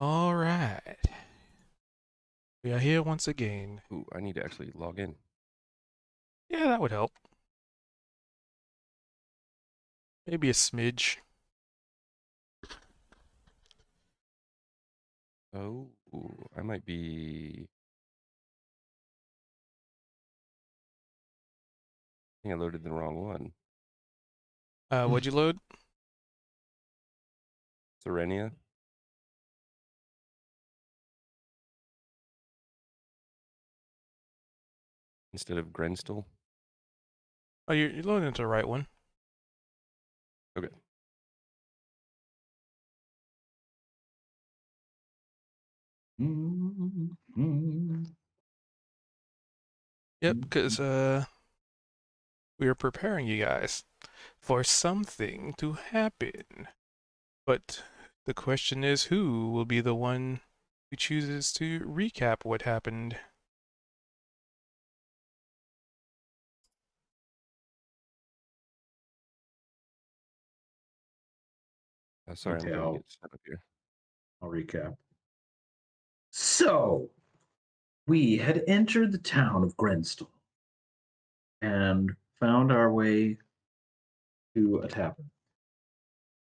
All right. We are here once again. Ooh, I need to actually log in. Yeah, that would help. Maybe a smidge. Oh, I might be. I think I loaded the wrong one. What'd you load? Serenia instead of Grenstal. Oh, you're loading into the right one. Okay. Yep, because we are preparing you guys for something to happen. But the question is, who will be the one who chooses to recap what happened? Sorry, I'm Okay, getting I'll, it set up here. I'll recap. So, we had entered the town of Grenstall and found our way to a tavern.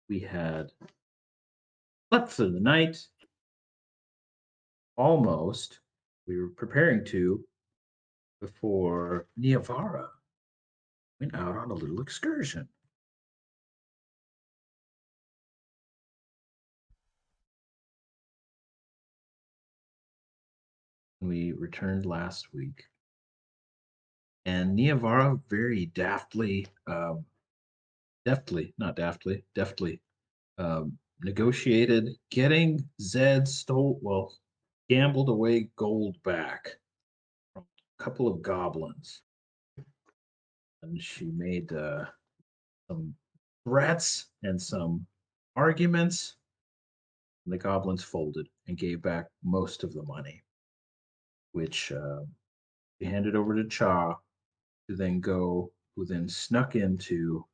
We had slept for the night, almost. We were preparing to before Niavara went out on a little excursion. We returned last week, and Niavara very deftly negotiated getting Zed gambled away gold back from a couple of goblins. And she made some threats and some arguments. And the goblins folded and gave back most of the money, which they handed over to Cha to then go, who then snuck into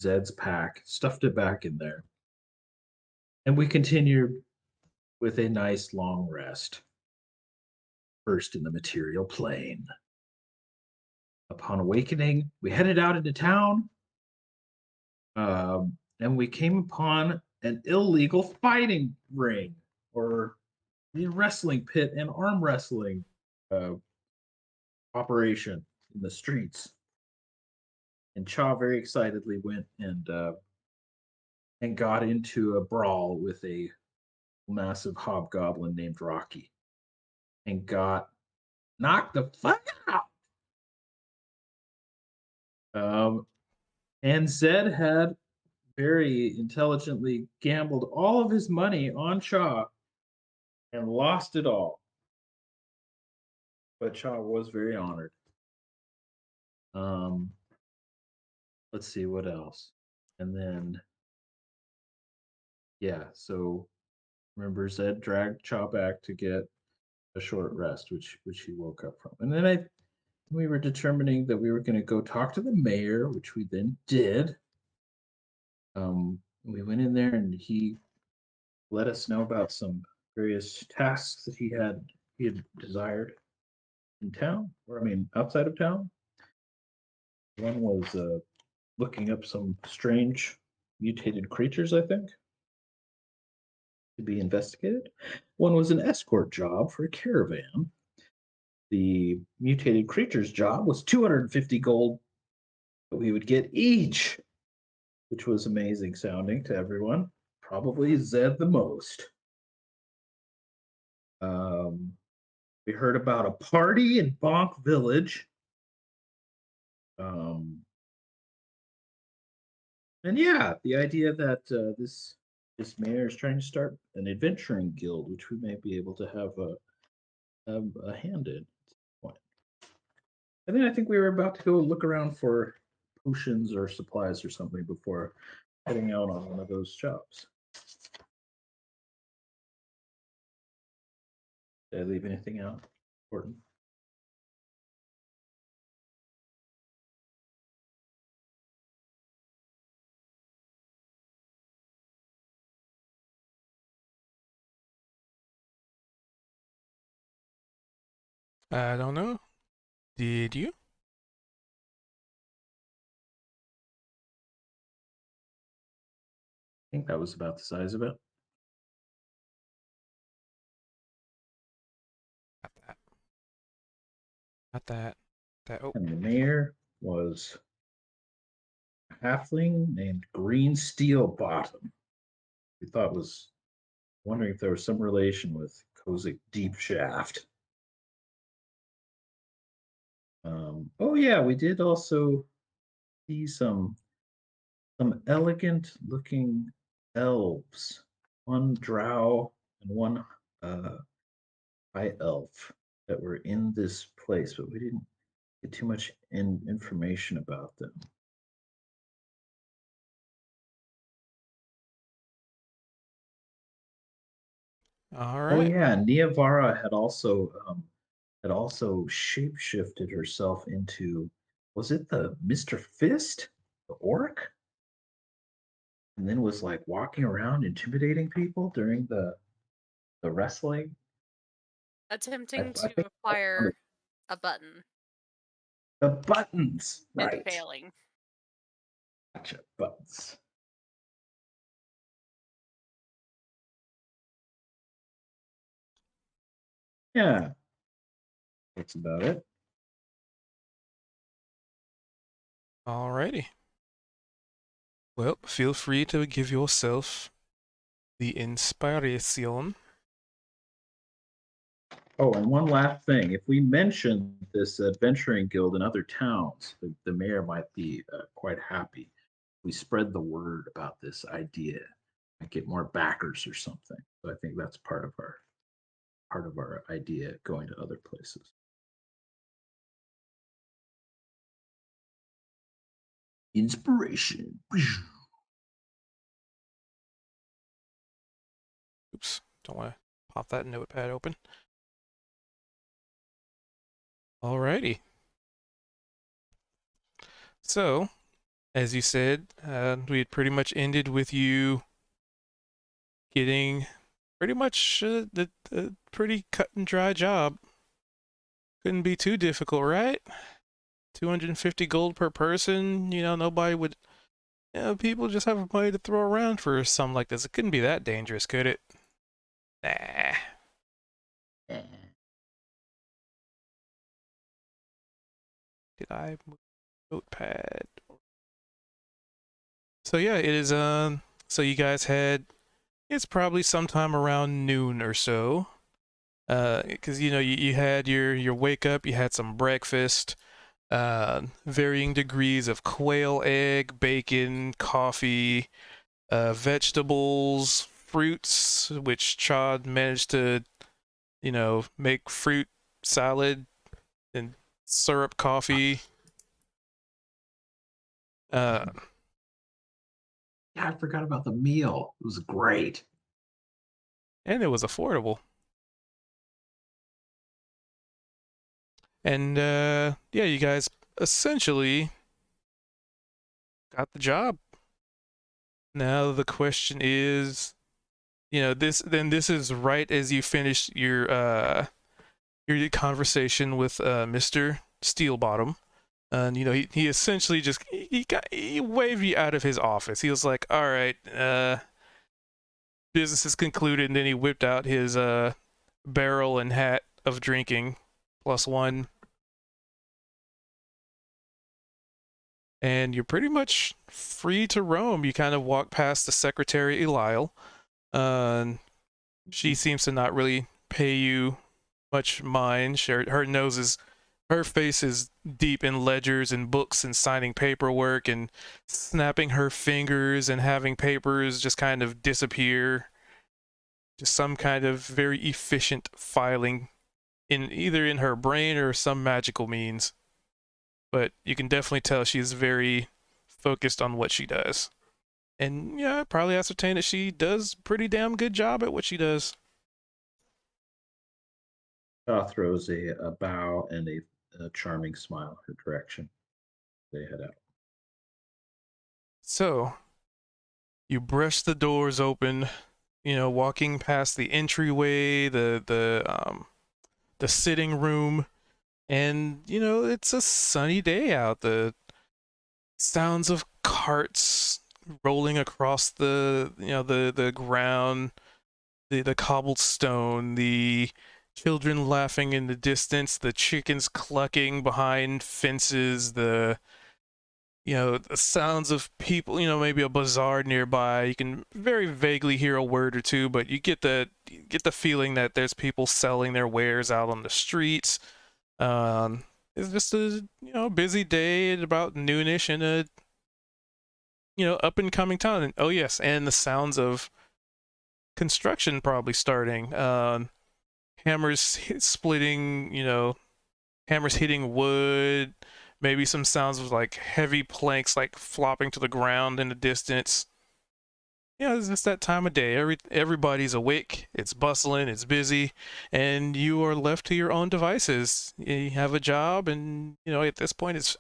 Zed's pack, stuffed it back in there. And we continued with a nice long rest, first in the material plane. Upon awakening, we headed out into town, and we came upon an illegal fighting ring or the wrestling pit and arm wrestling uh, operation in the streets. And Cha very excitedly went and got into a brawl with a massive hobgoblin named Rocky, and got knocked the fuck out. And Zed had very intelligently gambled all of his money on Cha and lost it all. But Cha was very honored. Um, let's see what else. And then, yeah, so remember Zed dragged Cha back to get a short rest, which he woke up from. And then we were determining that we were going to go talk to the mayor, which we then did. We went in there and he let us know about some various tasks that he had desired in town, or I mean outside of town. One was looking up some strange mutated creatures, I think, to be investigated. One was an escort job for a caravan. The mutated creatures job was 250 gold that we would get each, which was amazing sounding to everyone. Probably Zed the most. Um, we heard about a party in Bonk Village. Um, and yeah, the idea that this mayor is trying to start an adventuring guild, which we may be able to have a hand in. And then I think we were about to go look around for potions or supplies or something before heading out on one of those jobs. Did I leave anything out important? I don't know. Did you? I think that was about the size of it. Not that. Not that. That. Oh, And the mayor was a halfling named Green Steel Bottom. We thought was wondering if there was some relation with Kozik Deep Shaft. Oh yeah, we did also see some elegant looking elves, one drow and one high elf that were in this place, but we didn't get too much information about them. all Oh right. yeah, Niavara had also shapeshifted herself into, was it the Mr. Fist, the orc? And then was like walking around intimidating people during the wrestling. Attempting I to think acquire a button the buttons, and right? failing. Gotcha, buttons. Yeah, that's about it. Alrighty. Well, feel free to give yourself the inspiration. Oh, and one last thing. If we mention this adventuring guild in other towns, the mayor might be quite happy. We spread the word about this idea, might get more backers or something. So I think that's part of our idea going to other places. Inspiration. Oops, don't want to pop that notepad open. Alrighty. So, as you said, we had pretty much ended with you getting pretty much the pretty cut and dry job. Couldn't be too difficult, right? 250 gold per person. Nobody would. People just have money to throw around for something like this. It couldn't be that dangerous, could it? Nah. Did I move notepad? So yeah, it is. So you guys had. It's probably sometime around noon or so. Because you had your wake up, you had some breakfast, varying degrees of quail egg, bacon, coffee, vegetables, fruits, which Chad managed to, make fruit salad and syrup coffee. Yeah, I forgot about the meal. It was great. And it was affordable. And yeah, you guys essentially got the job. Now the question is, this is right as you finish your conversation with Mr. Steelbottom. And he essentially just he waved you out of his office. He was like, "All right, business is concluded." And then he whipped out his barrel and hat of drinking +1. And you're pretty much free to roam. You kind of walk past the secretary, Eliel. She seems to not really pay you much mind. Her face is deep in ledgers and books and signing paperwork and snapping her fingers and having papers just kind of disappear. Just some kind of very efficient filing either in her brain or some magical means. But you can definitely tell she's very focused on what she does. And yeah, probably ascertain that she does pretty damn good job at what she does. Shaw throws a bow and a charming smile her direction. They head out. So, you brush the doors open, walking past the entryway, the sitting room. And, it's a sunny day out. The sounds of carts rolling across the ground, the cobblestone, the children laughing in the distance, the chickens clucking behind fences, the sounds of people, maybe a bazaar nearby. You can very vaguely hear a word or two, but you get the feeling that there's people selling their wares out on the streets. It's just a busy day at about noonish in a up and coming town. And oh yes, and the sounds of construction probably starting. Hammers splitting, hammers hitting wood. Maybe some sounds of like heavy planks like flopping to the ground in the distance. It's just that time of day. Everybody's awake. It's bustling. It's busy, and you are left to your own devices. You have a job, and at this point, it's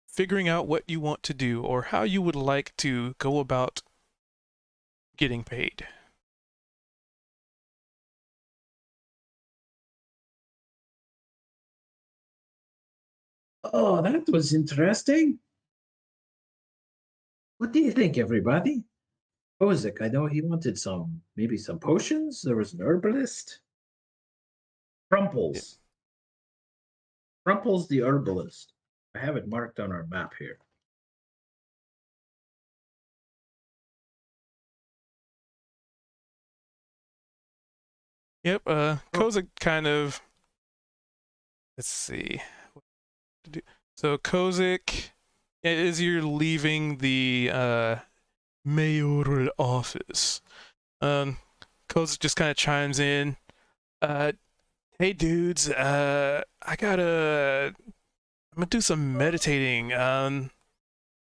figuring out what you want to do or how you would like to go about getting paid. Oh, that was interesting. What do you think, everybody? Kozik, I know he wanted maybe some potions. There was an herbalist. Crumples. Crumples the herbalist. I have it marked on our map here. Yep, Kozik kind of, let's see. So Kozik, as you're leaving the mayoral office, Kozik just kind of chimes in. Hey dudes, I'm gonna do some meditating.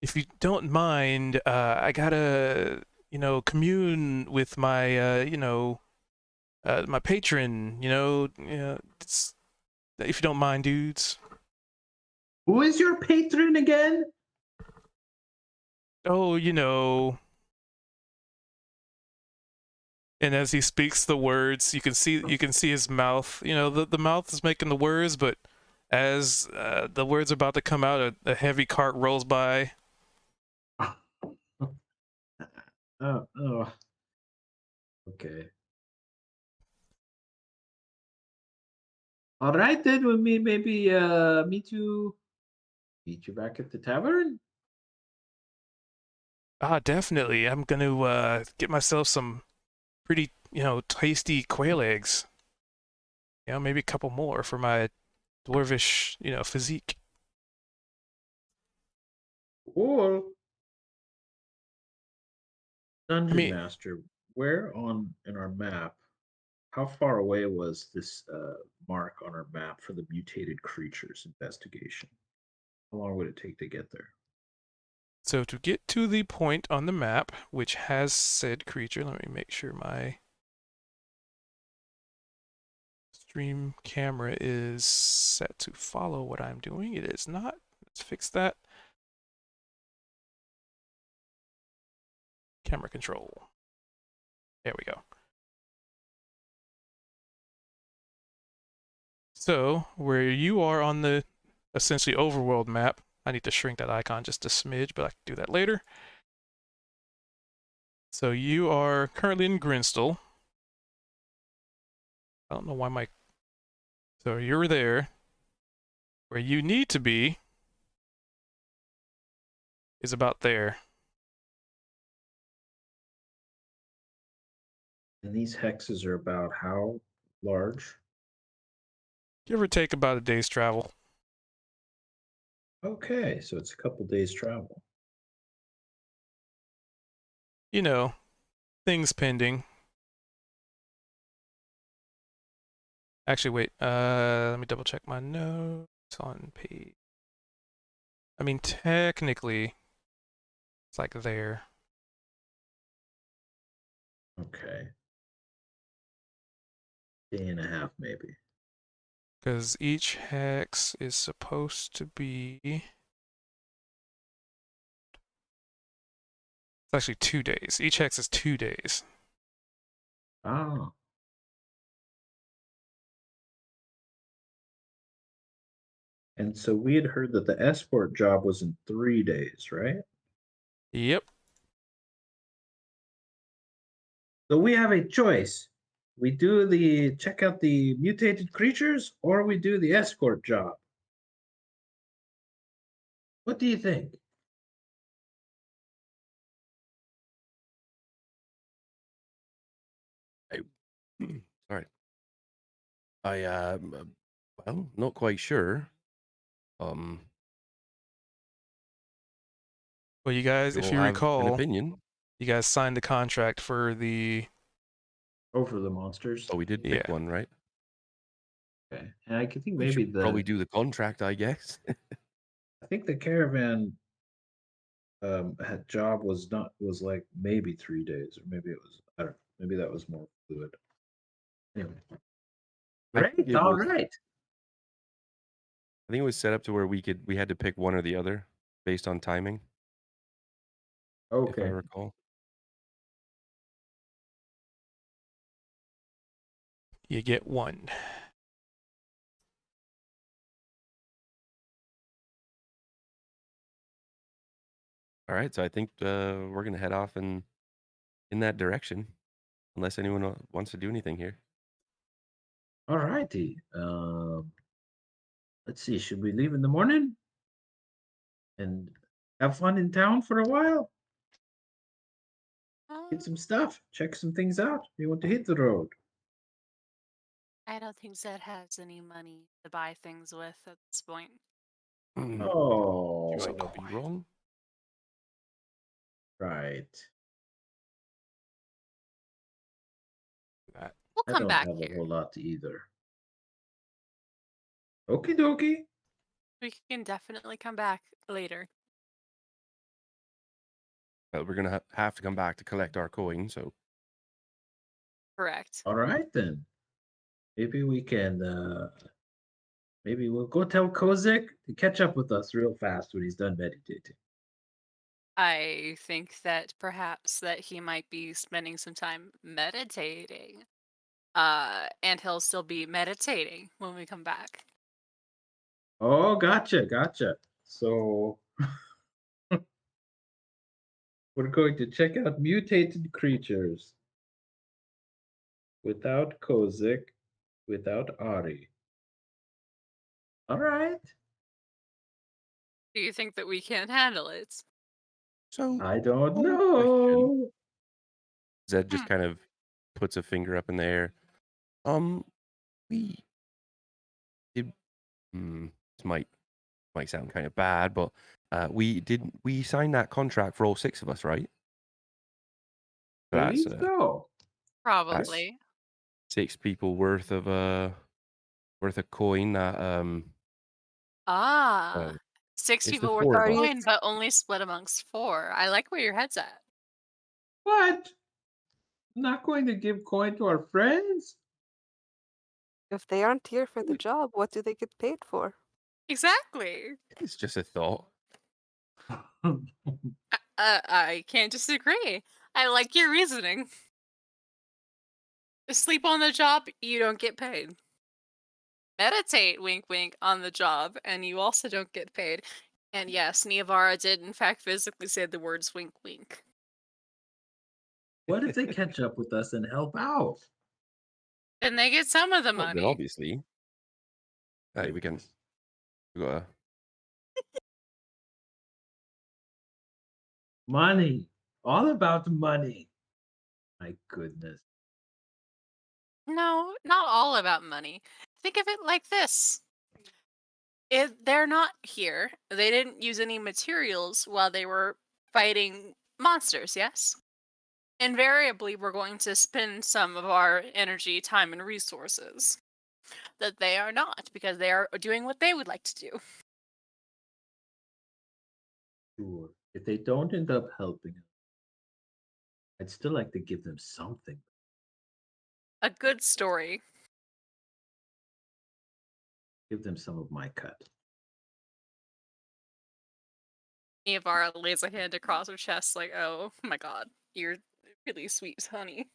If you don't mind, I gotta, commune with my, my patron. If you don't mind, dudes. Who is your patron again? Oh, And as he speaks the words, you can see his mouth. The mouth is making the words, but as the words are about to come out, a heavy cart rolls by. Oh. Okay. All right, then we'll maybe meet you back at the tavern. Definitely. I'm gonna get myself some pretty, tasty quail eggs. Maybe a couple more for my dwarvish, physique. Or Dungeon mean- Master, where in our map, how far away was this mark on our map for the mutated creatures investigation? How long would it take to get there? So to get to the point on the map, which has said creature, let me make sure my stream camera is set to follow what I'm doing. It is not. Let's fix that. Camera control. There we go. So where you are on the essentially overworld map, I need to shrink that icon just a smidge, but I can do that later. So you are currently in Grinstal. I don't know why my... So you're there. Where you need to be is about there. And these hexes are about how large? Give or take about a day's travel. Okay, so it's a couple days travel. Things pending. Actually, wait. Let me double check my notes on page. I mean, technically, it's like there. Okay. Day and a half, maybe. Because each hex is supposed to be... It's actually 2 days. Each hex is 2 days. Ah. And so we had heard that the escort job was in 3 days, right? Yep. So we have a choice. We do the check out the mutated creatures, or we do the escort job. What do you think? Sorry. I well, not quite sure. Well, you guys, We if all you have an recall, opinion. you guys signed the contract for the. Over the monsters. Oh, we did pick Yeah. one, right? Okay. And I could think We maybe should probably the do the contract, I guess. I think the caravan had job was like maybe 3 days, or maybe it was I don't know, maybe that was more fluid. Anyway. I think Great, it all was. right. I think it was set up to where we had to pick one or the other based on timing, if I Okay. recall. You get one. All right, so I think we're gonna head off in that direction, unless anyone wants to do anything here. All righty. Let's see, should we leave in the morning and have fun in town for a while? Get some stuff, check some things out. You want to hit the road. I don't think Zed has any money to buy things with at this point. You Oh, might not be wrong. right. That. We'll I come don't back have a here. whole lot either. Okie dokie. We can definitely come back later. We're gonna have to come back to collect our coin. So Correct. All right then. Maybe we can maybe we'll go tell Kozik to catch up with us real fast when he's done meditating. I think that perhaps that he might be spending some time meditating. And he'll still be meditating when we come back. Oh, gotcha. So we're going to check out mutated creatures without Kozik, without Ari. All right. Do you think that we can handle it? I don't question. know. Zed just kind of puts a finger up in the air. We did. This might sound kind of bad, but we signed that contract for all 6 of us, right? Believe That's so. Probably. 6 people worth of coin. That Ah. 6 it's the people worth 4 of of us. coin, but only split amongst 4. I like where your head's at. What? Not going to give coin to our friends? If they aren't here for the job, what do they get paid for? Exactly. It's just a thought. I can't disagree. I like your reasoning. Sleep on the job, you don't get paid. Meditate, wink wink, on the job, and you also don't get paid. And yes, Niavara did in fact physically say the words wink wink. What if they catch up with us and help out? Then they get some of the Well, then money. obviously, we can. We got Money. All about money. My goodness. No, not all about money. Think of it like this. If they're not here, they didn't use any materials while they were fighting monsters, yes? Invariably, we're going to spend some of our energy, time, and resources that they are not, because they are doing what they would like to do. Sure. If they don't end up helping us, I'd still like to give them something. A good story. Give them some of my cut. Niavara lays a hand across her chest like, oh my god, you're really sweet, honey.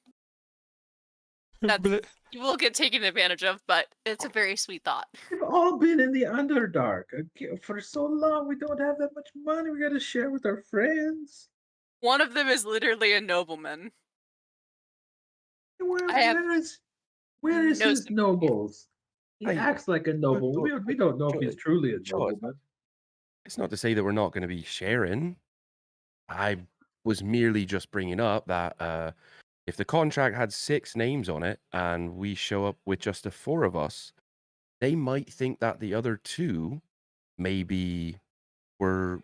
That's- But You will get taken advantage of, but it's a very sweet thought. We've all been in the Underdark for so long. We don't have that much money. We got to share with our friends. One of them is literally a nobleman. Where, I have where is no his sympathy. nobles? He Hey, acts like a noble. We don't know if he's truly a Sure. nobleman. It's not to say that we're not going to be sharing. I was merely just bringing up that if the contract had 6 names on it and we show up with just the 4 of us, they might think that the other 2 maybe were,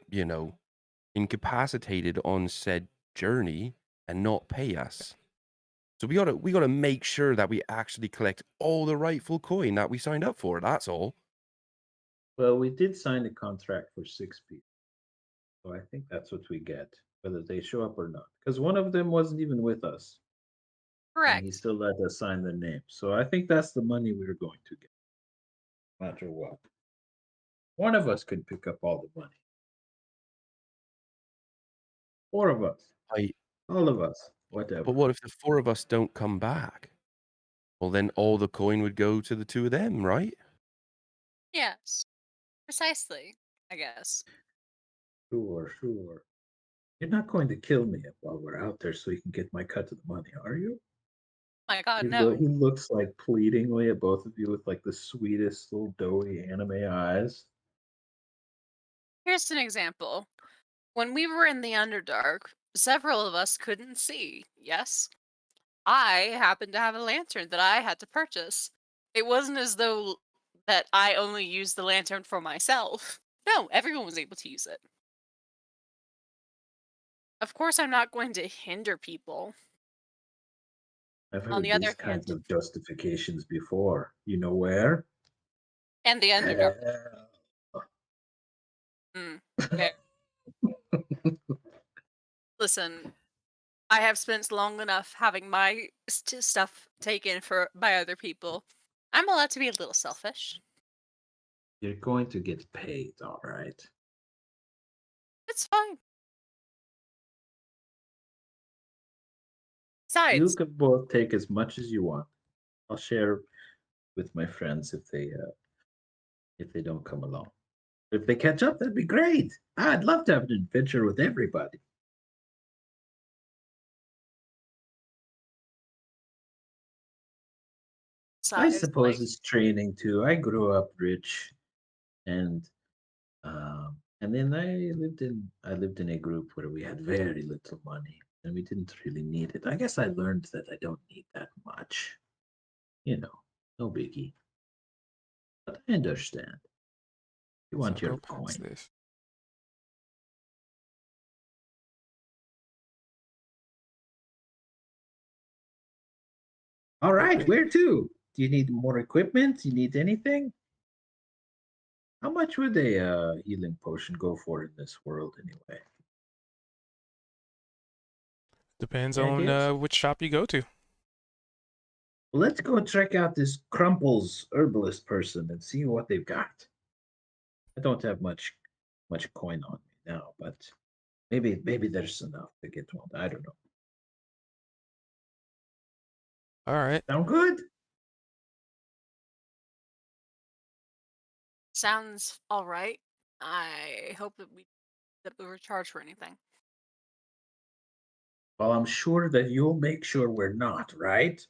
incapacitated on said journey and not pay us. So we gotta make sure that we actually collect all the rightful coin that we signed up for. That's all. Well, we did sign a contract for 6 people. So I think that's what we get, whether they show up or not. Because one of them wasn't even with us. And he Correct. still let us sign the name. So I think that's the money we're going to get. No matter what. One of us could pick up all the money. 4 of us. All of us. Whatever. But what if the 4 of us don't come back? Well, then all the coin would go to the 2 of them, right? Yes. Precisely, I guess. Sure. You're not going to kill me while we're out there so you can get my cut of the money, are you? My God, He no. looks like pleadingly at both of you with like the sweetest little doughy anime eyes. Here's an example. When we were in the Underdark, several of us couldn't see, yes? I happened to have a lantern that I had to purchase. It wasn't as though that I only used the lantern for myself. No, everyone was able to use it. Of course, I'm not going to hinder people. I've On heard the other these kinds hand- of justifications before. You know where? And the Underdark. Hell. Fair. Listen, I have spent long enough having my stuff taken by other people. I'm allowed to be a little selfish. You're going to get paid, all right. It's fine. You Besides, can both take as much as you want. I'll share with my friends if they don't come along. If they catch up, that'd be great. I'd love to have an adventure with everybody. I besides, suppose like, it's training too. I grew up rich, and then I lived in a group where we had very little money, and we didn't really need it. I guess I learned that I don't need that much. No biggie. But I understand. You want so your go past coin. this. All right, Okay. where to? Do you need more equipment? Do you need anything? How much would a healing potion go for in this world anyway? Depends Any on ideas? which shop you go to. Well, let's go check out this Crumples herbalist person and see what they've got. I don't have much coin on me now, but maybe there's enough to get one. I don't know. All right. Sound good? sounds all right. I hope that we were charged for anything. Well, I'm sure that you'll make sure we're not, right?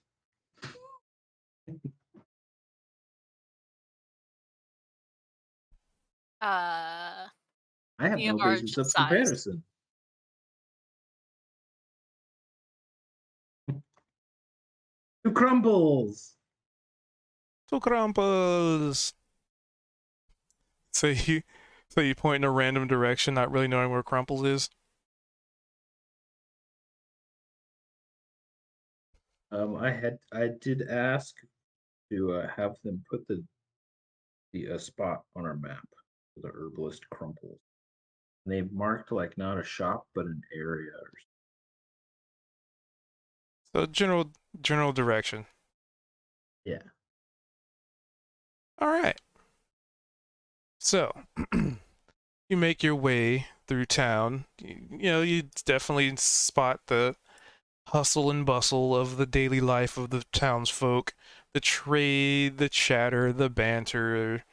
Uh, I have you no are basis just of size. comparison. To Crumbles. To Krampus. So you point in a random direction, not really knowing where Crumples is. I did ask to have them put the spot on our map for the herbalist Crumples. And they've marked like not a shop but an area. So general direction. Yeah. All right. So you make your way through town. You definitely spot the hustle and bustle of the daily life of the townsfolk, the trade, the chatter, the banter,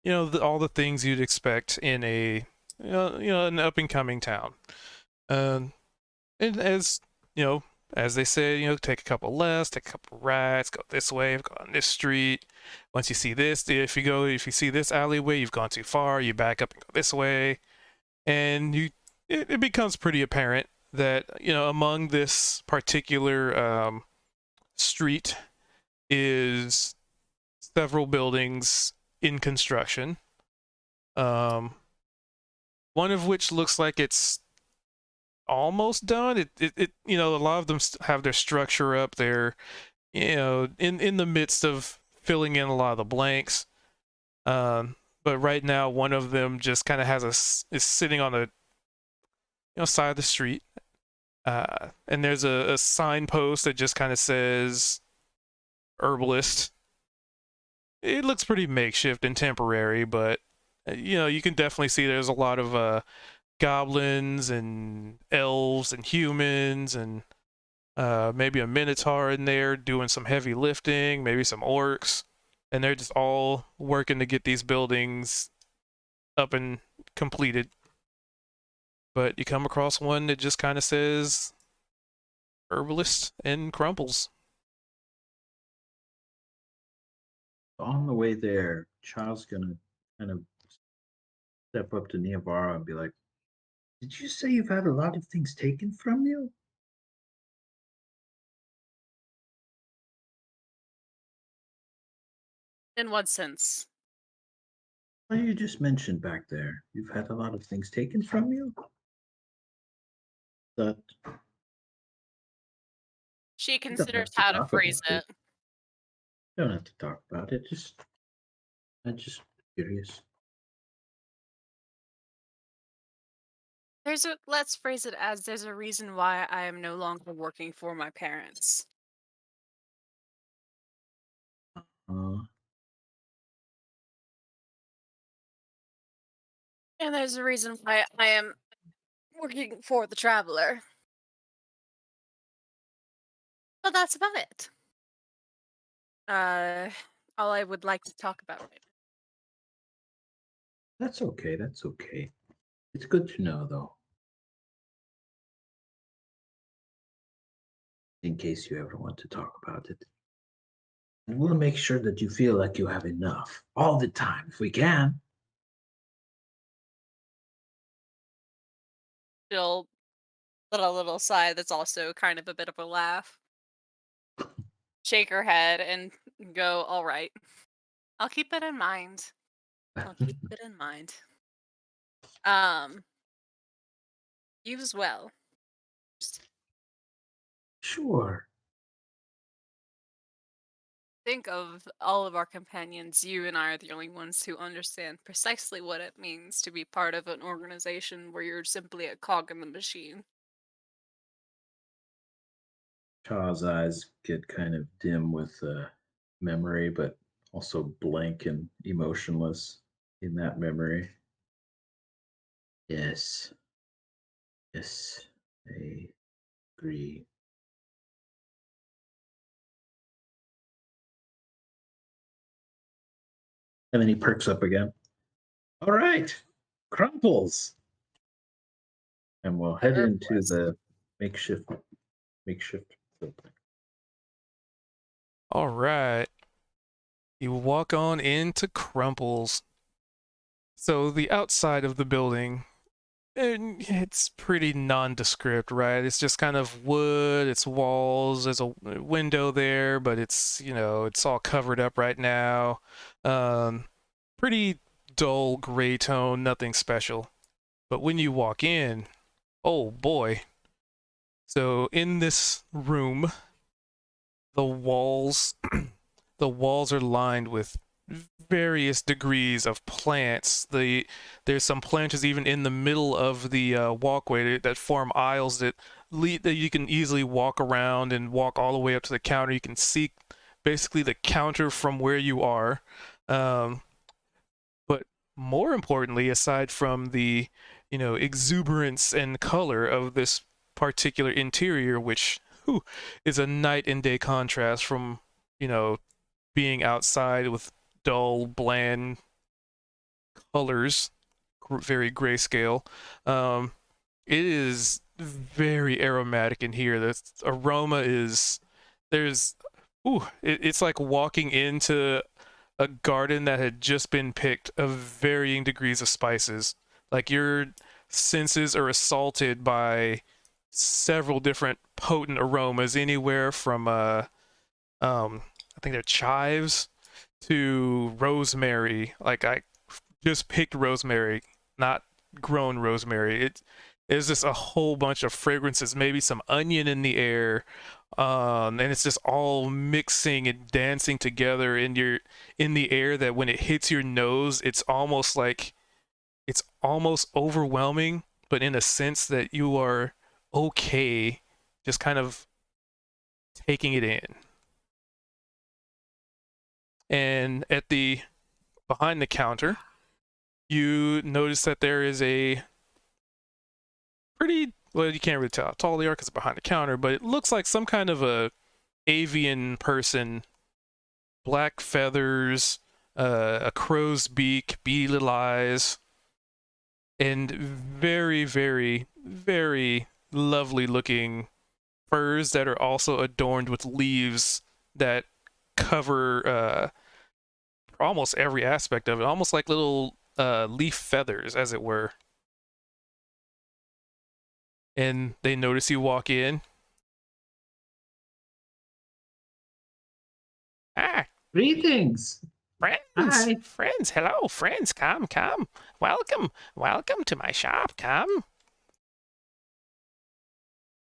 all the things you'd expect in a an up and coming town. And as as they say, take a couple lefts, take a couple rights, go this way, go on this street. Once you see this, if you see this alleyway, you've gone too far, you back up and go this way. And it becomes pretty apparent that, among this particular street is several buildings in construction. One of which looks like it's almost done. A lot of them have their structure up there, in the midst of filling in a lot of the blanks. But right now, one of them just kind of is sitting on the side of the street, and there's a signpost that just kind of says herbalist. It looks pretty makeshift and temporary, but you can definitely see there's a lot of goblins and elves and humans and maybe a minotaur in there doing some heavy lifting, maybe some orcs, and they're just all working to get these buildings up and completed. But you come across one that just kind of says herbalist and Crumples. On the way there, Child's gonna kind of step up to Neavara and be like, "Did you say you've had a lot of things taken from you?" In what sense? Well, you just mentioned back there you've had a lot of things taken from you. That She don't have considers to how to talk phrase about it. don't have to talk about it. I'm just curious. Let's phrase it as there's a reason why I am no longer working for my parents. Uh, And there's a reason why I am working for the Traveler. But that's about it. All I would like to talk about right now. that's okay. That's okay. It's good to know, though, in case you ever want to talk about it. And we'll make sure that you feel like you have enough all the time, if we can. She'll let a little sigh that's also kind of a bit of a laugh. Shake her head and go, all right. I'll keep it in mind. I'll keep it in mind. You as well. Sure. Think of all of our companions. You and I are the only ones who understand precisely what it means to be part of an organization where you're simply a cog in the machine. Chaw's eyes get kind of dim with memory, but also blank and emotionless in that memory. Yes. Yes. I agree. And then he perks up again. All right. Crumples. And we'll head into the makeshift building. All right. You walk on into Crumples. So the outside of the building, it's pretty nondescript, right? It's just kind of wood, it's walls, there's a window there, but it's, it's all covered up right now. Pretty dull gray tone, nothing special. But when you walk in, oh boy. So in this room, the walls are lined with various degrees of plants. There's some planters even in the middle of the walkway that form aisles that you can easily walk around and walk all the way up to the counter. You can see basically the counter from where you are. But more importantly, aside from the exuberance and color of this particular interior, which is a night and day contrast from, being outside with dull, bland colors, very grayscale. It is very aromatic in here. The aroma it's like walking into a garden that had just been picked of varying degrees of spices. Like your senses are assaulted by several different potent aromas, anywhere from I think they're chives to rosemary. Like I just picked rosemary, not grown rosemary. It is just a whole bunch of fragrances, maybe some onion in the air, and it's just all mixing and dancing together in the air. That when it hits your nose, it's almost overwhelming, but in a sense that you are okay, just kind of taking it in. And behind the counter, you notice that there is a pretty, well, you can't really tell how tall they are because it's behind the counter, but it looks like some kind of a avian person. Black feathers, a crow's beak, beady little eyes, and very, very, very lovely looking furs that are also adorned with leaves that cover almost every aspect of it, almost like little leaf feathers, as it were. And they notice you walk in. Ah, Greetings. Hi. friends, hello, friends, come, welcome to my shop, come.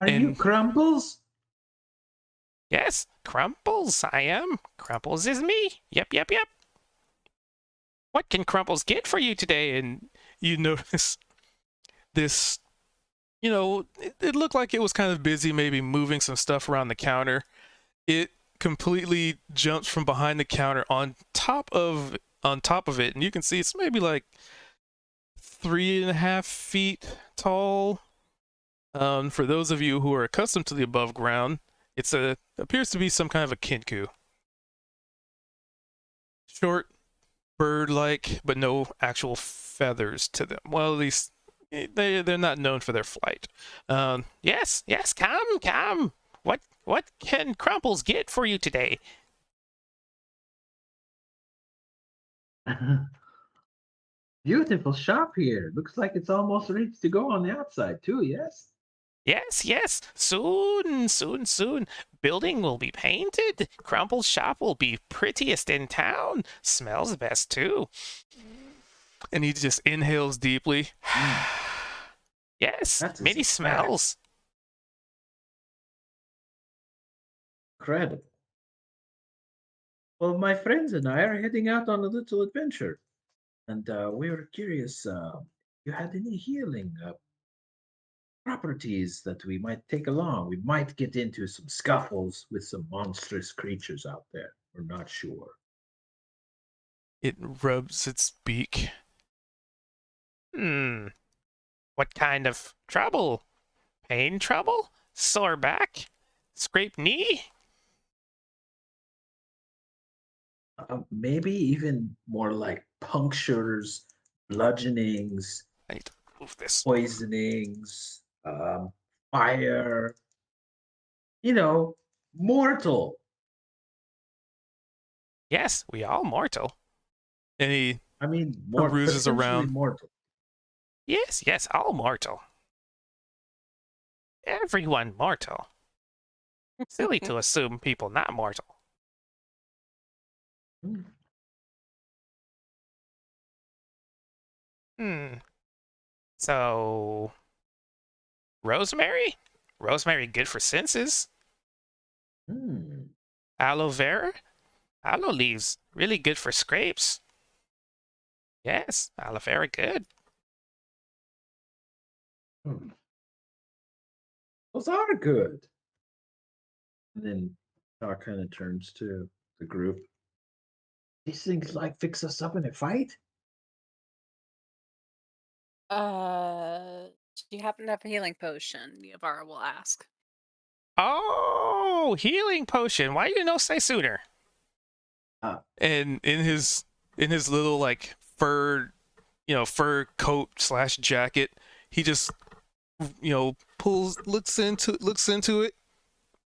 Are you Crumples? Yes, Crumples, I am. Crumples is me. Yep. What can Crumples get for you today? And you notice this, it looked like it was kind of busy, maybe moving some stuff around the counter. It completely jumps from behind the counter on top of it, and you can see it's maybe like 3.5 feet tall. For those of you who are accustomed to the above ground, appears to be some kind of a kinku. Short, bird-like, but no actual feathers to them. Well, at least they're not known for their flight. Yes, come. What can Crumples get for you today? Beautiful shop here. Looks like it's almost ready to go on the outside too, yes? Yes. Soon. Building will be painted. Crumple's shop will be prettiest in town. Smells best too. And he just inhales deeply. Yes, That's many smells. Incredible. Well, my friends and I are heading out on a little adventure. And we were curious, you had any healing properties that we might take along? We might get into some scuffles with some monstrous creatures out there. We're not sure. It rubs its beak. What kind of trouble? Pain trouble? Sore back? Scraped knee? Maybe even more like punctures, bludgeonings, I need to move this. poisonings, fire. Mortal. Yes, we all mortal. And he More peruses around. Mortal. Yes, all mortal. Everyone mortal. Silly to assume people not mortal. So, rosemary? Rosemary good for senses. Aloe vera? Aloe leaves really good for scrapes. Yes, aloe vera good. Those are good. And then Doc kind of turns to the group. These things like fix us up in a fight? Do you happen to have a healing potion? Yavara will ask. Oh, healing potion. Why you no say sooner? And in his little like fur coat / jacket, he just looks into it,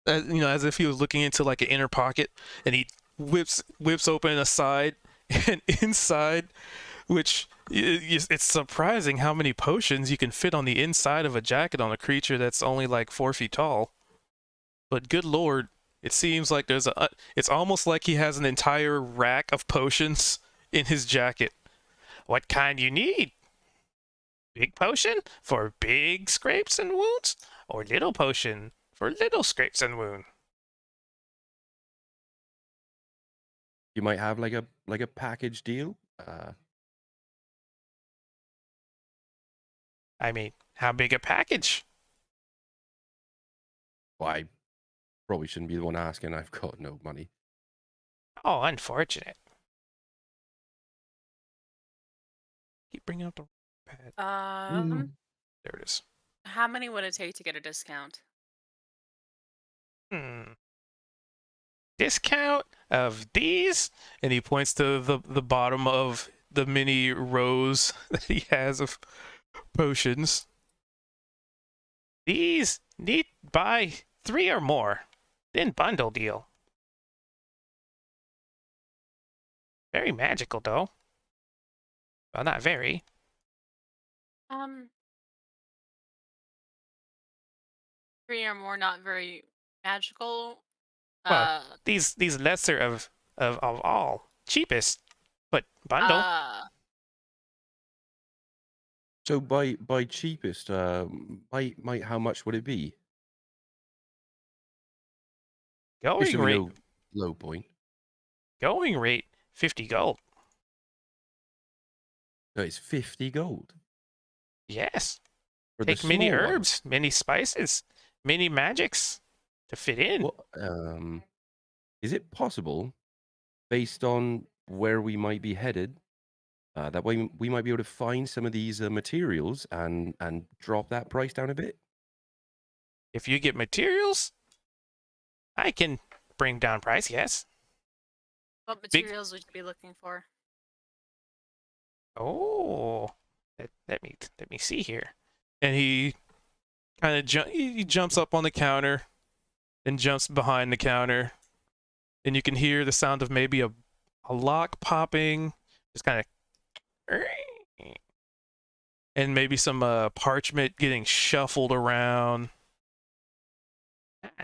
as if he was looking into like an inner pocket, and he whips open a side, and inside, which it's surprising how many potions you can fit on the inside of a jacket on a creature that's only like 4 feet tall. But good lord, it seems like it's almost like he has an entire rack of potions in his jacket. What kind you need? Big potion for big scrapes and wounds, or little potion for little scrapes and wound? You might have like a package deal. I mean, how big a package? Well, I probably shouldn't be the one asking. I've got no money. Oh, unfortunate. Keep bringing up the pad. There it is. How many would it take to get a discount? Discount of these, and he points to the bottom of the many rows that he has of potions. These need buy 3 or more, then bundle deal. Very magical though. Well, not very. 3 or more, not very magical. Well, these lesser of all, cheapest, but bundle. So by cheapest, might how much would it be? Going Just so we rate. know low point. Going rate 50 gold. No, it's 50 gold. Yes. For the Take many small herbs, many spices, many magics to fit in. Well, is it possible, based on where we might be headed, that way we might be able to find some of these materials and drop that price down a bit? If you get materials, I can bring down price, yes. What materials would you be looking for? Oh, let me see here. And he kind of he jumps up on the counter and jumps behind the counter, and you can hear the sound of maybe a lock popping, just kind of, and maybe some parchment getting shuffled around.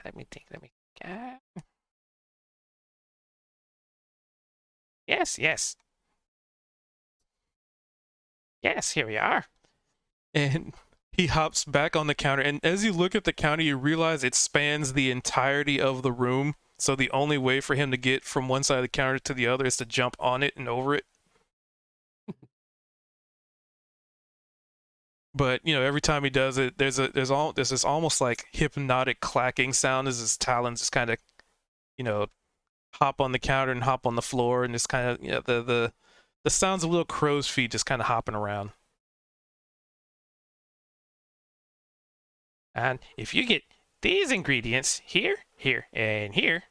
Let me think. Yes. Yes, here we are. And he hops back on the counter, and as you look at the counter, you realize it spans the entirety of the room. So the only way for him to get from one side of the counter to the other is to jump on it and over it. But every time he does it, there's this almost like hypnotic clacking sound as his talons just kind of, hop on the counter and hop on the floor, and just kind of the sounds of little crow's feet just kind of hopping around. And if you get these ingredients here, and here,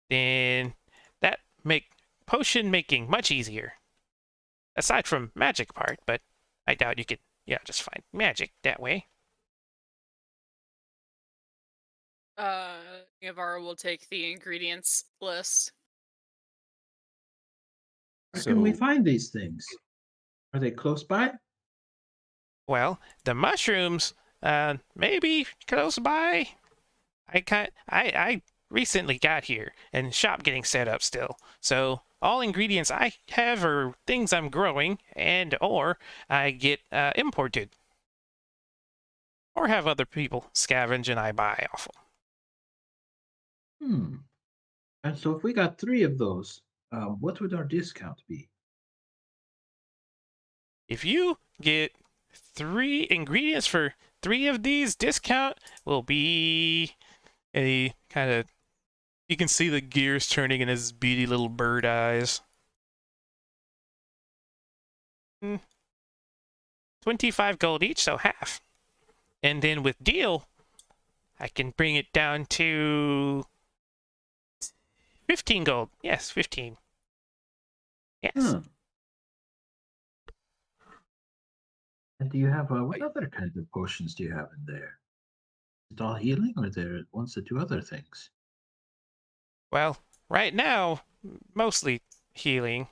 then that make potion making much easier. Aside from magic part, but I doubt you could, just find magic that way. Yavara will take the ingredients list. Where can we find these things? Are they close by? Well, the mushrooms, maybe close by. I recently got here, and shop getting set up still. So all ingredients I have are things I'm growing, or I get imported, or have other people scavenge and I buy off them. And so if we got 3 of those, what would our discount be? If you get 3 ingredients for 3 of these, discount will be a kind of, you can see the gears turning in his beady little bird eyes. 25 gold each, so half. And then with deal, I can bring it down to 15 gold. Yes, 15. Yes. Hmm. And do you have what other kinds of potions do you have in there? Is it all healing, or there wants to do other things? Well, right now, mostly healing.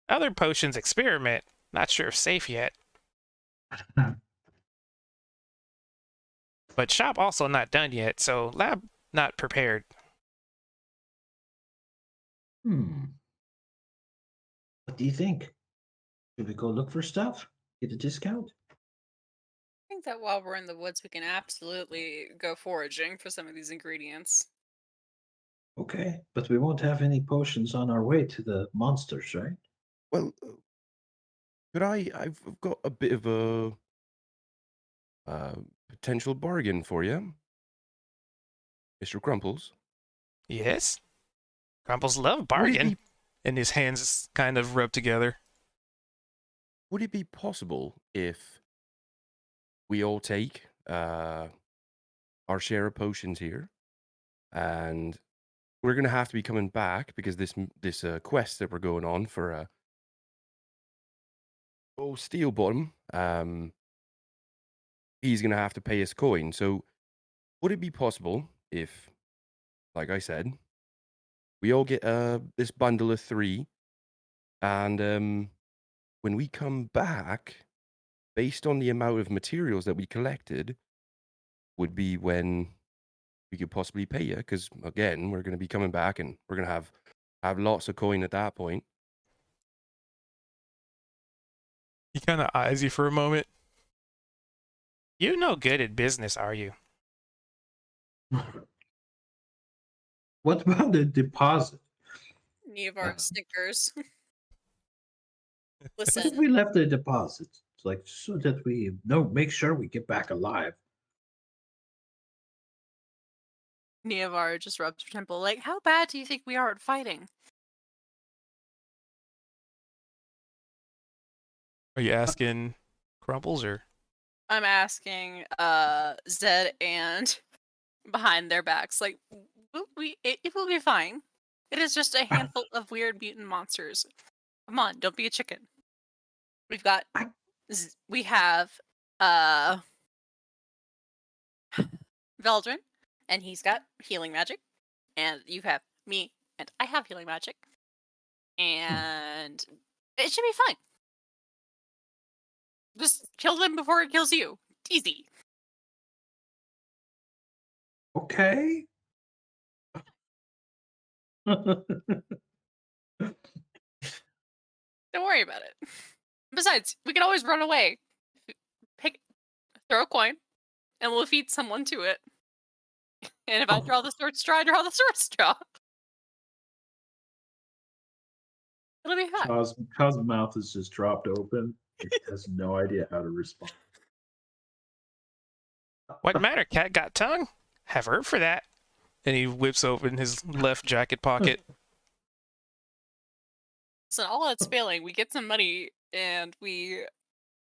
Other potions experiment. Not sure if safe yet. But shop also not done yet, so lab not prepared. What do you think? Should we go look for stuff? Get a discount? I think that while we're in the woods, we can absolutely go foraging for some of these ingredients. Okay, but we won't have any potions on our way to the monsters, right? Well, could I've got a bit of a uh, potential bargain for you, Mr. Crumples. Yes? Crumples love Would it bargain. be, And his hands kind of rub together. would it be possible if we all take our share of potions here, and we're gonna have to be coming back because this quest that we're going on for Steel Bottom, he's gonna have to pay us coin. So would it be possible if, like I said, we all get this bundle of 3, and when we come back, based on the amount of materials that we collected, would be when we could possibly pay you? Because again, we're going to be coming back, and we're going to have lots of coin at that point. He kind of eyes you for a moment. You no good at business, are you? What about the deposit? Nevar snickers. What if Listen, we left the deposit? It's like so that we make sure we get back alive. Nevar just rubs her temple. Like, how bad do you think we are at fighting? Are you asking Crumples or? I'm asking Zed and behind their backs. Like, it will be fine. It is just a handful of weird mutant monsters. Come on, don't be a chicken. We've got we have Veldrin, and he's got healing magic, and you have me, and I have healing magic, and it should be fine. Just kill them before it kills you. Easy. Okay. Don't worry about it. Besides, we can always run away. Throw a coin, and we'll feed someone to it. And if I draw the sword straw, I draw the sword straw. It'll be fine. Chaw's mouth is just dropped open. He has no idea how to respond. What matter? Cat got tongue? Have heard for that. And he whips open his left jacket pocket. So all that's failing, we get some money and we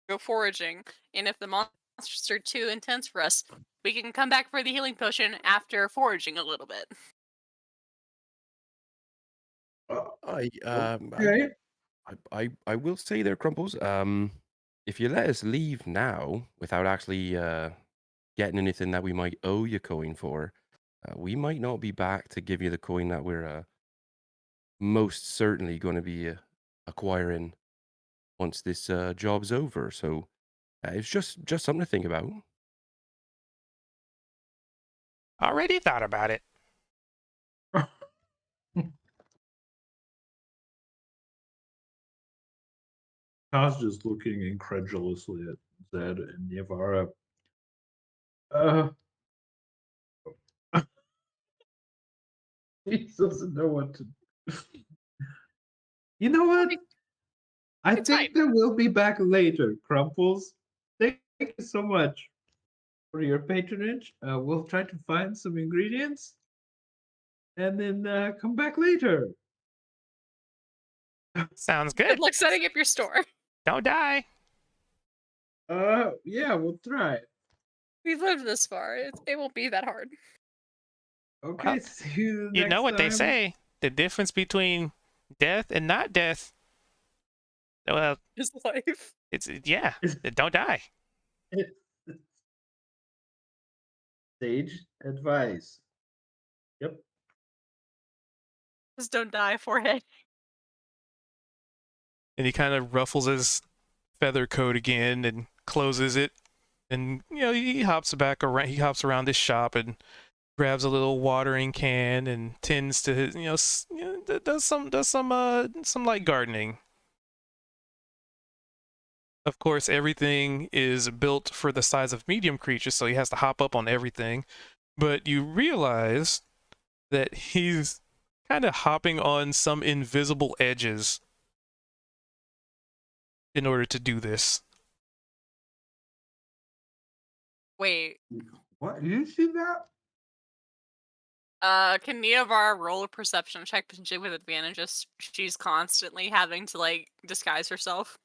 go foraging. And if the monsters are too intense for us, we can come back for the healing potion after foraging a little bit. Okay. I will say there, Crumples. If you let us leave now without actually getting anything that we might owe you coin for, we might not be back to give you the coin that we're most certainly going to be acquiring once this job's over. So it's just something to think about. Already thought about it. Chaw's just looking incredulously at Zed and Yavara. He doesn't know what to. You know what? I It's think fine. that we'll be back later, Crumples. Thank you so much for your patronage. We'll try to find some ingredients and then come back later. Sounds Good good. luck setting up your store. Don't die. Yeah, we'll try. We've lived this far. It won't be that hard. Okay, Well, see you You next know what they time. say: the difference between death and not death. Well, His life. it's yeah, don't die. Sage advice. Yep. Just don't die, forehead. And he kind of ruffles his feather coat again and closes it. And he hops back around. He hops around his shop and grabs a little watering can and tends to his, does some light gardening. Of course, everything is built for the size of medium creatures, so he has to hop up on everything. But you realize that he's kind of hopping on some invisible edges in order to do this. Wait. What? You see that? Can Neovar roll a perception check potentially with advantages? She's constantly having to like disguise herself.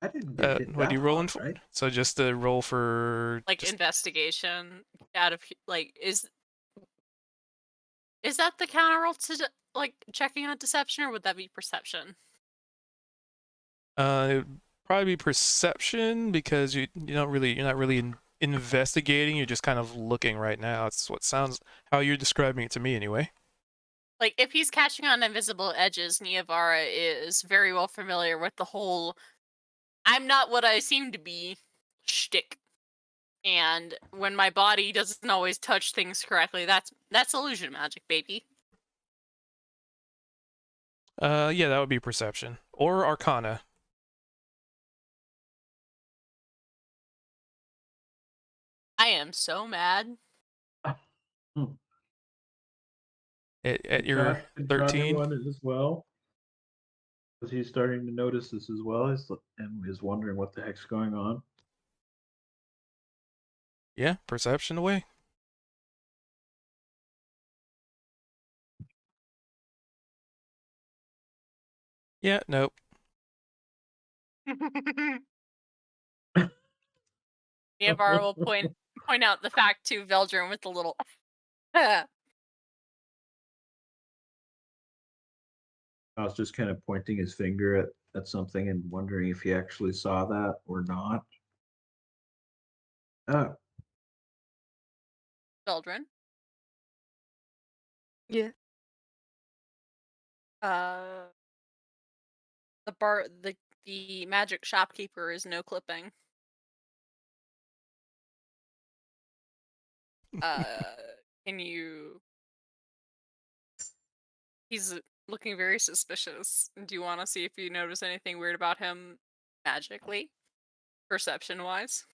I didn't get hit What are that you rolling hard, for? right? So just a roll for Like just- investigation out of like is that the counter roll to like checking on deception, or would that be perception? it'd probably be perception, because you're not really investigating. You're just kind of looking right now. It's how you're describing it to me anyway. Like if he's catching on invisible edges, Neovara is very well familiar with the whole "I'm not what I seem to be" shtick. And when my body doesn't always touch things correctly, that's illusion magic, baby. Yeah, that would be perception or arcana. I am so mad. At your Did Johnny 13. want it as well? Because he's starting to notice this as well, and is wondering what the heck's going on. Yeah, perception away. Yeah, nope. Neovara will point out the fact to Veldrin with the little I was just kind of pointing his finger at something and wondering if he actually saw that or not. Veldrin. Yeah. The magic shopkeeper is no clipping. Can you? He's looking very suspicious. Do you want to see if you notice anything weird about him magically, perception wise?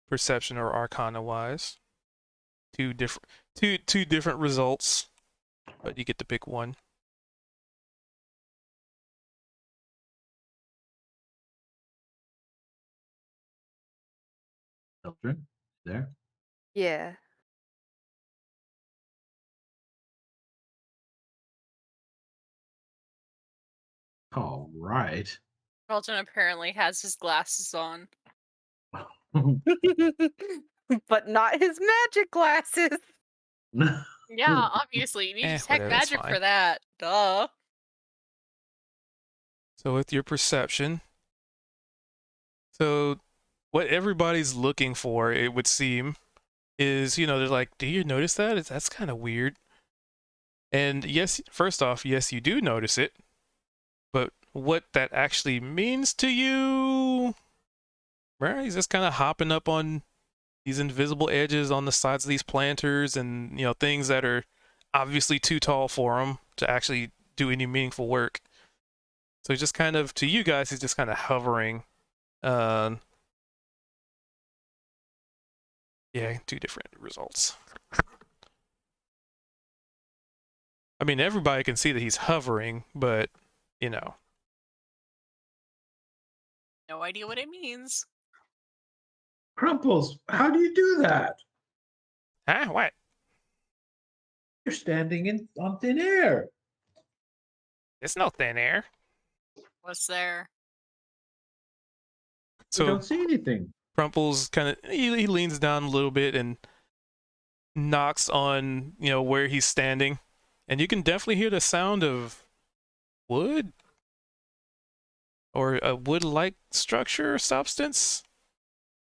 Perception or arcana wise. Two different results, but you get to pick one. Children, there. Yeah. All right. Veldrin apparently has his glasses on. But not his magic glasses. Yeah, obviously. You need to tech Whatever, that's magic fine. for that. Duh. So with your perception, so what everybody's looking for, it would seem, is, they're like, do you notice that? That's kind of weird. And yes, first off, yes, you do notice it. But what that actually means to you, right? He's just kind of hopping up on these invisible edges on the sides of these planters, and things that are obviously too tall for him to actually do any meaningful work. So he's just kind of, to you guys, he's just kind of hovering. Yeah, two different results. I mean, everybody can see that he's hovering, but No idea what it means. Crumples, how do you do that? Huh? What? You're standing on thin air. It's no thin air. What's there? I So don't see anything. Crumples kind of he leans down a little bit and knocks on where he's standing, and you can definitely hear the sound of wood or a wood-like structure or substance.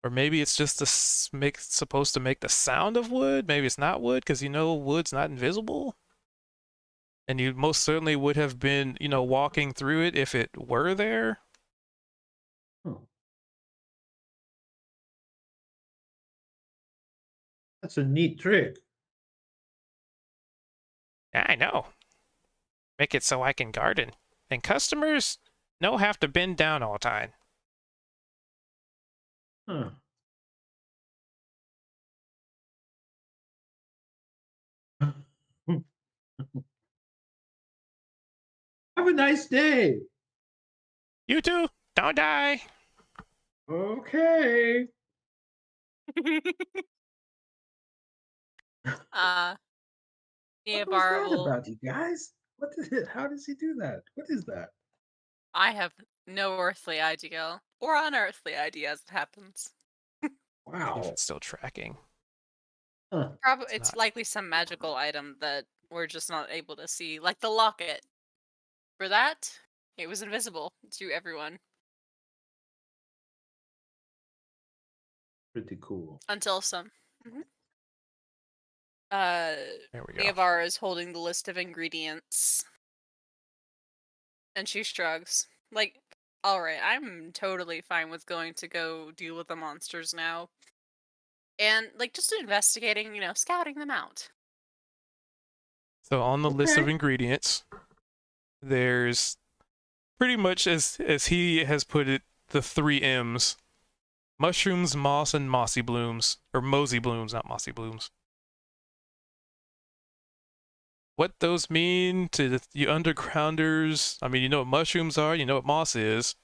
Or maybe it's just supposed to make the sound of wood. Maybe it's not wood because wood's not invisible. And you most certainly would have been, walking through it if it were there. Oh. That's a neat trick. Yeah, I know. Make it so I can garden. And customers no have to bend down all the time. Huh. Have a nice day. You too. Don't die. Okay. uh, What was Neobar that will. about, you guys? What did it? How does he do that? What is that? I have no earthly idea, or unearthly idea as it happens. If Wow. it's still tracking. Huh. Probably It's it's not. likely some magical item that we're just not able to see, like the locket. For that, it was invisible to everyone Pretty cool. until some. Mhm. There we go. Neovar is holding the list of ingredients, and she shrugs. Like, all right, I'm totally fine with going to go deal with the monsters now, and like just investigating, scouting them out. So on the list of Okay. ingredients, there's pretty much as he has put it, the 3 M's: mushrooms, moss, and mossy blooms, or mosey blooms, not mossy blooms. What those mean to you undergrounders? I mean, you know what mushrooms are, you know what moss is,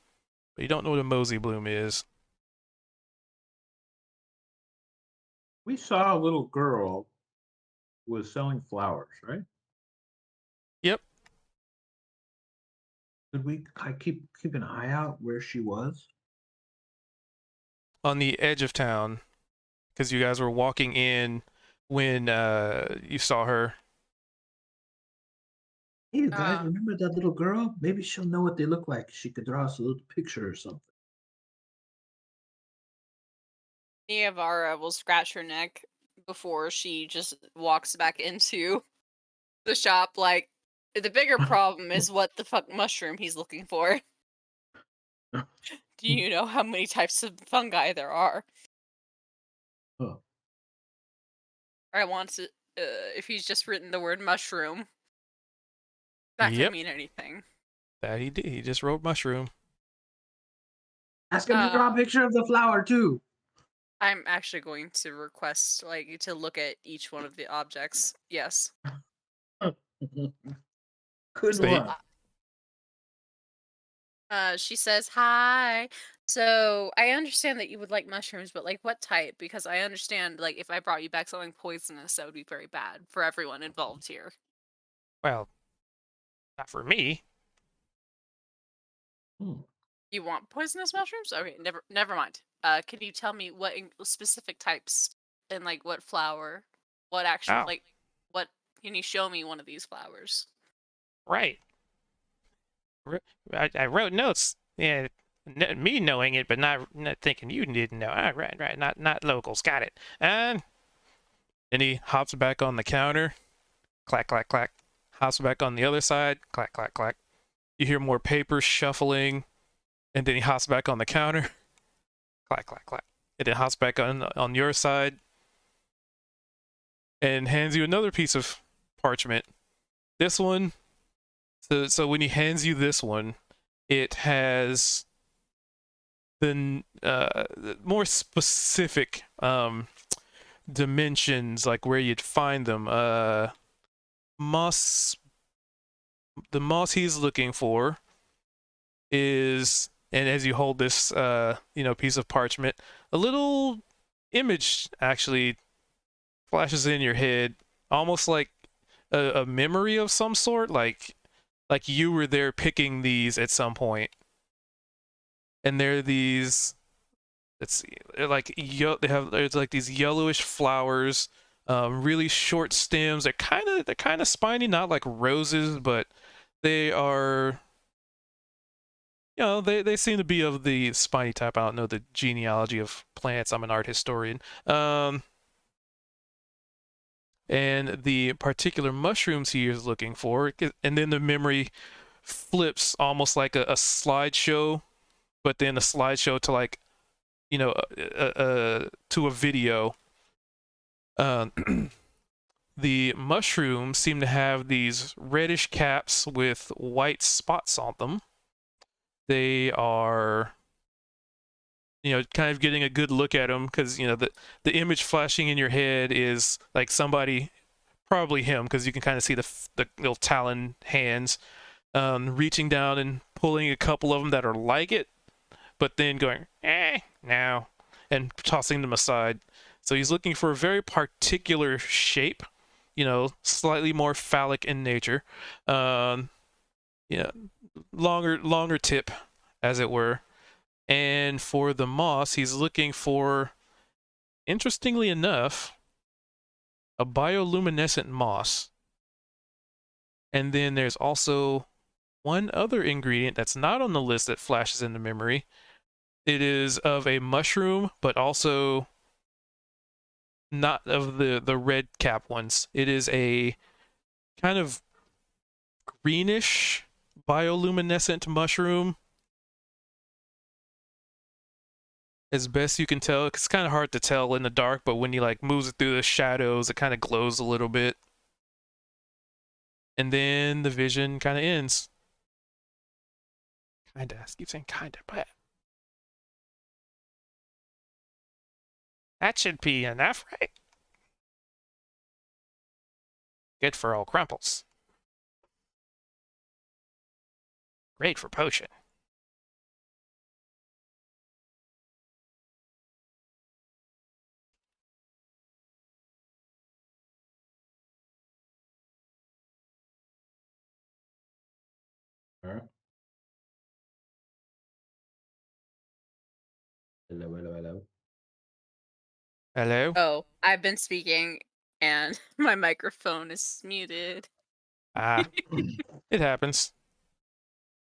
but you don't know what a mosey bloom is. We saw a little girl who was selling flowers, right? Yep. Did I keep an eye out where she was? On the edge of town, because you guys were walking in when you saw her. Hey, you guys, Uh, remember that little girl? Maybe she'll know what they look like. She could draw us a little picture or something. Neavara will scratch her neck before she just walks back into the shop. Like, the bigger problem is what the fuck mushroom he's looking for. Do you know how many types of fungi there are? Oh, I want to. If he's just written the word mushroom, that Yep. could mean anything. That he did. He just wrote mushroom. ask him to draw a picture of the flower too. I'm actually going to request to look at each one of the objects. Yes. Good So he- one. She says, "Hi. So I understand that you would like mushrooms, but what type? Because I understand if I brought you back something poisonous, that would be very bad for everyone involved here." Well, not for me. Hmm. You want poisonous mushrooms? Okay, never mind. Can you tell me what specific types and what flower? What actual Oh. what? Can you show me one of these flowers? Right. I wrote notes. Yeah, me knowing it, but not thinking you didn't know. Ah, right. Not locals. Got it. And then he hops back on the counter. Clack, clack, clack. Hops back on the other side. Clack, clack, clack. You hear more paper shuffling, and then he hops back on the counter. Clack, clack, clack. And then hops back on your side, and hands you another piece of parchment. This one. So when he hands you this one, it has the more specific dimensions, like where you'd find them. Moss. The moss he's looking for is, and as you hold this, piece of parchment, a little image actually flashes in your head, almost like a memory of some sort, like you were there picking these at some point. And there are these let's see, they're like there's like these yellowish flowers, really short stems. They're kind of spiny, not like roses, but they are, you know, they seem to be of the spiny type. I don't know the genealogy of plants. I'm an art historian. And the particular mushrooms he is looking for, and then the memory flips almost like a slideshow, but then a slideshow to like, you know, to a video. The mushrooms seem to have these reddish caps with white spots on them. They are, you know, kind of getting a good look at them because, you know, the image flashing in your head is like somebody, probably him, because you can kind of see the little talon hands reaching down and pulling a couple of them that are like it, but then going, no, and tossing them aside. So he's looking for a very particular shape, you know, slightly more phallic in nature, you know, longer tip, as it were. And for the moss, he's looking for, interestingly enough, a bioluminescent moss. And then there's also one other ingredient that's not on the list that flashes into memory. It is of a mushroom, but also not of the red cap ones. It is a kind of greenish bioluminescent mushroom, as best you can tell. It's kind of hard to tell in the dark, but when you like moves it through the shadows, it kind of glows a little bit. And then the vision kind of ends. Kinda. I keep saying kinda, but that should be enough, right? Good for old Crumples. Great for potion. All right. Hello, hello, hello. Hello? Oh, I've been speaking and my microphone is muted. Ah, it happens.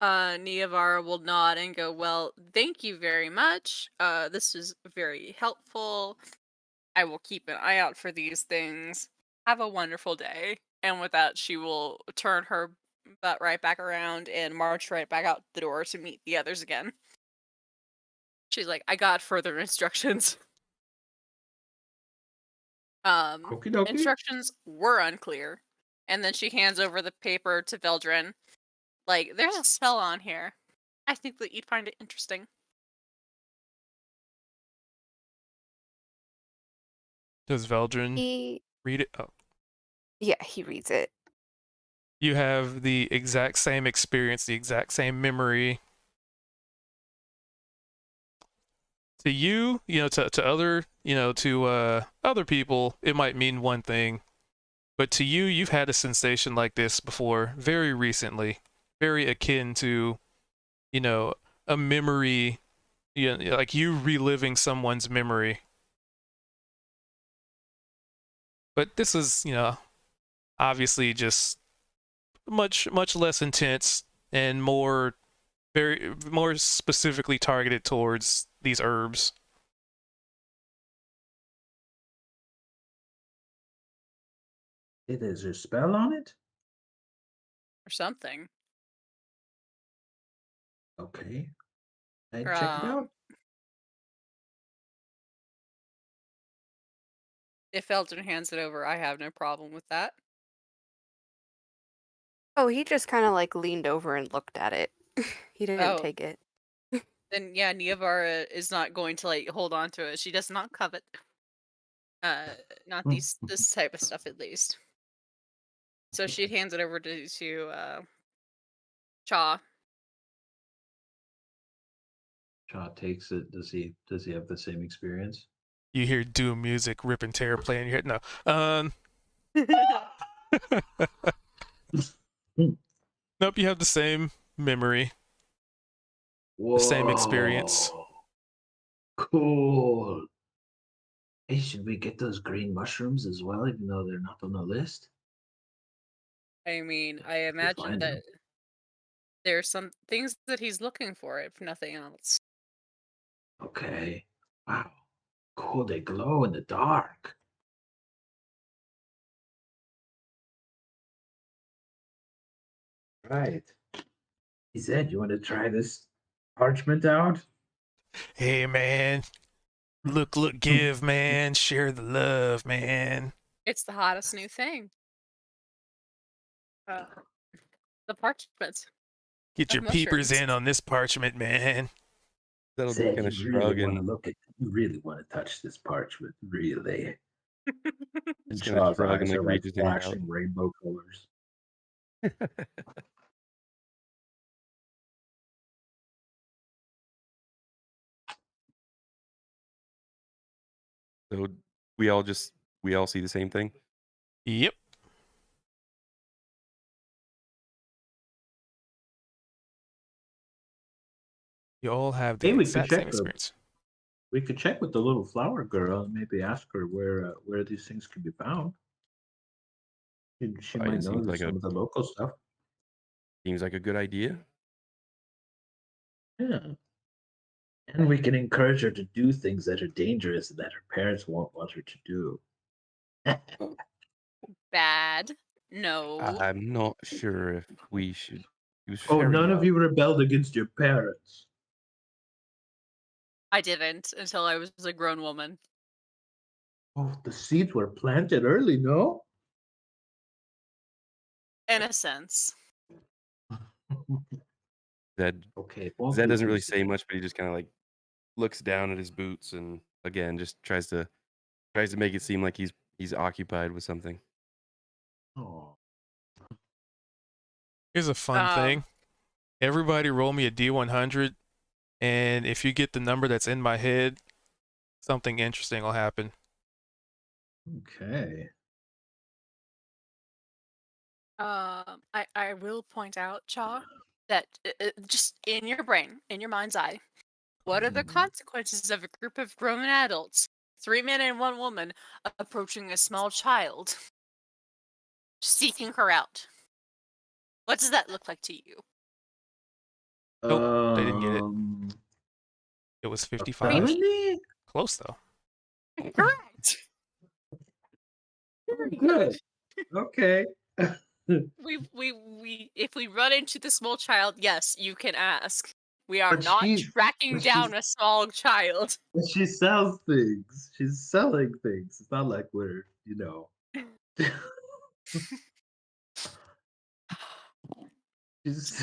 Niavara will nod and go, well, thank you very much. This was very helpful. I will keep an eye out for these things. Have a wonderful day. And with that, she will turn her butt right back around and march right back out the door to meet the others again. She's like, I got further instructions. Okie dokie. Instructions were unclear. And then she hands over the paper to Veldrin. Like, there's a spell on here. I think that you'd find it interesting. Does Veldrin He, read it? Oh. yeah, he reads it. You have the exact same experience, the exact same memory. To you, you know, to other, you know, to other people, it might mean one thing. But to you, you've had a sensation like this before, very recently, very akin to, you know, a memory, you know, like you reliving someone's memory. But this is, you know, obviously just much less intense and more specifically targeted towards these herbs. Is there a spell on it? Or something. Okay. I Or, check it out. If Veldrin hands it over, I have no problem with that. Oh, he just kind of like leaned over and looked at it. He didn't Oh. take it. Then yeah, Niavara is not going to like hold on to it. She does not covet. Not this type of stuff at least. So she hands it over to Cha. Cha takes it. Does he have the same experience? You hear doom music, Rip and Tear playing in your head. No. Nope, you have the same memory. Whoa. Same experience. Cool. Hey, should we get those green mushrooms as well, even though they're not on the list? I mean, I we imagine find that them. there's some things that he's looking for, if nothing else. Okay. Wow. Cool. They glow in the dark. Right. He said, you want to try this parchment out? Hey, man. Look, give, man. Share the love, man. It's the hottest new thing. The parchment Get of your peepers mushrooms. in on this parchment, man. That'll Said kind you of really shrug want to and look at, you really want to touch this parchment, really. And just gonna Shaw's shrug and eyes like are like reaches in and out. flashing rainbow colors. So we all see the same thing. Yep. You all have the Hey, we could exact same check. experience. We could check with the little flower girl and maybe ask her where these things can be found. She Right, might it know some of the local stuff. seems like a good idea. Yeah. And we can encourage her to do things that are dangerous and that her parents won't want her to do. Bad. No. I'm not sure if we should use Oh, fairy none of love. you rebelled against your parents. I didn't until I was a grown woman. Oh, the seeds were planted early, no? In a sense. Zed Okay, it won't Zed be doesn't really too say much, but he just kind of like looks down at his boots and again just tries to make it seem like he's occupied with something. Oh. Here's a fun thing. Everybody roll me a D100, and if you get the number that's in my head, something interesting will happen. Okay. I will point out, Cha, that just in your brain, in your mind's eye, what are the consequences of a group of grown adults, 3 men and 1 woman, approaching a small child, seeking her out? What does that look like to you? Nope, they didn't get it. It was A 55. felony? Close though. Correct. Very good. Okay. We if we run into the small child, yes, you can ask. We are But not she's- tracking but down she's- a small child. But she sells things. She's selling things. It's not like we're, she's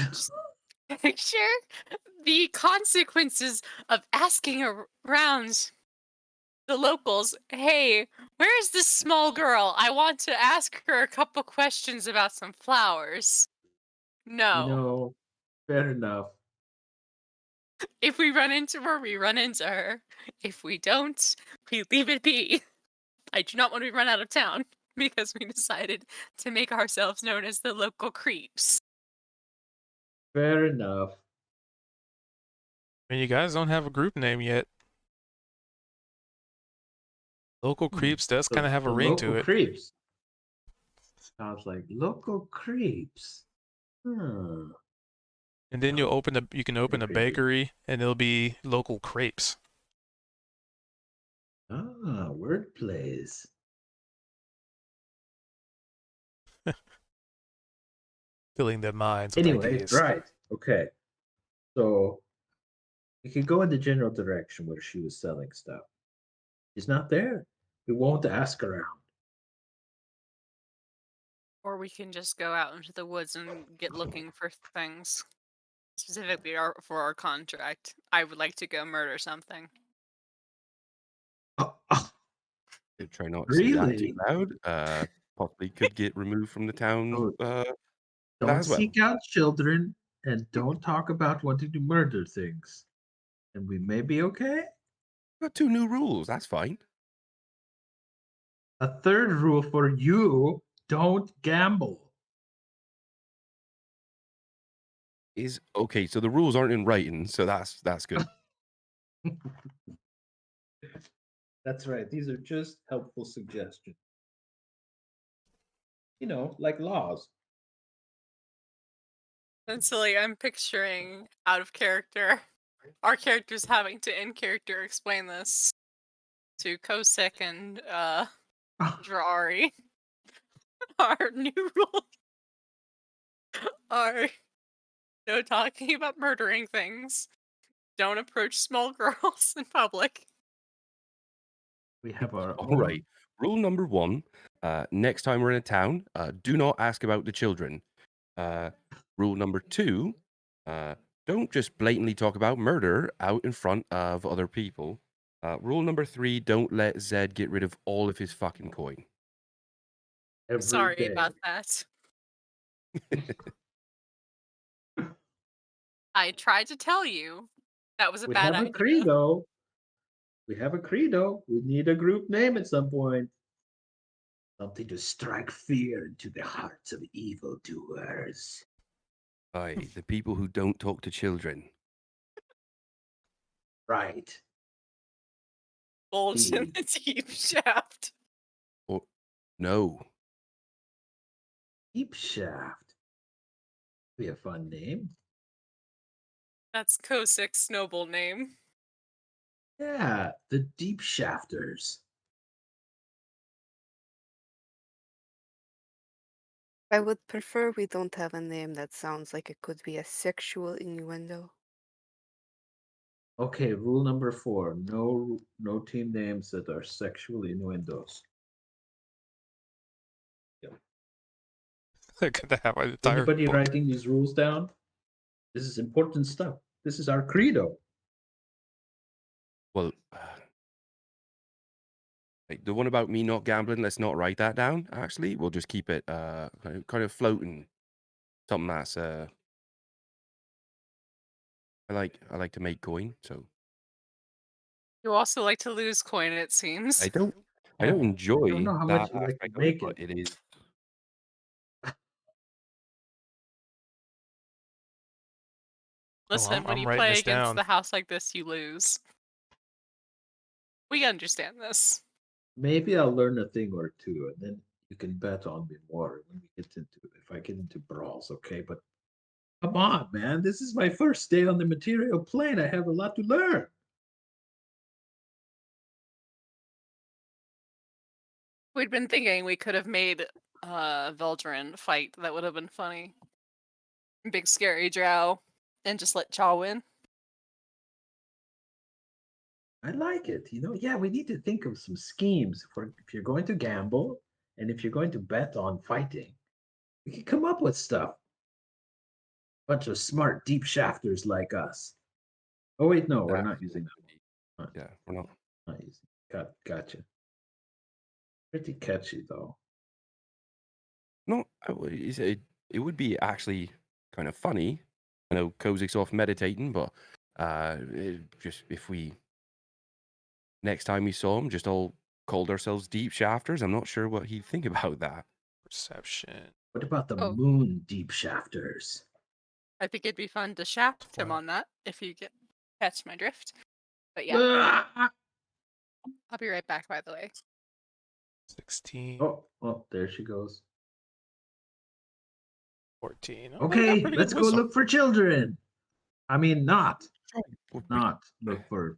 Picture the consequences of asking around the locals, hey, where's this small girl? I want to ask her a couple questions about some flowers. No. fair enough. If we run into her, we run into her. If we don't, we leave it be. I do not want to be run out of town because we decided to make ourselves known as the local creeps. Fair enough. And you guys don't have a group name yet. Local Creeps does kind of have a The ring to local it. Creeps. Sounds like local creeps. Hmm. And then you can open a Creepy. bakery, and it'll be Local Crepes. Ah, word plays. Filling their minds with Anyway, ideas. right. Okay. So we could go in the general direction where she was selling stuff. She's not there. We won't ask around. Or we can just go out into the woods and get looking for things. Specifically for our contract. I would like to go murder something. Try not to say that Really? too loud. Possibly could get removed from the town. Don't as well. seek out children and don't talk about wanting to murder things. And we may be okay. Got 2 new rules. That's fine. A third rule for you, don't gamble. Is okay. So the rules aren't in writing. So that's good. That's right. These are just helpful suggestions. You know, like laws. And so, like, I'm picturing out of character, our characters having to in character explain this to Kosik and Drari. Our new rules are no talking about murdering things. Don't approach small girls in public. We have our All own. right. Rule number 1: next time we're in a town, do not ask about the children. Rule number 2: don't just blatantly talk about murder out in front of other people. Rule number 3: don't let Zed get rid of all of his fucking coin. Every Sorry day. about that. I tried to tell you that was a We bad have a idea. credo. We have a credo. We need a group name at some point. Something to strike fear into the hearts of evildoers. Aye, the people who don't talk to children. Right. Bulge in the deep shaft. Or no. Deep Shaft. Be a fun name. That's Kosik's noble name. Yeah, the Deep Shafters. I would prefer we don't have a name that sounds like it could be a sexual innuendo. Okay, rule number 4: no team names that are sexual innuendos. They're gonna have an entire Anybody book. writing these rules down? This is important stuff. This is our credo. Well, like the one about me not gambling, let's not write that down, actually. We'll just keep it kind of floating. Something that's I like to make coin, so You also like to lose coin, it seems. I don't Oh, enjoy know how that much you like to aspect of it, make but it. it is Listen, when I'm you writing play this against down. the house like this, you lose. We understand this. Maybe I'll learn a thing or two, and then you can bet on me more when we get into if I get into brawls, okay? But come on, man. This is my first day on the material plane. I have a lot to learn. We'd been thinking we could have made Veldrin fight. That would have been funny. Big scary drow. And just let Chaw win. I like it. Yeah, we need to think of some schemes for if you're going to gamble and if you're going to bet on fighting. We can come up with stuff. Bunch of smart deep shafters like us. Oh wait, no, we're not using that. yeah, we're not. Not using. Gotcha. Pretty catchy though. No, it would be actually kind of funny. I know Kozik's off meditating, but just if we next time we saw him, just all called ourselves deep shafters, I'm not sure what he'd think about that. Perception. What about the Oh. moon deep shafters? I think it'd be fun to shaft him Wow. on that if you catch my drift. But yeah, Ah! I'll be right back, by the way. 16, Oh, there she goes. 14. Oh, Okay, pretty let's good go wisdom. look for children. I mean, not Correct. look for,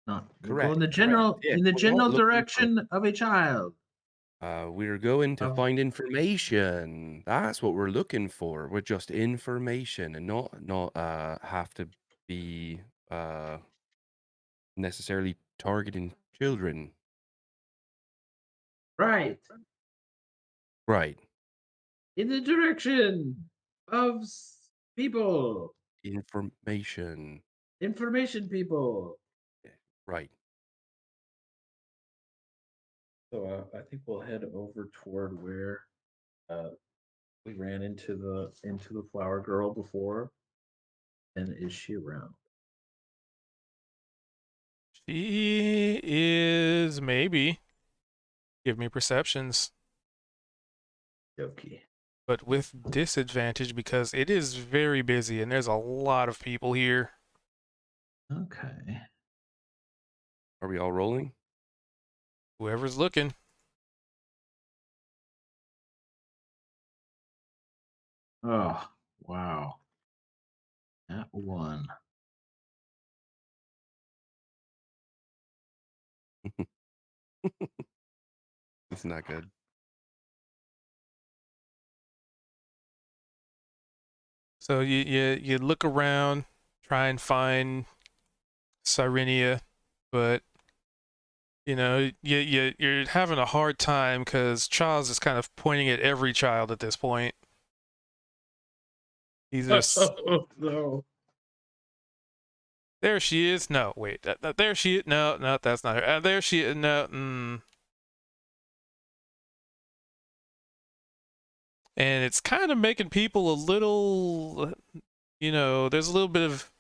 not we'll go Correct, in the correct. general Yeah, in the we're not general looking for- direction of a child. We're going to Of- find information. That's what we're looking for. We're just information and not have to be necessarily targeting children. Right. Right. In the direction of people, Information. information people. Right. So I think we'll head over toward where we ran into the flower girl before. And is she around? She is maybe. Give me perceptions, Okay. but with disadvantage because it is very busy and there's a lot of people here. Okay. Are we all rolling? Whoever's looking. Oh, wow. That one. It's not good. So you look around, try and find Cyrenia, but you're having a hard time because Charles is kind of pointing at every child at this point. He's just Oh, no. there. She is. No, wait. There she is. No, no, that's not her. There she is. No. And it's kind of making people a little. There's a little bit of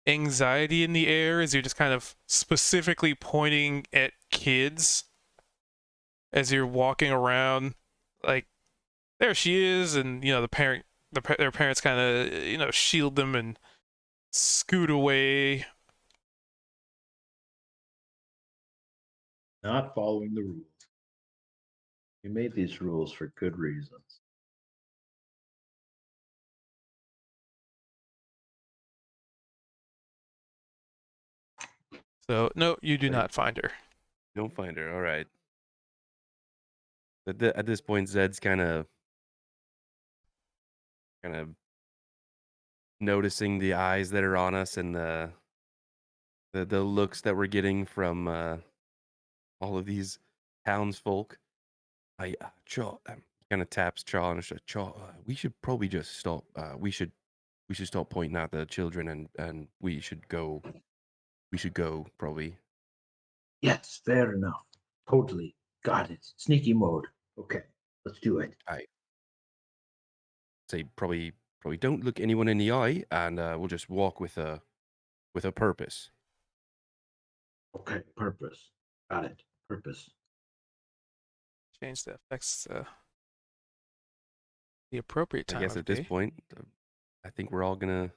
anxiety in the air as you're just kind of specifically pointing at kids as you're walking around, like there she is, and their parents kind of shield them and scoot away. Not following the rules. We made these rules for good reasons. So no, you do not find her. Don't find her. All right. At this point, Zed's kind of noticing the eyes that are on us and the looks that we're getting from all of these townsfolk. Chaw kind of taps Chaw and says, Chaw, we should probably just stop. We should stop pointing at the children and we should go. We should go probably. Yes, fair enough. Totally. Got it. Sneaky mode. Okay, let's do it. I say probably don't look anyone in the eye, and we'll just walk with a purpose. Okay, purpose. Got it. Purpose. Change the effects the appropriate time I guess of at this day. point, I think we're all gonna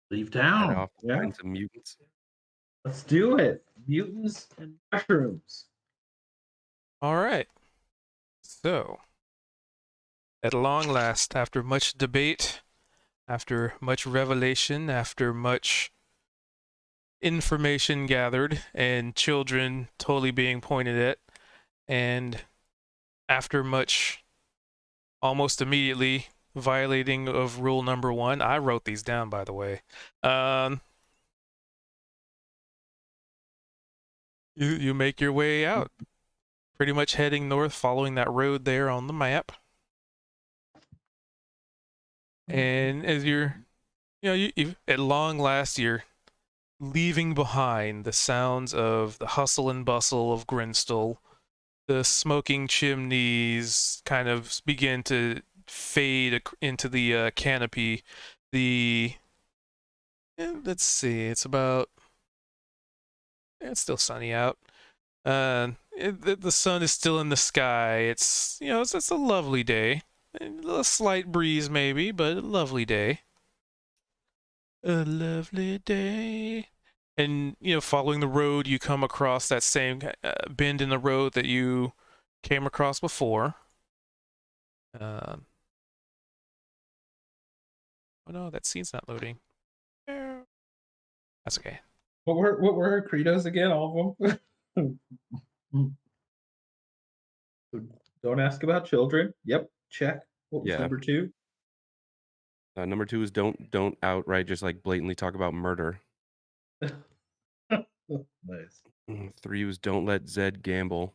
Leave head town. off to Yeah, find some mutants. let's do it. Mutants and mushrooms. All right. So, at long last, after much debate, after much revelation, after much information gathered, and children totally being pointed at, and after much almost immediately violating of rule number 1, I wrote these down, by the way. You make your way out, pretty much heading north, following that road there on the map. And as you're, at long last, you're leaving behind the sounds of the hustle and bustle of Grinstall. The smoking chimneys kind of begin to fade into the canopy. Let's see, it's still sunny out. The sun is still in the sky. It's a lovely day. A slight breeze maybe, but a lovely day. A lovely day. And following the road, you come across that same bend in the road that you came across before. Oh no, that scene's not loading. That's okay. What were her credos again? All of them. Don't ask about children. Yep, check. What was Yeah. number 2? Number 2 is don't outright just like blatantly talk about murder. Nice. 3 was don't let Zed gamble,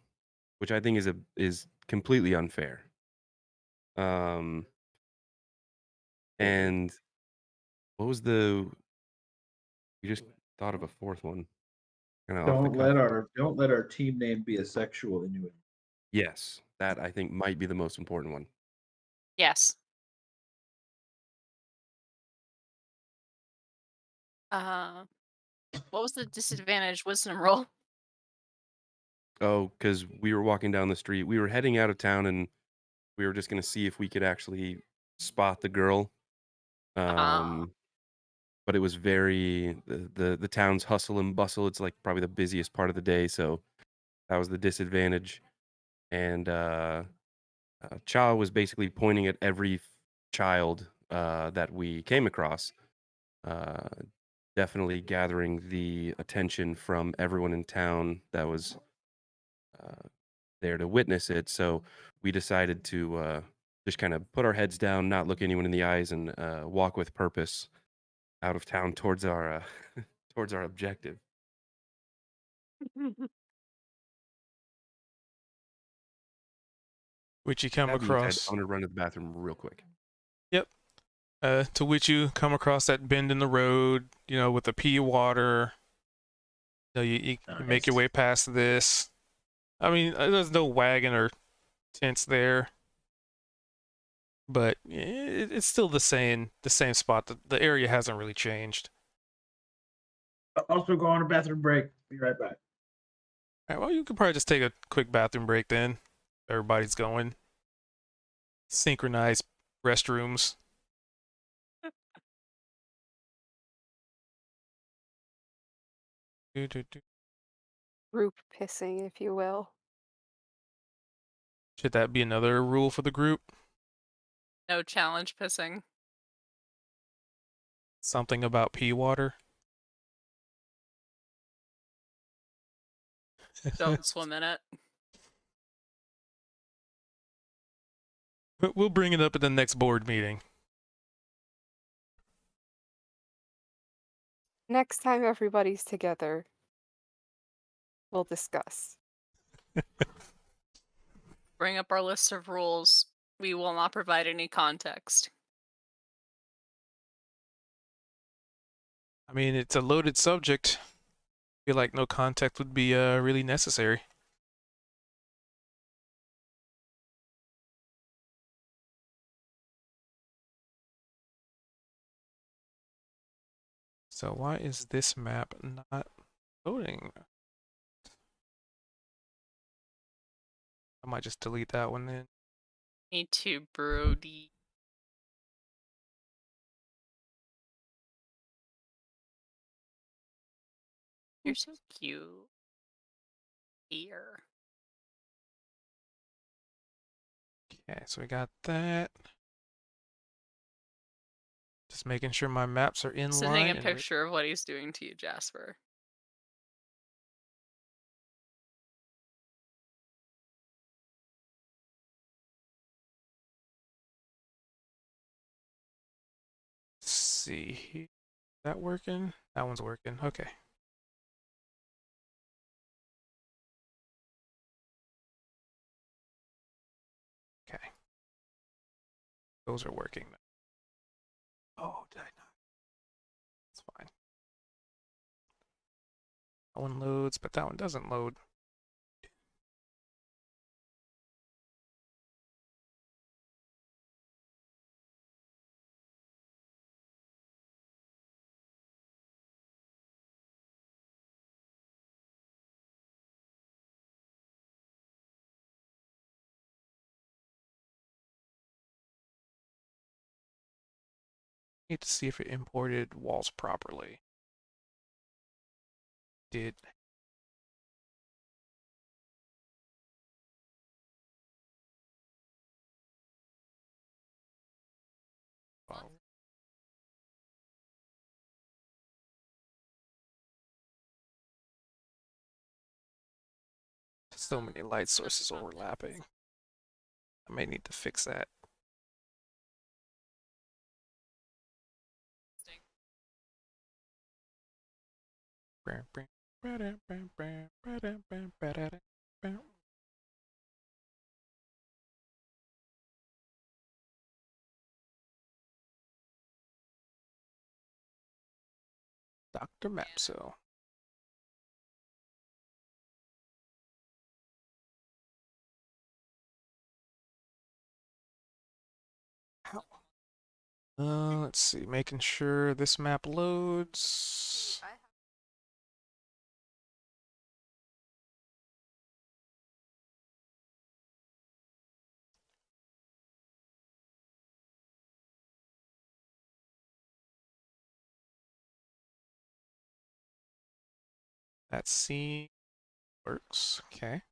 which I think is completely unfair. And what was you just thought of a 4th one? Kinda off the cuff. Don't let our team name be a sexual innuendo. Yes, that I think might be the most important one. Yes. What was the disadvantage wisdom roll? Oh, because we were walking down the street. We were heading out of town, and we were just gonna see if we could actually spot the girl. But it was very the town's hustle and bustle. It's like probably the busiest part of the day, so That was the disadvantage. And Cha was basically pointing at every child that we came across, uh, definitely gathering the attention from everyone in town that was there to witness it. So we decided to just kind of put our heads down, not look anyone in the eyes, and walk with purpose out of town towards our towards our objective. Which you come That being said, across. I'm gonna run to the bathroom real quick. Yep. To which you come across that bend in the road, you know, with the pea water. You know, you make your Nice. way past this. I mean, there's no wagon or tents there, but it's still the same spot. The area hasn't really changed. Also go on a bathroom break. Be right back. All right, well, you could probably just take a quick bathroom break then. Everybody's going. Synchronized restrooms. Do. Group pissing, if you will. Should that be another rule for the group? No challenge pissing. Something about pea water? Don't swim in it. We'll bring it up at the next board meeting. Next time everybody's together, we'll discuss. Bring up our list of rules. We will not provide any context. I mean, it's a loaded subject. I feel like no context would be really necessary. So why is this map not loading? I might just delete that one then. Me too, Brody. You're so cute. Here. Okay, so we got that. Just making sure my maps are in Sending line. a picture of what he's doing to you, Jasper. See, is that working? That one's working. Okay. Okay. Those are working. Oh, did I not? It's fine. That one loads, but that one doesn't load. Need to see if it imported walls properly. Did. Wow. So many light sources overlapping. I may need to fix that. Dr. Mapso. How? Let's see, making sure this map loads. That's C. Works. Okay.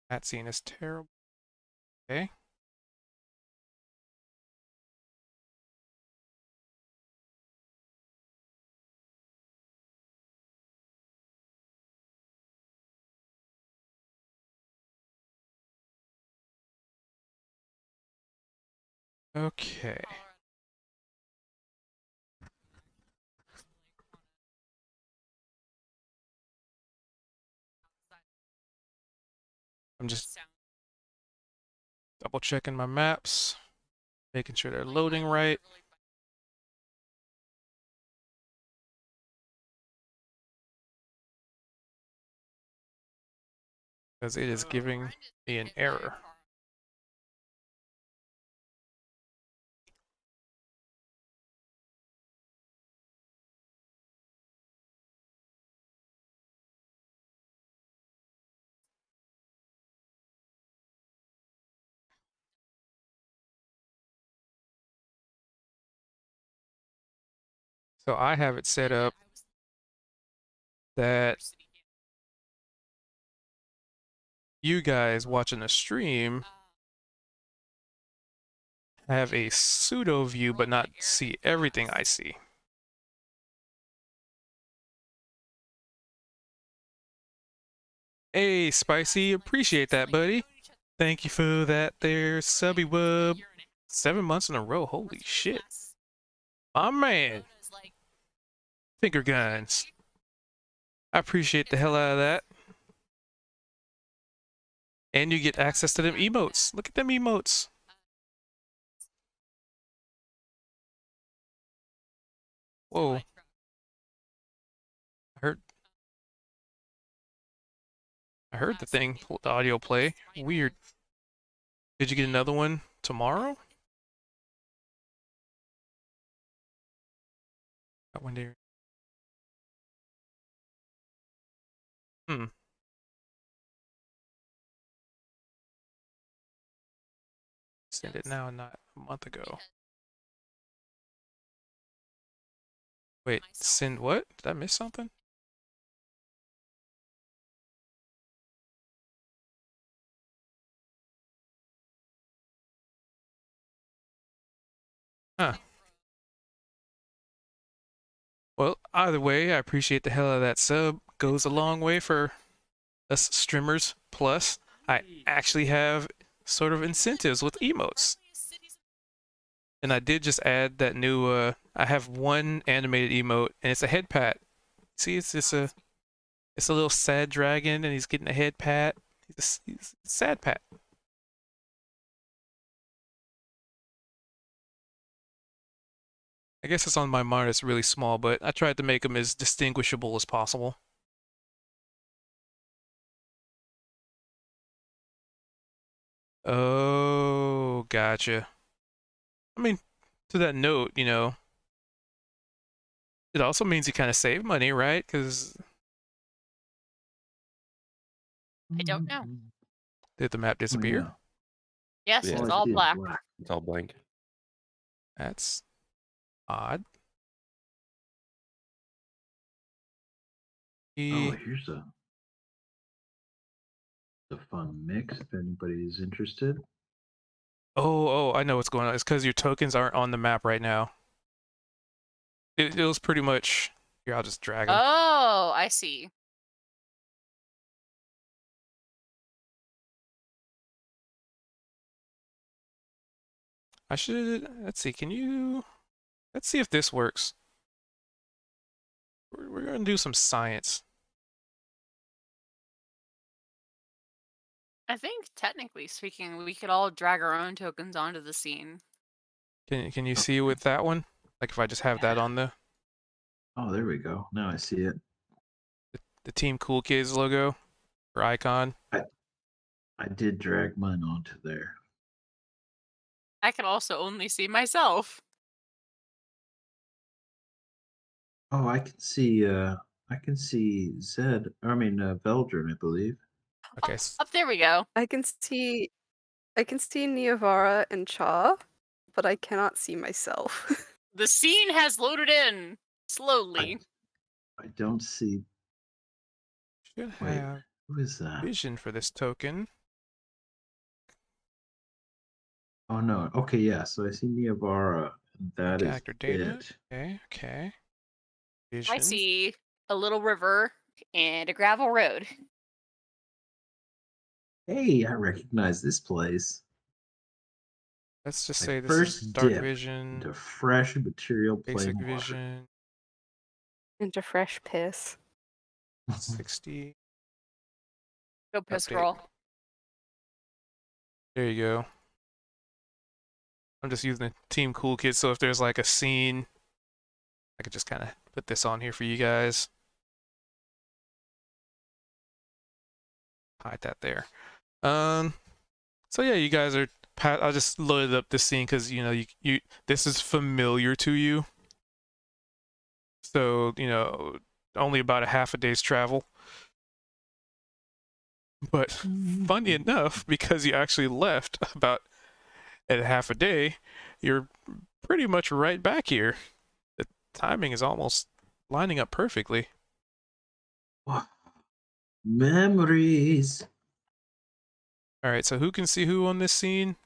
That scene is terrible. Okay. Okay. I'm just double checking my maps, making sure they're loading right. Because it is giving me an error. So I have it set up that you guys watching the stream have a pseudo view but not see everything I see. Hey, Spicy, appreciate that, buddy. Thank you for that there, subby wub. 7 months in a row, holy shit. My man. Finger guns. I appreciate the hell out of that. And you get access to them emotes. Look at them emotes. Whoa. I heard the thing, the audio play. Weird. Did you get another one tomorrow? That one there. Hmm. Send it now, not a month ago. Wait, send what? Did I miss something? Huh. Well, either way, I appreciate the hell out of that sub. Goes a long way for us streamers. Plus, I actually have sort of incentives with emotes. And I did just add that new, I have one animated emote, and it's a head pat. See, it's a little sad dragon, and he's getting a head pat. He's a sad pat. I guess it's on my monitor, it's really small, but I tried to make them as distinguishable as possible. Oh, gotcha. I mean, to that note, you know, it also means you kind of save money, right? Because I don't know. did the map disappear? yeah. Yes, Yeah. All it's I all see is black. It's all blank. That's odd. Oh, here's a fun mix if anybody's interested. Oh, I know what's going on. It's because your tokens aren't on the map right now. It was pretty much. Here, I'll just drag them. Oh, I see. I should. Let's see. Can you? Let's see if this works. We're gonna do some science. I think technically speaking, we could all drag our own tokens onto the scene. Can you see with that one? Like if I just have that on Oh, there we go. Now I see it. the Team Cool Kids logo or icon. I did drag mine onto there. I can also only see myself. Oh, I can see Zed. I mean Veldrin, I believe. Okay. Up there we go. I can see Niavara and Cha, but I cannot see myself. The scene has loaded in slowly. I don't see. Should Wait, have who is that? vision for this token. Oh no. Okay, yeah. So I see Niavara. That is Actor data. it. Okay, okay. I Vision. see a little river and a gravel road. Hey, I recognize this place. Let's just My say this first is dark dip vision, into fresh material plain basic water. vision, Into fresh piss. 60. Go piss Update. girl. There you go. I'm just using the Team Cool Kit, so if there's like a scene, I could just kind of put this on here for you guys. Hide that there. So yeah, you guys are. I just loaded up this scene because you know you this is familiar to you. So you know only about a half a day's travel. But funny enough, because you actually left about at half a day, you're pretty much right back here. The timing is almost lining up perfectly. Memories. All right, so who can see who on this scene?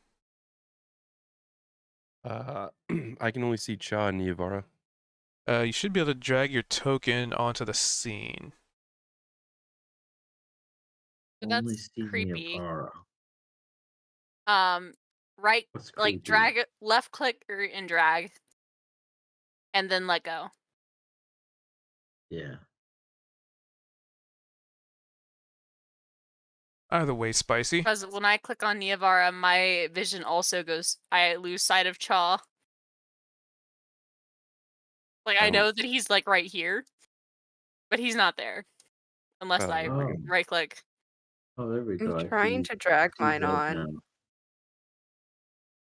I can only see Cha and Niavara. You should be able to drag your token onto the scene. Only That's see creepy. Niavara. Right, What's like creepy? drag it, left click and drag, and then let go. Yeah. Either way, spicy. Because when I click on Niavara, my vision also goes. I lose sight of Cha. Like I Oh. know that he's like right here, but he's not there unless Oh, I oh. right click. Oh, there we go. I'm I trying see- to drag I see mine Zed on. now.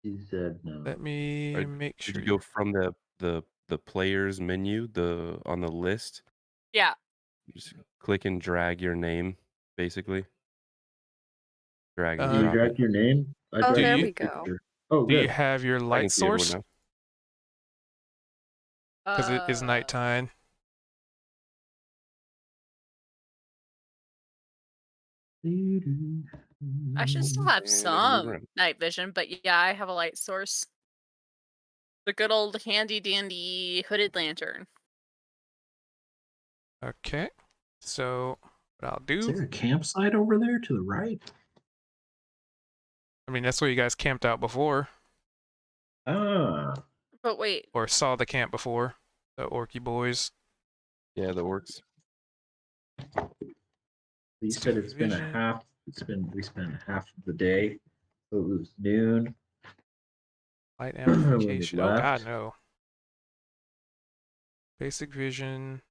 See Zed now. Let me Or make Did sure. you go from the players menu, on the list? Yeah. Just click and drag your name, basically. Drag and Do you drop drag it. your name? I Oh, dragged there your we go. picture. Oh, Do you good. have your I light can see everyone source? now. Because it is nighttime. I should still have And I can move some around. night vision, but yeah, I have a light source. The good old handy dandy hooded lantern. Okay. So what I'll Is do, there a campsite over there to the right? I mean, that's where you guys camped out before, Ah, But wait, or saw the camp before, the Orky boys. Yeah, that works. you said it's been a Vision. half. We spent half of the day. So it was noon. Light When we amplification. Oh God, left. no. Basic vision.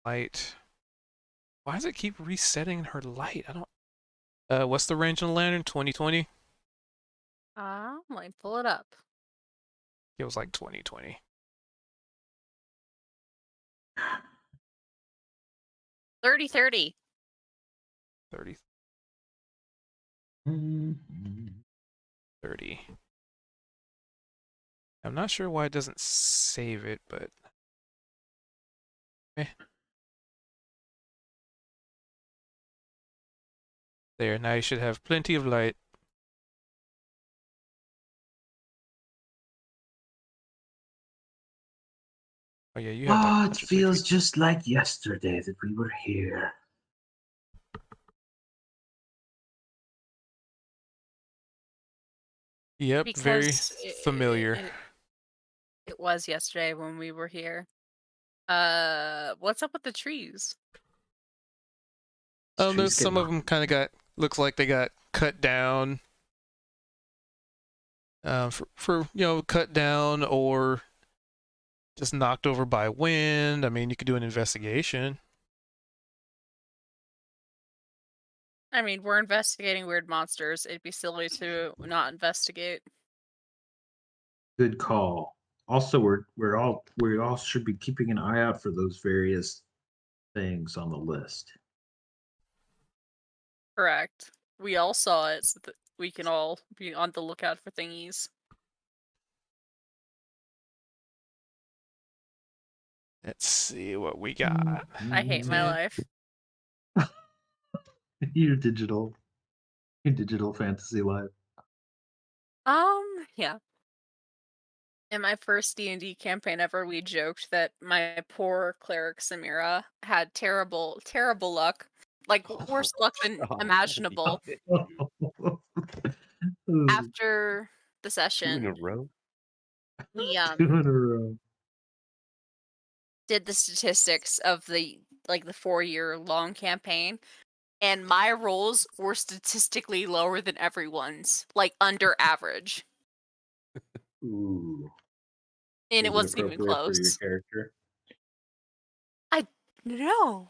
Light. Why does it keep resetting her light? I don't. What's the range on the lantern? 2020. let me pull it up. It was like 2020. 30-30. 30. Mhm. 30. I'm not sure why it doesn't save it, but there. Now you should have plenty of light. Oh yeah, you have like Oh, it 100 feels retweets. just like yesterday that we were here. Yep, very Because familiar. It was yesterday when we were here. What's up with the trees? Trees There's get some of knocked them kind of looks like they got cut down. For cut down or just knocked over by wind. I mean, you could do an investigation. I mean, we're investigating weird monsters. It'd be silly to not investigate. Good call. Also, we all should be keeping an eye out for those various things on the list. Correct. We all saw it, so that we can all be on the lookout for thingies. Let's see what we got. I hate my life. Your digital fantasy life. Yeah. In my first D&D campaign ever, we joked that my poor cleric Samira had terrible, terrible luck. Like worse luck than Oh, imaginable. Ooh, After the 2 in a session, row. we 2 in a row. did the statistics of the 4-year long campaign, and my rolls were statistically lower than everyone's, like under average, Ooh. and it Was it wasn't even appropriate for your close. character? No,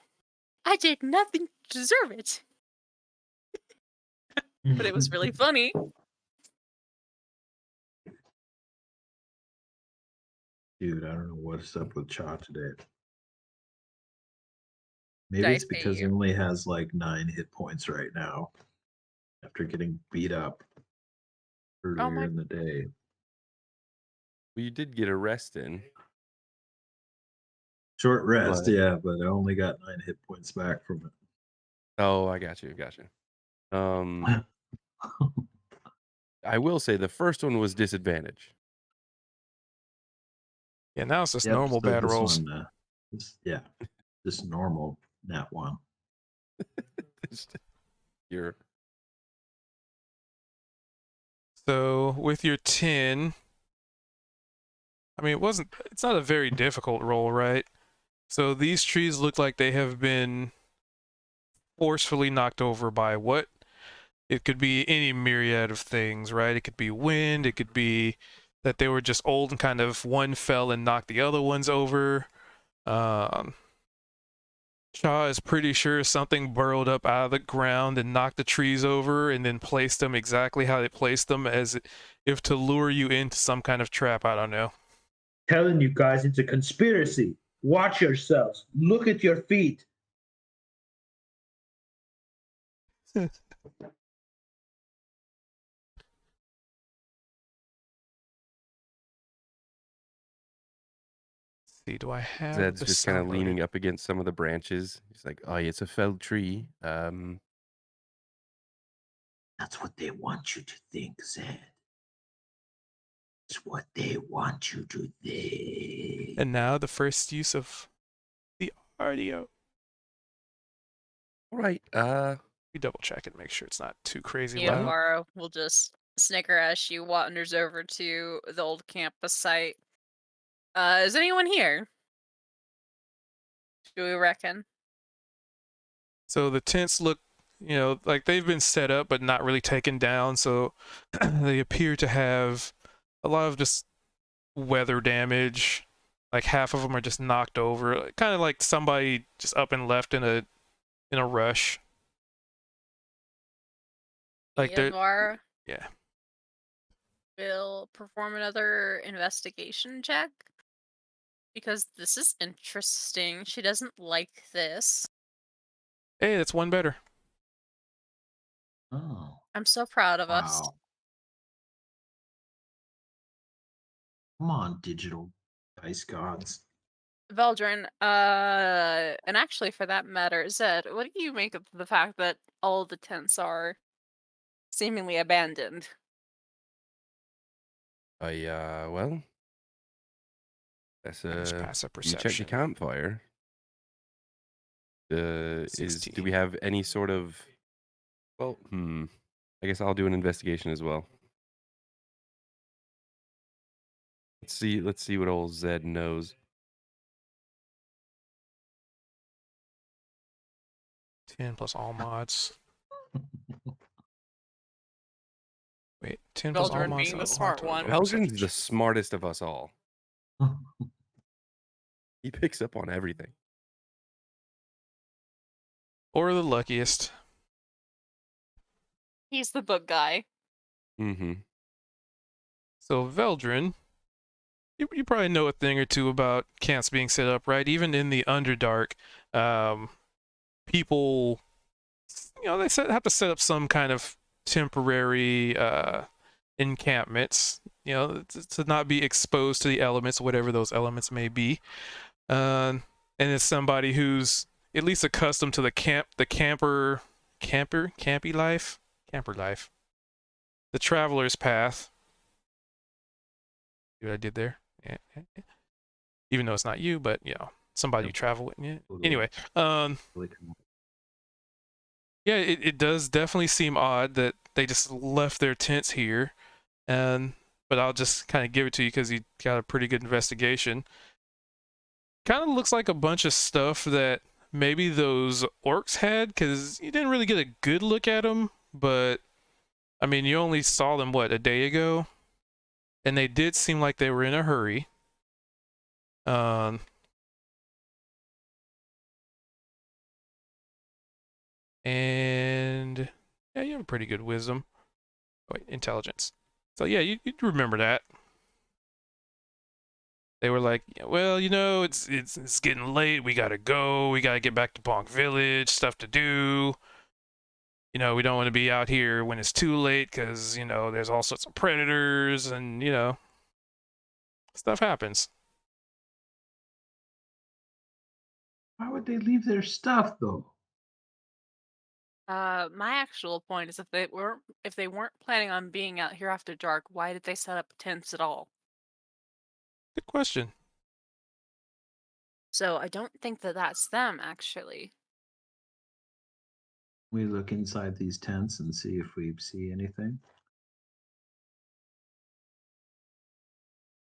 I did nothing to deserve it, but it was really funny. Dude, I don't know what's up with Cha today. Maybe Dice it's because he you. only has like 9 hit points right now after getting beat up earlier my- in the day. Well, you did get a rest in. Short rest, But- yeah, but I only got 9 hit points back from it. Oh, I got you. I will say the first one was disadvantage. Yeah, now it's just Yep, normal so bad this rolls. one, just normal nat 1. You're So with your 10, I mean, it's not a very difficult roll, right? So these trees look like they have been forcefully knocked over by what? It could be any myriad of things, right? It could be wind, it could be that they were just old and kind of one fell and knocked the other ones over. Cha is pretty sure something burrowed up out of the ground and knocked the trees over and then placed them exactly how they placed them, as if to lure you into some kind of trap. I don't know. Telling you guys it's a conspiracy. Watch yourselves. Look at your feet. See, do I have Zed's the just kind of sound leaning loaded? up against some of the branches. He's like, "Oh, it's a felled tree." That's what they want you to think, Zed. It's what they want you to think. And now the first use of the audio. All right. We double check it, make sure it's not too crazy Yeah, loud. Mara will just snicker as she wanders over to the old campus site. Is anyone here? Do we reckon? So the tents look, like they've been set up but not really taken down, so they appear to have a lot of just weather damage. Like half of them are just knocked over, kind of like somebody just up and left in a rush. Like they're Mara yeah. will perform another investigation check. Because this is interesting. She doesn't like this. Hey, that's one better. Oh, I'm so proud of us. wow. Come on, digital dice gods. Veldrin, and actually for that matter, Zed, what do you make of the fact that all the tents are seemingly abandoned? Well, that's Just pass a you check the perception. campfire. Do 16. we have any sort of? Well, I guess I'll do an investigation as well. Let's see what old Zed knows. 10 plus all mods. Wait, 10 plus all Veldrin mods. being the oh, smart auto- one. auto Helgen's percentage. the smartest of us all. He picks up on everything. Or the luckiest. He's the book guy. Mm-hmm. So Veldrin, you probably know a thing or two about camps being set up, right? Even in the Underdark, people, they have to set up some kind of temporary encampments, to not be exposed to the elements, whatever those elements may be. And it's somebody who's at least accustomed to the camper campy life, camper life. The traveler's path. See what I did there? Yeah. Even though it's not you, but you know, somebody you travel with. Yeah. Totally. Anyway, Really yeah, it does definitely seem odd that they just left their tents here, but I'll just kind of give it to you because you got a pretty good investigation. Kind of looks like a bunch of stuff that maybe those orcs had, because you didn't really get a good look at them, but I mean, you only saw them, what, a day ago? And they did seem like they were in a hurry. And yeah, you have a pretty good wisdom. Wait, intelligence. So yeah, you'd remember that. They were like, well, you know, it's getting late. We gotta go. We gotta get back to Bonk Village. Stuff to do. You know, we don't want to be out here when it's too late because, you know, there's all sorts of predators and, you know, stuff happens. Why would they leave their stuff though? My actual point is if they weren't planning on being out here after dark, why did they set up tents at all? Good question. So I don't think that that's them actually. We look inside these tents and see if we see anything.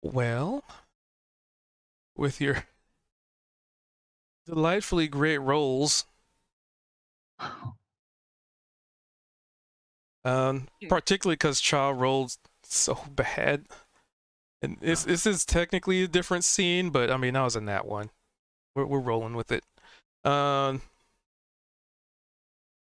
Well, with your delightfully great rolls, particularly because Cha rolled so bad. And this is technically a different scene, but I mean, I was in that one. We're rolling with it.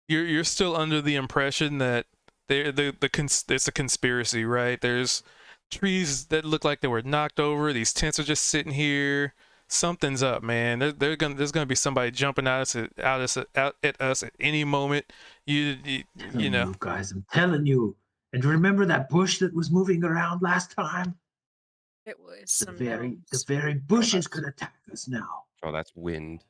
You're still under the impression that it's a conspiracy, right? There's trees that look like they were knocked over. These tents are just sitting here. Something's up, man. There's gonna be somebody jumping out at us at any moment. You know. You guys, I'm telling you. And remember that bush that was moving around last time? It was The some very gnomes. bushes could attack us now. Oh, that's wind.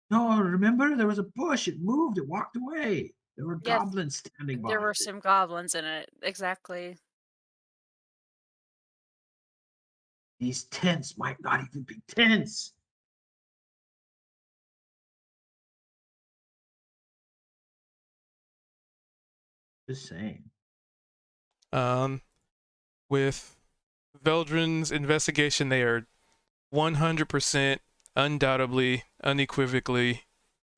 No, remember there was a bush. It moved. It walked away. There were Yes, goblins standing by. There were some goblins in it. Exactly. These tents might not even be tents. Just saying. With Veldrin's investigation, they are 100%, undoubtedly, unequivocally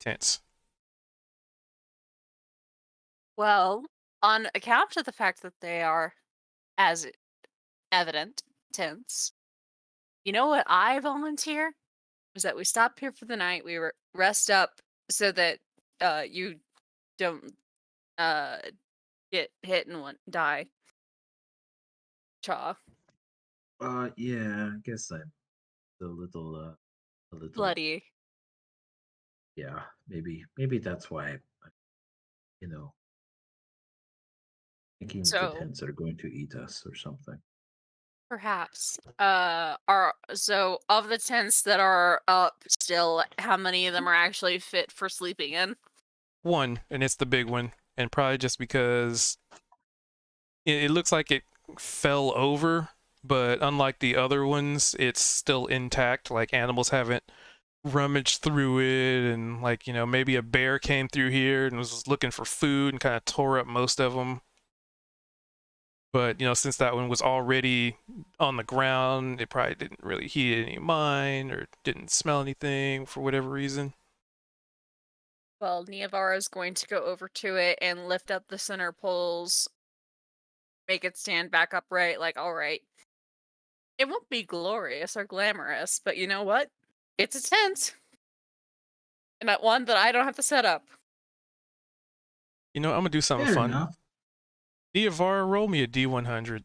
tense. Well, on account of the fact that they are, as evident, tents, you know what I volunteer? Was that we stop here for the night, we rest up so that you don't get hit and die. Cha. Yeah, I guess I'm a little Bloody. Yeah, maybe that's why you know, thinking that So- the tents are going to eat us or something. Perhaps. So of the tents that are up still, how many of them are actually fit for sleeping in? One, and it's the big one, and probably just because it looks like it fell over, but unlike the other ones, it's still intact. Like animals haven't rummaged through it, and like, you know, maybe a bear came through here and was looking for food and kind of tore up most of them. But, you know, since that one was already on the ground, it probably didn't really heat any mind or didn't smell anything for whatever reason. Well, Niavara is going to go over to it and lift up the center poles, make it stand back upright, like, all right. It won't be glorious or glamorous, but you know what? It's a tent. And that one that I don't have to set up. You know, I'm gonna do something Fair fun. enough. Niavara, roll me a D100.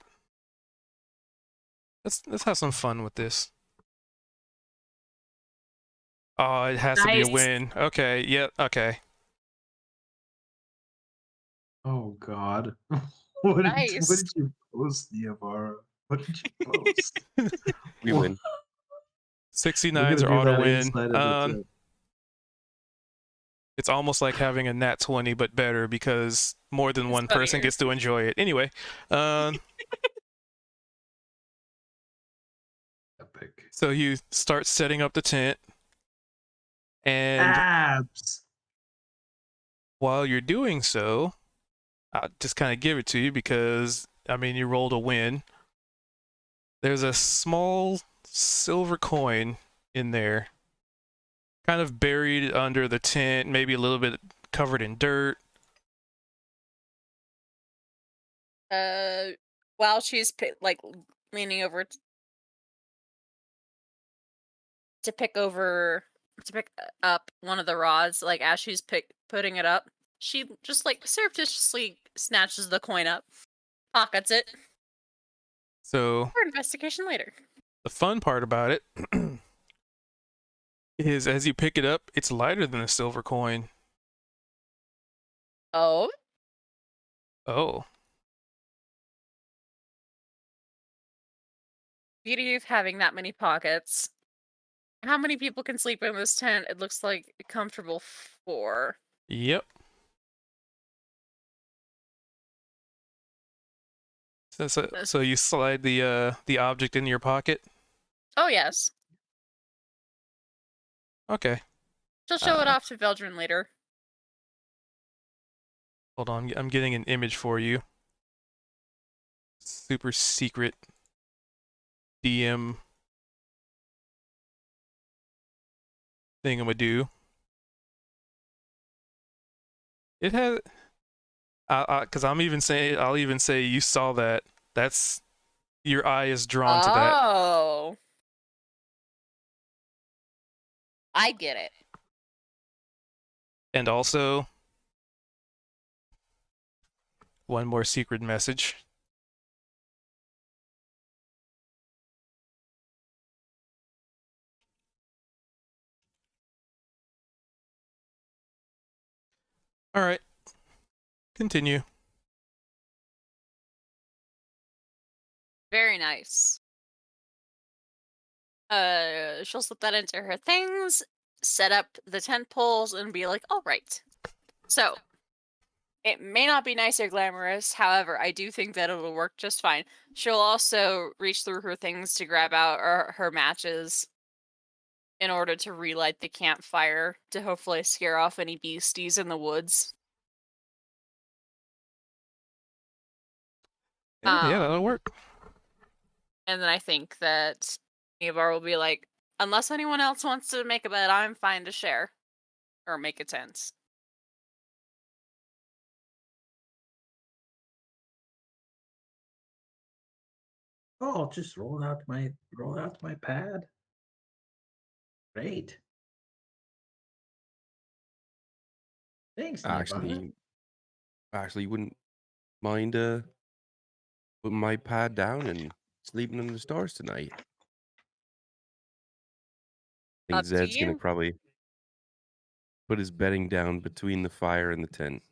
Let's have some fun with this. Oh, it has to be a Nice. win. Okay, yeah, okay. Oh God. What Nice. did you post, Niavara? What did you post? We What- win. 69s are auto win. It's almost like having a nat 20, but better because more than It's one person funnier. gets to enjoy it. Anyway, Epic. so you start setting up the tent, and Abs. while you're doing so, I'll just kind of give it to you because, I mean, you rolled a win. There's a small silver coin in there, kind of buried under the tent, maybe a little bit covered in dirt. While she's like leaning over to pick up one of the rods, like as she's putting it up, she just like surreptitiously snatches the coin up, pockets it So for investigation later. the fun part about it is as you pick it up, it's lighter than a silver coin. Oh, Oh, beauty of having that many pockets. How many people can sleep in this tent? It looks like a comfortable 4. yep. So you slide the object in your pocket. Oh yes, Okay, she'll show it off to Veldrin later. hold on. I'm getting an image for you. Super secret DM thingamadoo. It has, because I'll even say you saw that. That's your eye is drawn to that. Oh, I get it. And also, one more secret message. All right, continue. Very nice. She'll slip that into her things, set up the tent poles, and be like, all right. So, it may not be nice or glamorous, however, I do think that it'll work just fine. She'll also reach through her things to grab out her matches in order to relight the campfire to hopefully scare off any beasties in the woods. Yeah, that'll work. And then I think that Evar will be like, unless anyone else wants to make a bet, I'm fine to share. Or make a tent. Oh, just roll out my pad. Great. Thanks, Neva. Actually, wouldn't mind putting my pad down and sleeping in the stars tonight. I think Up to Zed's gonna you. probably put his bedding down between the fire and the tent.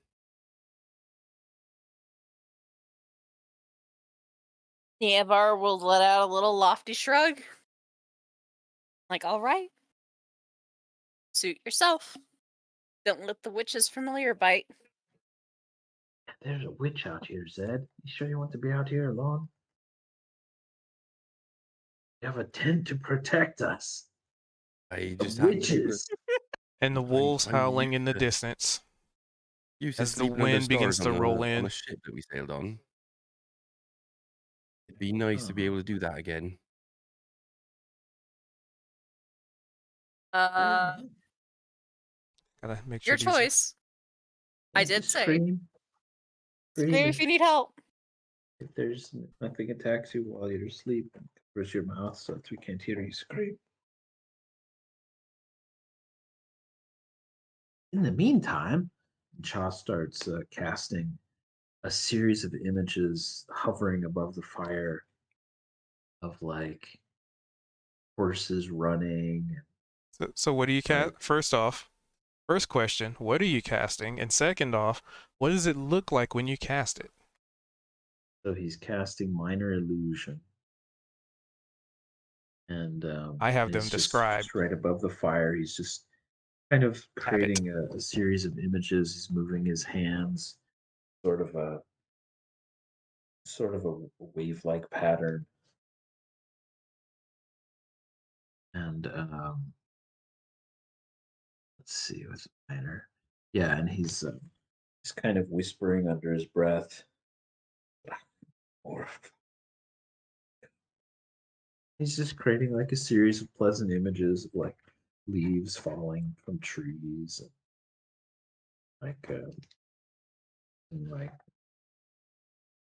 Evar will let out a little lofty shrug. Like, all right. Suit yourself. Don't let the witch's familiar bite. There's a witch out here, Zed. You sure you want to be out here alone? You have a tent to protect us. I The just happened to be witches. And the wolves I'm howling in used the to- distance. used to as the sleeping under wind begins stars to on roll on in. a ship that we sailed on. It'd be nice to be able to do that again. Gotta make sure Your these- choice. I did say. Scream. Scream if you need help. If there's nothing attacks you while you're asleep, and covers your mouth so that we can't hear you scream. In the meantime, Cha starts casting a series of images hovering above the fire of like horses running. So what do you cast? Right. First question, what are you casting? And second off, what does it look like when you cast it? So he's casting minor illusion. And I have and them it's described. just right above the fire. He's just kind of creating a series of images. He's moving his hands, sort of a wave-like pattern, and let's see what's minor. Yeah, and he's kind of whispering under his breath. Or he's just creating like a series of pleasant images of like leaves falling from trees, like and like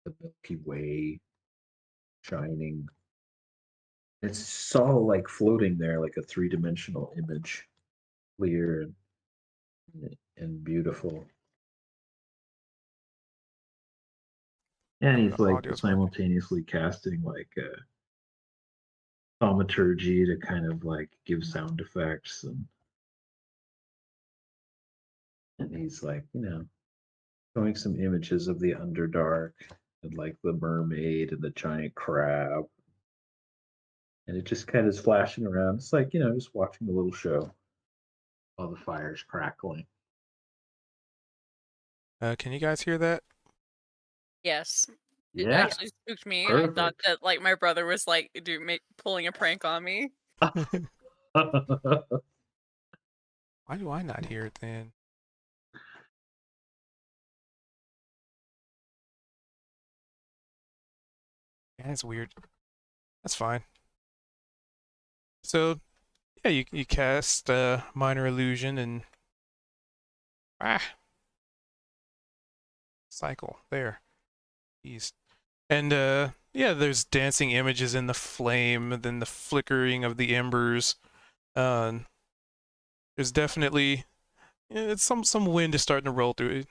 the Milky Way shining. It's all like floating there, like a three-dimensional image, clear and beautiful. And he's The like audio's working. simultaneously casting like a thaumaturgy to kind of like give sound effects, and he's like, showing some images of the Underdark and like the mermaid and the giant crab. And it just kind of is flashing around. It's like, just watching a little show while the fire's crackling. Can you guys hear that? Yes. It Yeah. actually spooked me. I thought Perfect. that like my brother was like pulling a prank on me. Why do I not hear it then? Yeah, that's weird. That's fine. So, yeah, you cast minor illusion and cycle there. Jeez. And yeah, there's dancing images in the flame, and then the flickering of the embers. There's definitely it's some wind is starting to roll through it.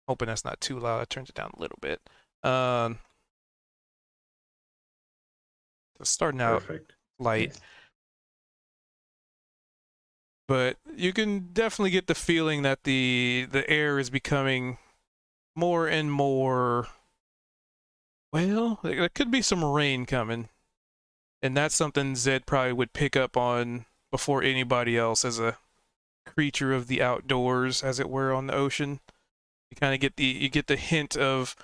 Hoping that's not too loud. I turned it down a little bit. It's starting out Perfect. light, Nice. but you can definitely get the feeling that the air is becoming more and more. Well, there could be some rain coming, and that's something Zed probably would pick up on before anybody else as a creature of the outdoors, as it were, on the ocean. You kind of get the hint of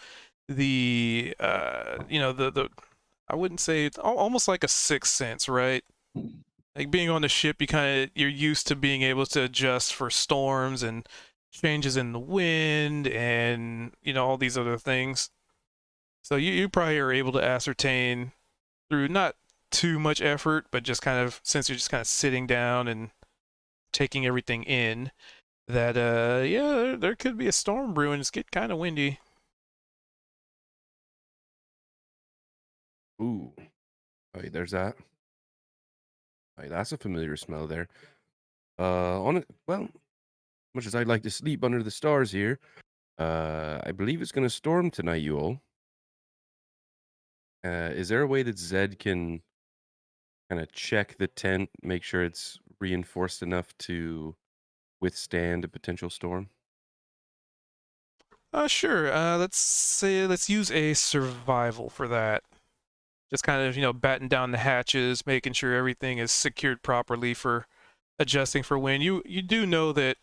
the the I wouldn't say it's almost like a sixth sense, right? Like being on the ship, you're used to being able to adjust for storms and changes in the wind and all these other things. So you probably are able to ascertain through not too much effort, but just kind of since you're just kind of sitting down and taking everything in, that yeah, there could be a storm brewing. It's getting kind of windy. Ooh. Wait, there's that. Wait, that's a familiar smell there. On it, well, much as I'd like to sleep under the stars here, I believe it's going to storm tonight, you all. Is there a way that Zed can kind of check the tent, make sure it's reinforced enough to withstand a potential storm? Sure. Let's use a survival for that. Just kind of batten down the hatches, making sure everything is secured properly for adjusting for wind. You do know that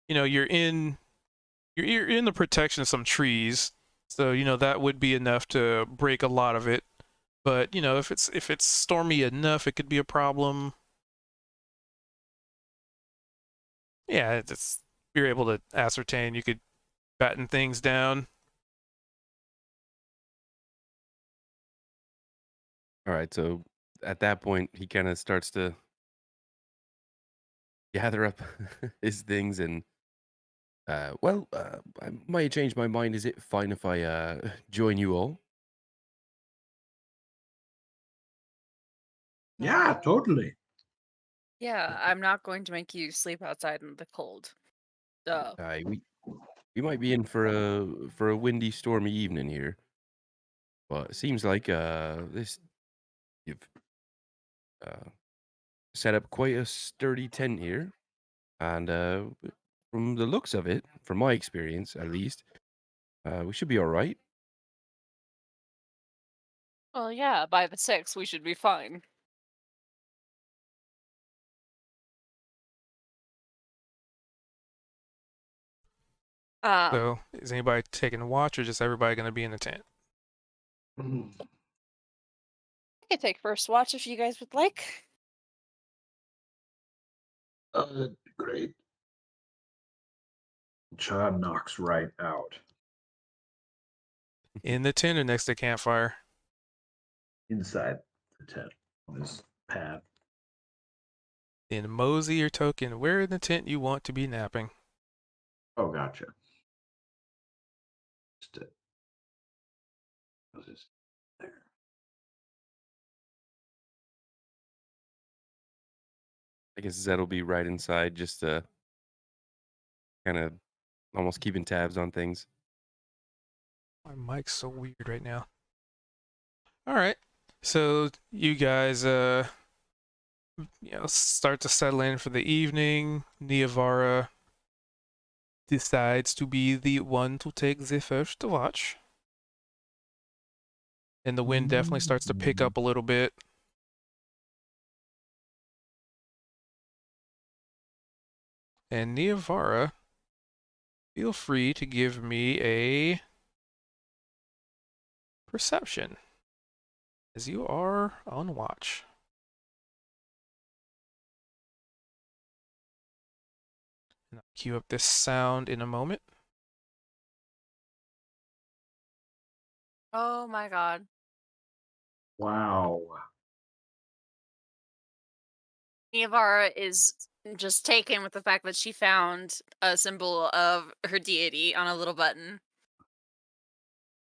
you're in the protection of some trees, so that would be enough to break a lot of it. But if it's stormy enough, it could be a problem. Yeah, it's you're able to ascertain. You could batten things down. All right, so at that point, he kind of starts to gather up his things and, I might change my mind. Is it fine if I join you all? Yeah, totally. Yeah, I'm not going to make you sleep outside in the cold. Duh. We might be in for a windy, stormy evening here, but it seems like this you've uh, set up quite a sturdy tent here, and from the looks of it, from my experience at least, we should be all right. Well, yeah, by the 6th we should be fine. So, is anybody taking a watch, or just everybody going to be in the tent? I could take first watch if you guys would like. That'd be great. Cha knocks right out. In the tent or next to campfire? Inside the tent on his pad. In Mosey or Token, where in the tent you want to be napping? Oh, gotcha. Just there. I guess Zed will be right inside, just kind of almost keeping tabs on things. My mic's so weird right now. All right. So you guys start to settle in for the evening. Niavara decides to be the one to take the first watch. And the wind definitely starts to pick up a little bit. And Niavara, feel free to give me a perception, as you are on watch. And I'll cue up this sound in a moment. Oh my god. Wow. Niavara is just taken with the fact that she found a symbol of her deity on a little button.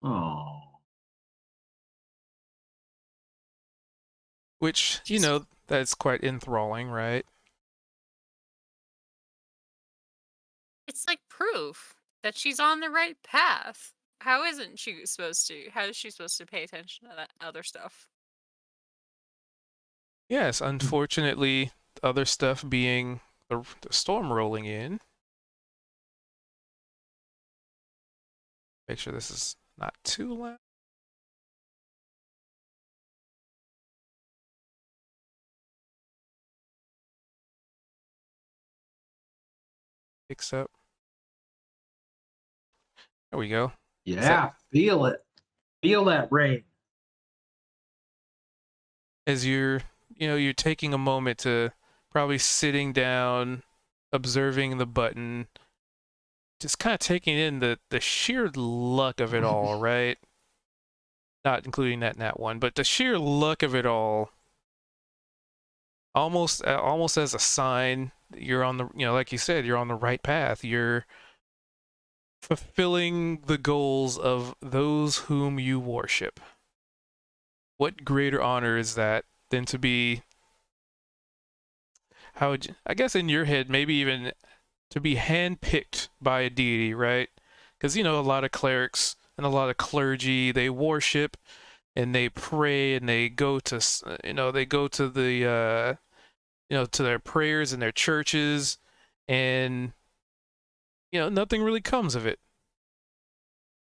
Oh. Which, that's quite enthralling, right? It's like proof that she's on the right path. How isn't she supposed to? How is she supposed to pay attention to that other stuff? Yes, unfortunately, other stuff being the storm rolling in. Make sure this is not too loud. Picks up. There we go. Yeah, feel it. Feel that rain. As you're taking a moment to probably sitting down, observing the button, just kind of taking in the sheer luck of it all, right? Not including that nat one, but the sheer luck of it all. Almost as a sign that you're on the, like you said, you're on the right path. You're fulfilling the goals of those whom you worship. What greater honor is that than to be, I guess in your head, maybe even to be handpicked by a deity, right? Because, a lot of clerics and a lot of clergy, they worship and they pray and they go to, they go to the, to their prayers in their churches, and, nothing really comes of it.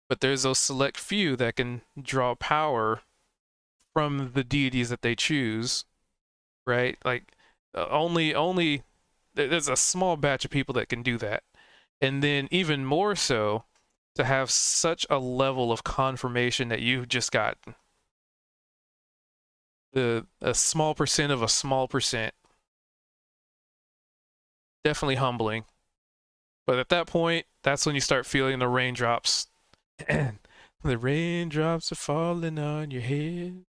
But there's those select few that can draw power from the deities that they choose, right? Like, only there's a small batch of people that can do that. And then even more so, to have such a level of confirmation that you've just got a small percent of a small percent. Definitely humbling. But at that point, that's when you start feeling the raindrops. The raindrops are falling on your head.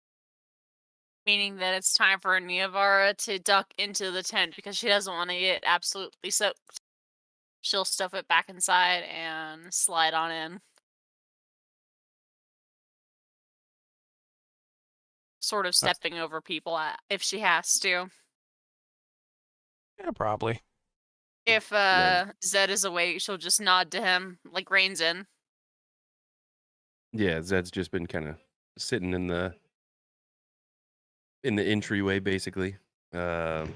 Meaning that it's time for Niavara to duck into the tent because she doesn't want to get absolutely soaked. She'll stuff it back inside and slide on in. Sort of stepping over people if she has to. Yeah, probably. If Zed is awake, she'll just nod to him, like reins in. Yeah, Zed's just been kind of sitting in the entryway, basically. Definitely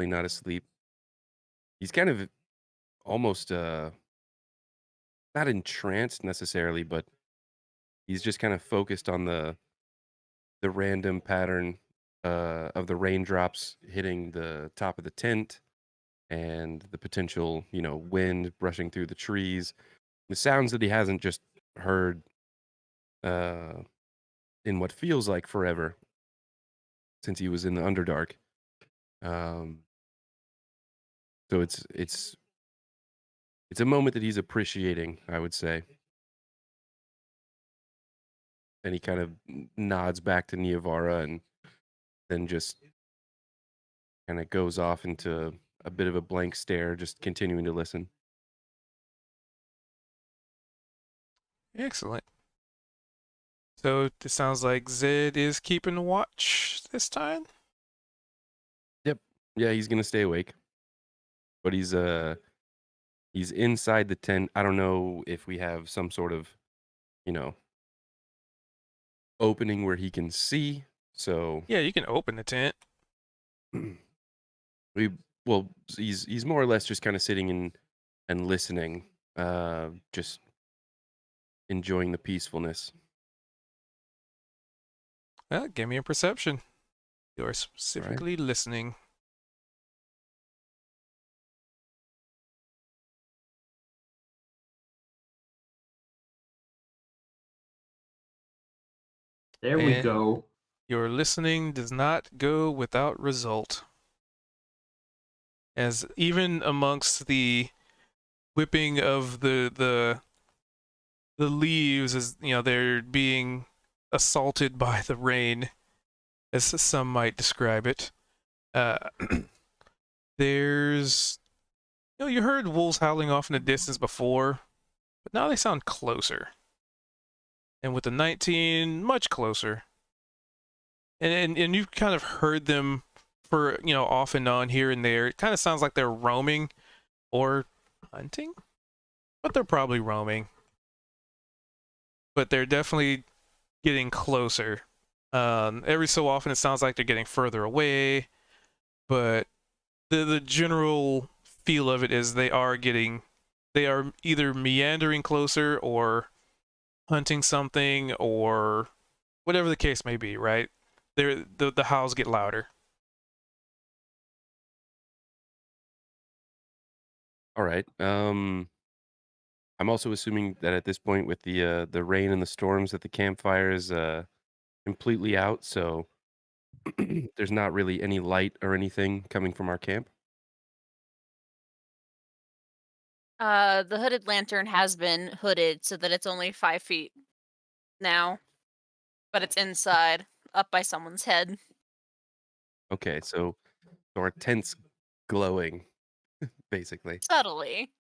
not asleep. He's kind of almost not entranced necessarily, but he's just kind of focused on the random pattern of the raindrops hitting the top of the tent and the potential, wind brushing through the trees, the sounds that he hasn't just heard in what feels like forever since he was in the Underdark. So it's a moment that he's appreciating, I would say. And he kind of nods back to Niavara and then just kind of goes off into a bit of a blank stare, just continuing to listen. Excellent. So it sounds like Zed is keeping watch this time. Yep. Yeah, he's gonna stay awake. But he's inside the tent. I don't know if we have some sort of, opening where he can see. So Yeah, you can open the tent. he's more or less just kind of sitting and listening, just enjoying the peacefulness. Well, give me a perception. You're specifically listening. There we Eh. go. Your listening does not go without result. As even amongst the whipping of the leaves, as they're being assaulted by the rain, as some might describe it. There's, you heard wolves howling off in the distance before, but now they sound closer. And with the 19, much closer. And you've kind of heard them for, off and on here and there. It kind of sounds like they're roaming or hunting, but they're probably roaming. But they're definitely getting closer. Every so often it sounds like they're getting further away, but the general feel of it is they are either meandering closer or hunting something or whatever the case may be, right? The howls get louder. All right. I'm also assuming that at this point, with the rain and the storms, that the campfire is completely out. So there's not really any light or anything coming from our camp. The hooded lantern has been hooded so that it's only 5 feet now, but it's inside, up by someone's head. Okay, so our tent's glowing, basically. Subtly,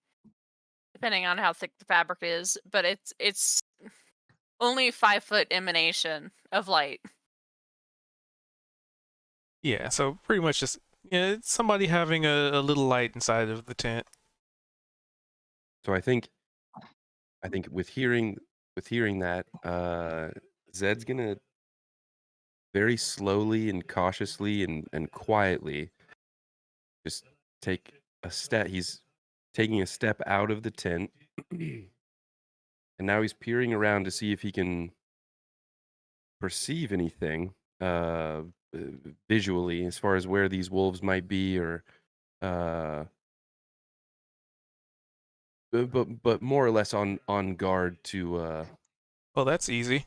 depending on how thick the fabric is, but it's only 5-foot emanation of light. Yeah, so pretty much just it's somebody having a little light inside of the tent. So I think with hearing that, Zed's gonna very slowly and cautiously and quietly just take a step. He's taking a step out of the tent, and now he's peering around to see if he can perceive anything visually, as far as where these wolves might be, or but more or less on guard to. Well, that's easy.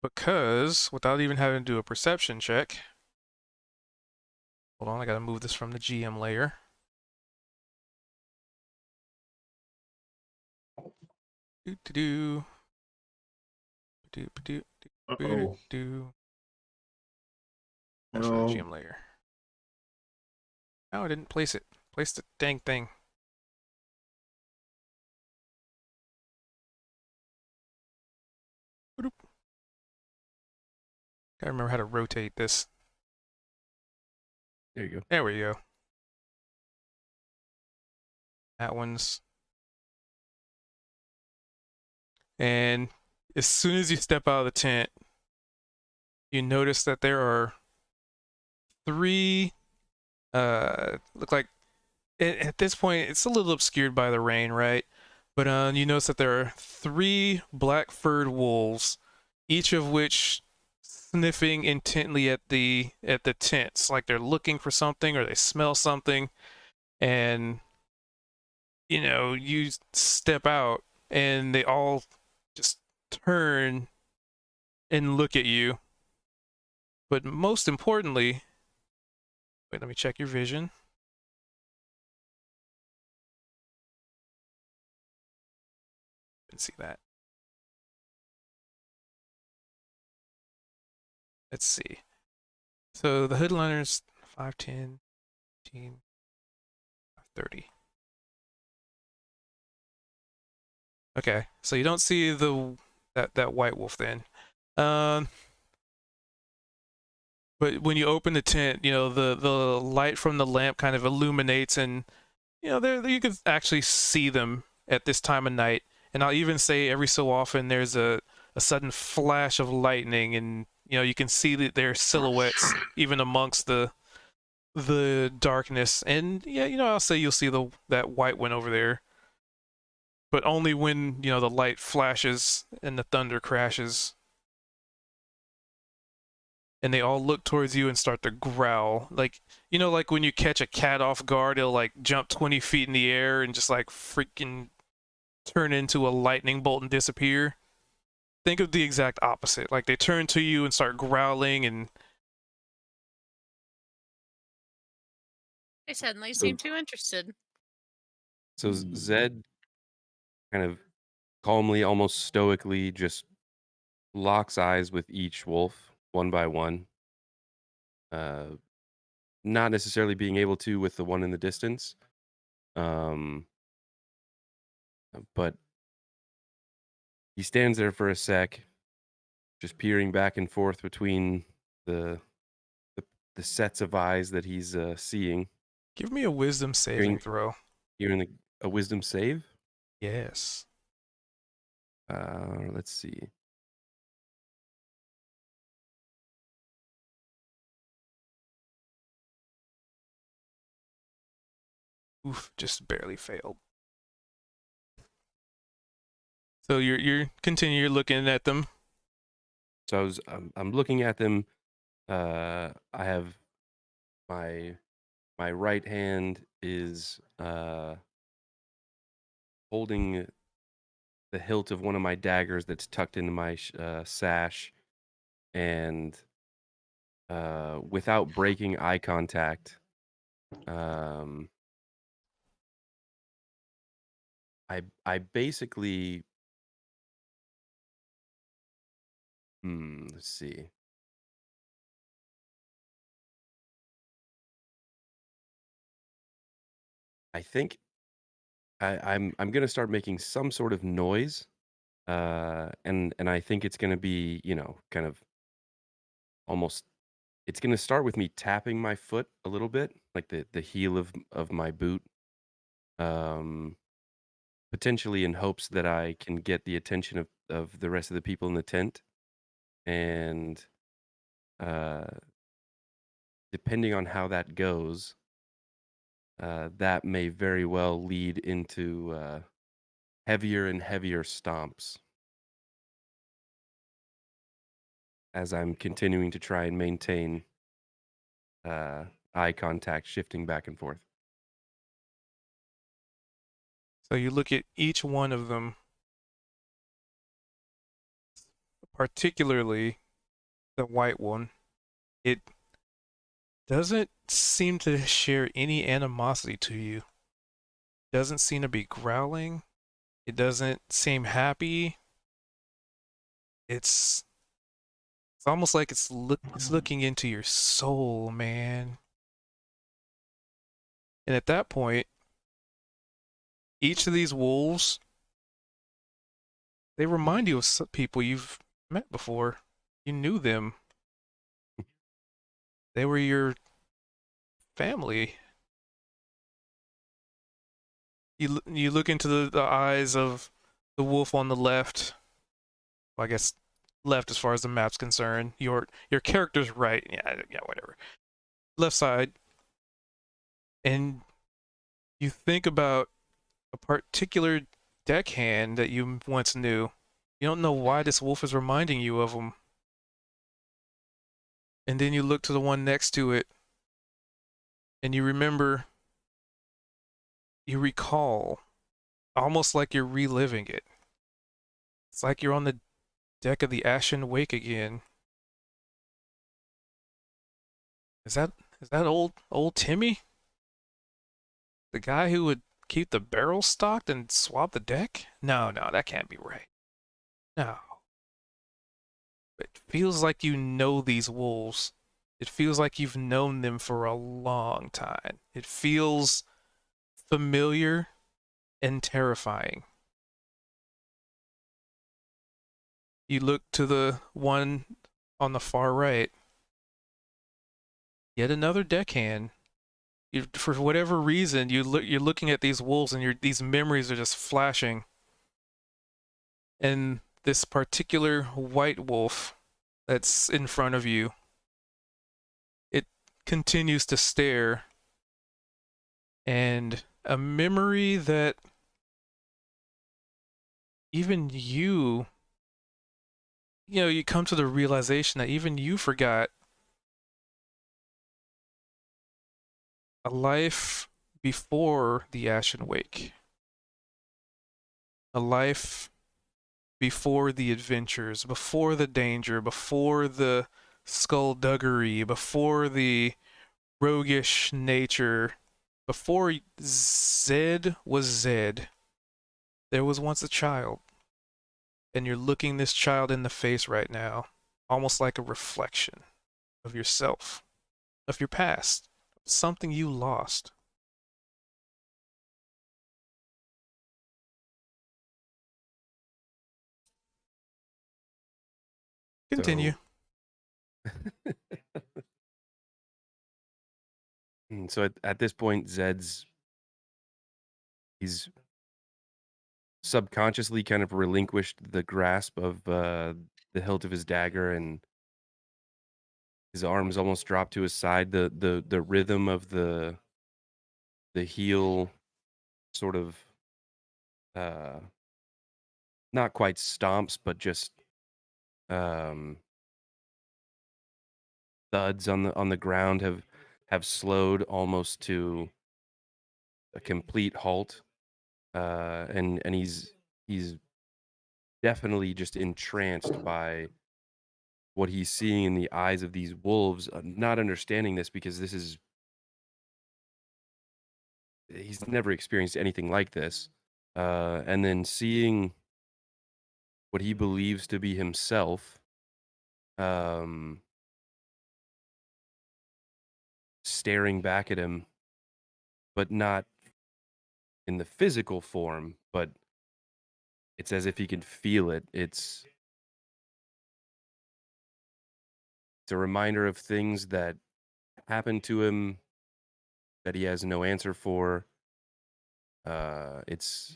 Because without even having to do a perception check. Hold on, I gotta move this from the GM layer. Do. Uh-oh. That's from the No. GM layer. No, I didn't place it. Place the dang thing. Gotta remember how to rotate this. There you go. There we go. That one's. And as soon as you step out of the tent, you notice that there are 3 look like at this point it's a little obscured by the rain, right? But you notice that there are 3 black furred wolves, each of which sniffing intently at the tents, like they're looking for something or they smell something, and you step out and they all just turn and look at you. But most importantly, wait, let me check your vision. Didn't see that. Let's see. So the Hoodliners 5, 10, 15, 30. Okay, so you don't see that white wolf then. But when you open the tent, the light from the lamp kind of illuminates, and there you can actually see them at this time of night. And I'll even say every so often there's a sudden flash of lightning, and you can see their silhouettes even amongst the darkness. And I'll say you'll see that white one over there, but only when the light flashes and the thunder crashes. And they all look towards you and start to growl. Like when you catch a cat off guard, it'll like jump 20 feet in the air and just like freaking turn into a lightning bolt and disappear. Think of the exact opposite. Like they turn to you and start growling, and They suddenly seem too interested. So Zed kind of calmly, almost stoically, just locks eyes with each wolf one by one. Not necessarily being able to with the one in the distance. But he stands there for a sec, just peering back and forth between the sets of eyes that he's seeing. give me a wisdom saving throw. Hearing a wisdom save. Yes. Let's see. Oof, just barely failed. So you're looking at them. So I'm looking at them. I have my right hand is holding the hilt of one of my daggers that's tucked into my sash, and without breaking eye contact, I basically let's see. I think I'm gonna start making some sort of noise, and I think it's gonna be kind of almost. It's gonna start with me tapping my foot a little bit, like the heel of my boot, potentially in hopes that I can get the attention of the rest of the people in the tent, and depending on how that goes, that may very well lead into heavier and heavier stomps as I'm continuing to try and maintain eye contact, shifting back and forth. So you look at each one of them, particularly the white one. It doesn't seem to share any animosity to you. Doesn't seem to be growling. It doesn't seem happy. It's almost like it's looking into your soul, man. And at that point, each of these wolves, they remind you of some people you've met before. You knew them. They were your family. You look into the eyes of the wolf on the left. Well, I guess left as far as the map's concerned. Your character's right. Yeah, whatever. Left side. And you think about a particular deckhand that you once knew. You don't know why this wolf is reminding you of him. And then you look to the one next to it, and you recall, almost like you're reliving it. It's like you're on the deck of the Ashen Wake again. Is that old Timmy? The guy who would keep the barrels stocked and swab the deck? No, that can't be right. No. It feels like you know these wolves. It feels like you've known them for a long time. It feels familiar and terrifying. You look to the one on the far right. Yet another deckhand. For whatever reason, you're looking at these wolves and these memories are just flashing. And this particular white wolf that's in front of you, it continues to stare. And a memory that even you come to the realization that even you forgot. A life before the Ashen Wake. A life before the adventures, before the danger, before the skullduggery, before the roguish nature, before Zed was Zed. There was once a child. And you're looking this child in the face right now, almost like a reflection of yourself, of your past. Something you lost. Continue. So at this point, he's subconsciously kind of relinquished the grasp of the hilt of his dagger, and his arms almost dropped to his side. The rhythm of the heel sort of not quite stomps, but just thuds on the ground have slowed almost to a complete halt. And he's definitely just entranced by what he's seeing in the eyes of these wolves, not understanding this because he's never experienced anything like this. And then seeing what he believes to be himself, staring back at him, but not in the physical form, but it's as if he can feel it. It's a reminder of things that happened to him that he has no answer for. It's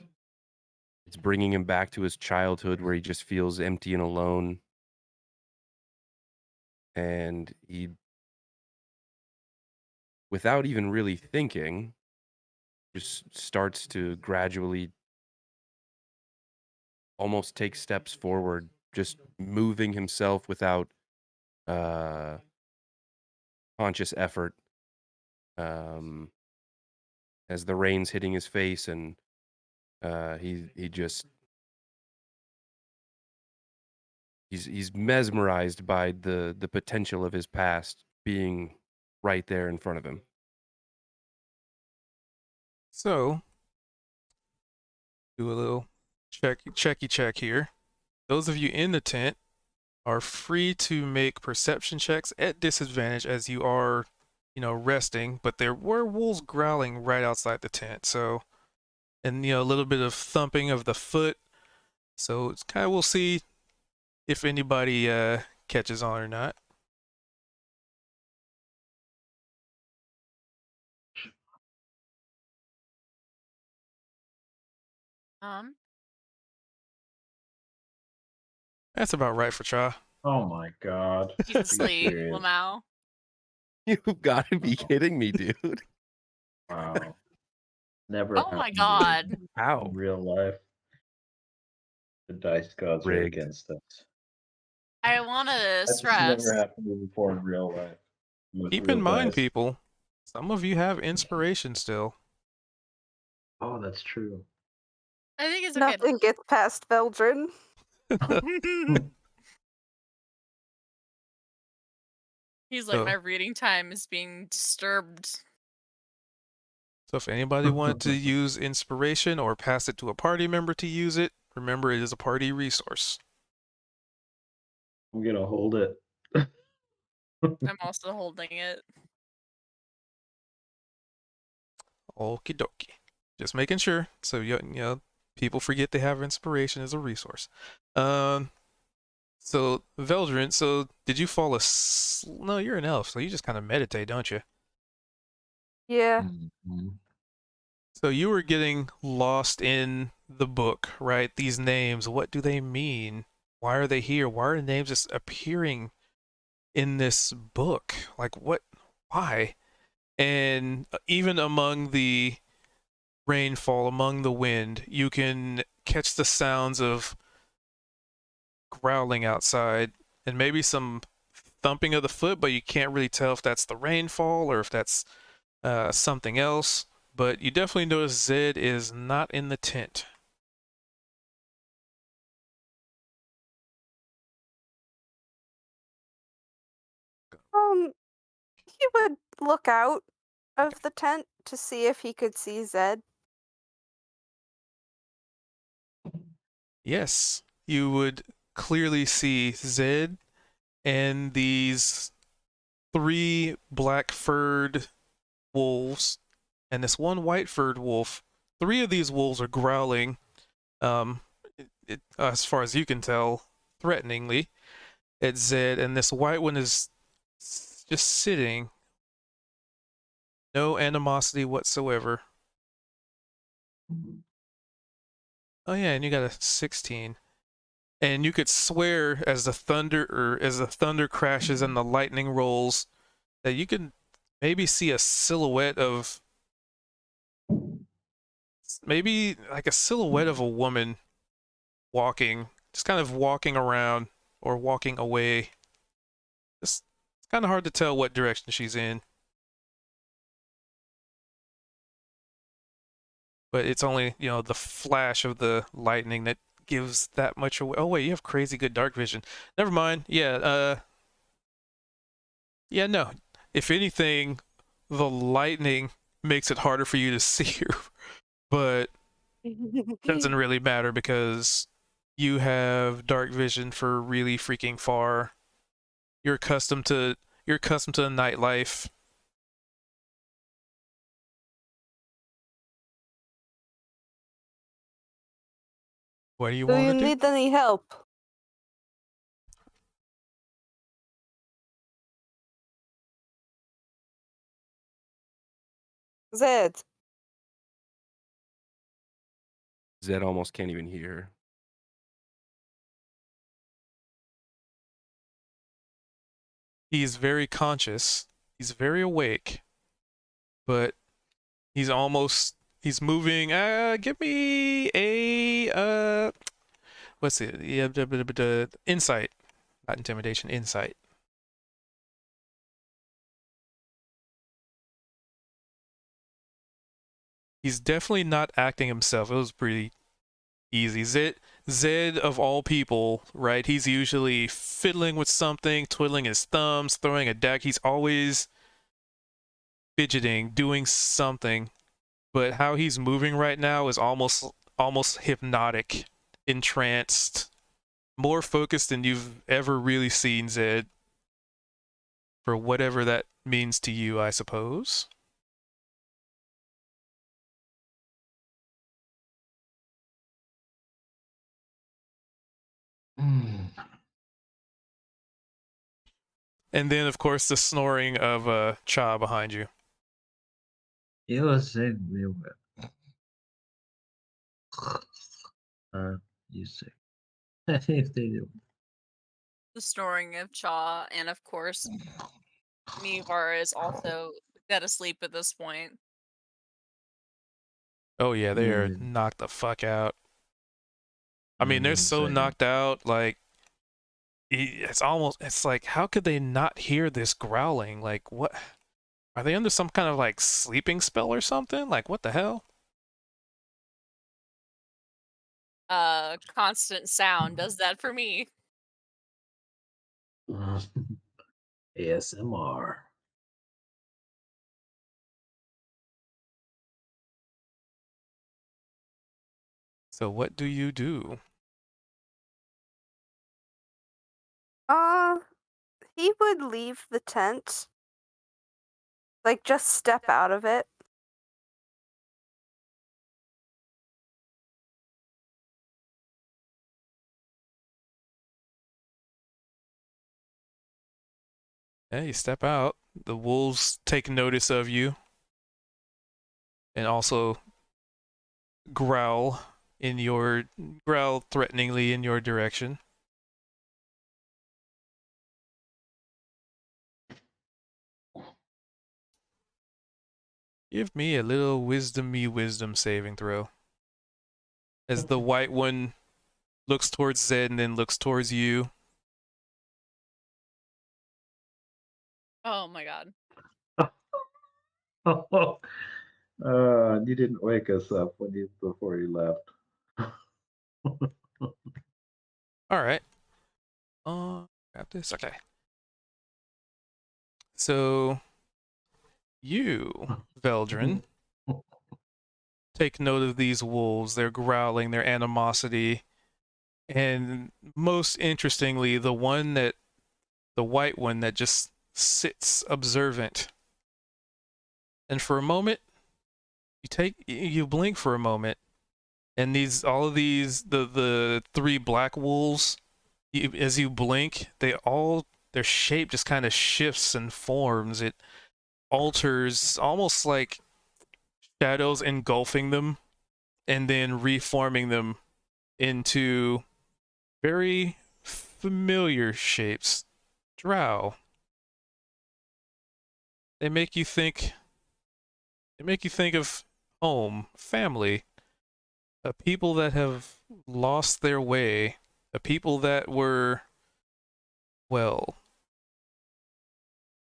bringing him back to his childhood where he just feels empty and alone. And he, without even really thinking, just starts to gradually almost take steps forward, just moving himself without conscious effort, as the rain's hitting his face, and he's mesmerized by the potential of his past being right there in front of him. So, do a little checky check here. Those of you in the tent are free to make perception checks at disadvantage as you are, resting, but there were wolves growling right outside the tent. So, and a little bit of thumping of the foot. So it's kind of, we'll see if anybody catches on or not. That's about right for Cha. Oh my god. He's asleep, serious? Lamau. You've got to be kidding me, dude. Wow. Never. Oh my happened god. in How? real life. The dice gods are Rigged. against us. I want to That's stress. never happened to me before in real life. with Keep real in mind, dice. people, some of you have inspiration still. Oh, that's true. I think it's okay. Nothing gets past Veldrin. He's like, So- my reading time is being disturbed. So if anybody wanted to use inspiration or pass it to a party member to use it, remember it is a party resource. I'm gonna hold it. I'm also holding it. Okie dokie. Just making sure. So you know, people forget they have inspiration as a resource. So Veldrin, so did you fall No, you're an elf, so you just kind of meditate, don't you? Yeah. Mhm. So you were getting lost in the book, right? These names, what do they mean? Why are they here? Why are names just appearing in this book? Like what? Why? And even among the rainfall, among the wind, you can catch the sounds of growling outside and maybe some thumping of the foot, but you can't really tell if that's the rainfall or if that's something else. But you definitely notice Zed is not in the tent. He would look out of the tent to see if he could see Zed. Yes, you would clearly see Zed and these 3 black-furred wolves and this 1 white-furred wolf. 3 of these wolves are growling, as far as you can tell, threateningly at Zed, and this white one is just sitting. No animosity whatsoever. Oh yeah, and you got a 16. And you could swear as the thunder crashes and the lightning rolls that you can maybe see a silhouette of maybe like a silhouette of a woman walking, just kind of walking around or walking away. It's kind of hard to tell what direction she's in. But it's only, you know, the flash of the lightning that gives that much away. Oh wait, you have crazy good dark vision. Never mind. Yeah, no. If anything, the lightning makes it harder for you to see her, but doesn't really matter because you have dark vision for really freaking far. You're accustomed to the nightlife. What do you Do want you to do? need any help? Zed. Zed almost can't even hear her. He's very conscious. He's very awake, but he's moving. Give me a what's it? Yeah, insight, not intimidation. Insight. He's definitely not acting himself. It was pretty easy. Zed of all people, right? He's usually fiddling with something, twiddling his thumbs, throwing a deck. He's always fidgeting, doing something. But how he's moving right now is almost hypnotic, entranced, more focused than you've ever really seen Zed. For whatever that means to you, I suppose. And then, of course, the snoring of Cha behind you. You were saying we were. You say. If they do. The snoring of Cha, and of course, Mivar is also dead asleep at this point. Oh yeah, they are Yeah. knocked the fuck out. I mean, they're Mm, so same. knocked out, like it's like, how could they not hear this growling? Like, what? Are they under some kind of like sleeping spell or something? Like, what the hell? Constant sound does that for me. ASMR. So what do you do? He would leave the tent. Like, just step out of it. Yeah, you step out. The wolves take notice of you and also growl growl threateningly in your direction. Give me a little wisdom saving throw. As the white one looks towards Zed and then looks towards you. Oh my god. You didn't wake us up before you left. All right. Grab this. Okay. So you, Veldrin, take note of these wolves, their growling, their animosity, and most interestingly, the white one that just sits observant. And for a moment, you blink for a moment, and the three black wolves, as you blink, their shape just kind of shifts and forms. It alters, almost like shadows engulfing them and then reforming them into very familiar shapes. Drow. They make you think of home, family, a people that have lost their way, a people that were, well,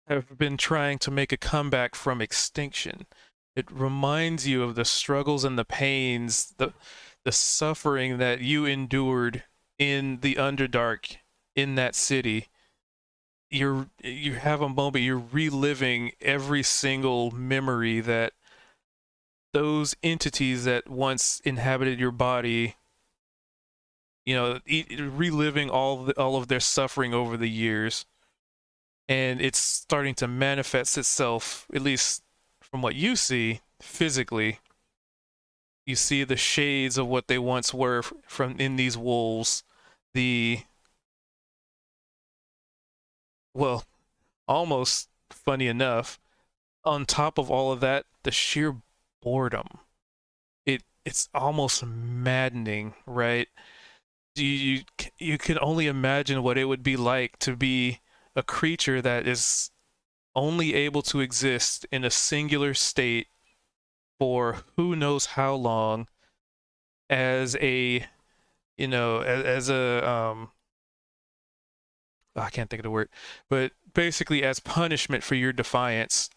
have been trying to make a comeback from extinction. It reminds you of the struggles and the pains, the suffering that you endured in the Underdark in that city. You have a moment, you're reliving every single memory that those entities that once inhabited your body, reliving all of their suffering over the years. And it's starting to manifest itself, at least from what you see physically. You see the shades of what they once were from in these wolves. Well, almost funny enough, on top of all of that, the sheer boredom. It's almost maddening, right? You can only imagine what it would be like to be a creature that is only able to exist in a singular state for who knows how long, as a I can't think of the word, but basically as punishment for your defiance.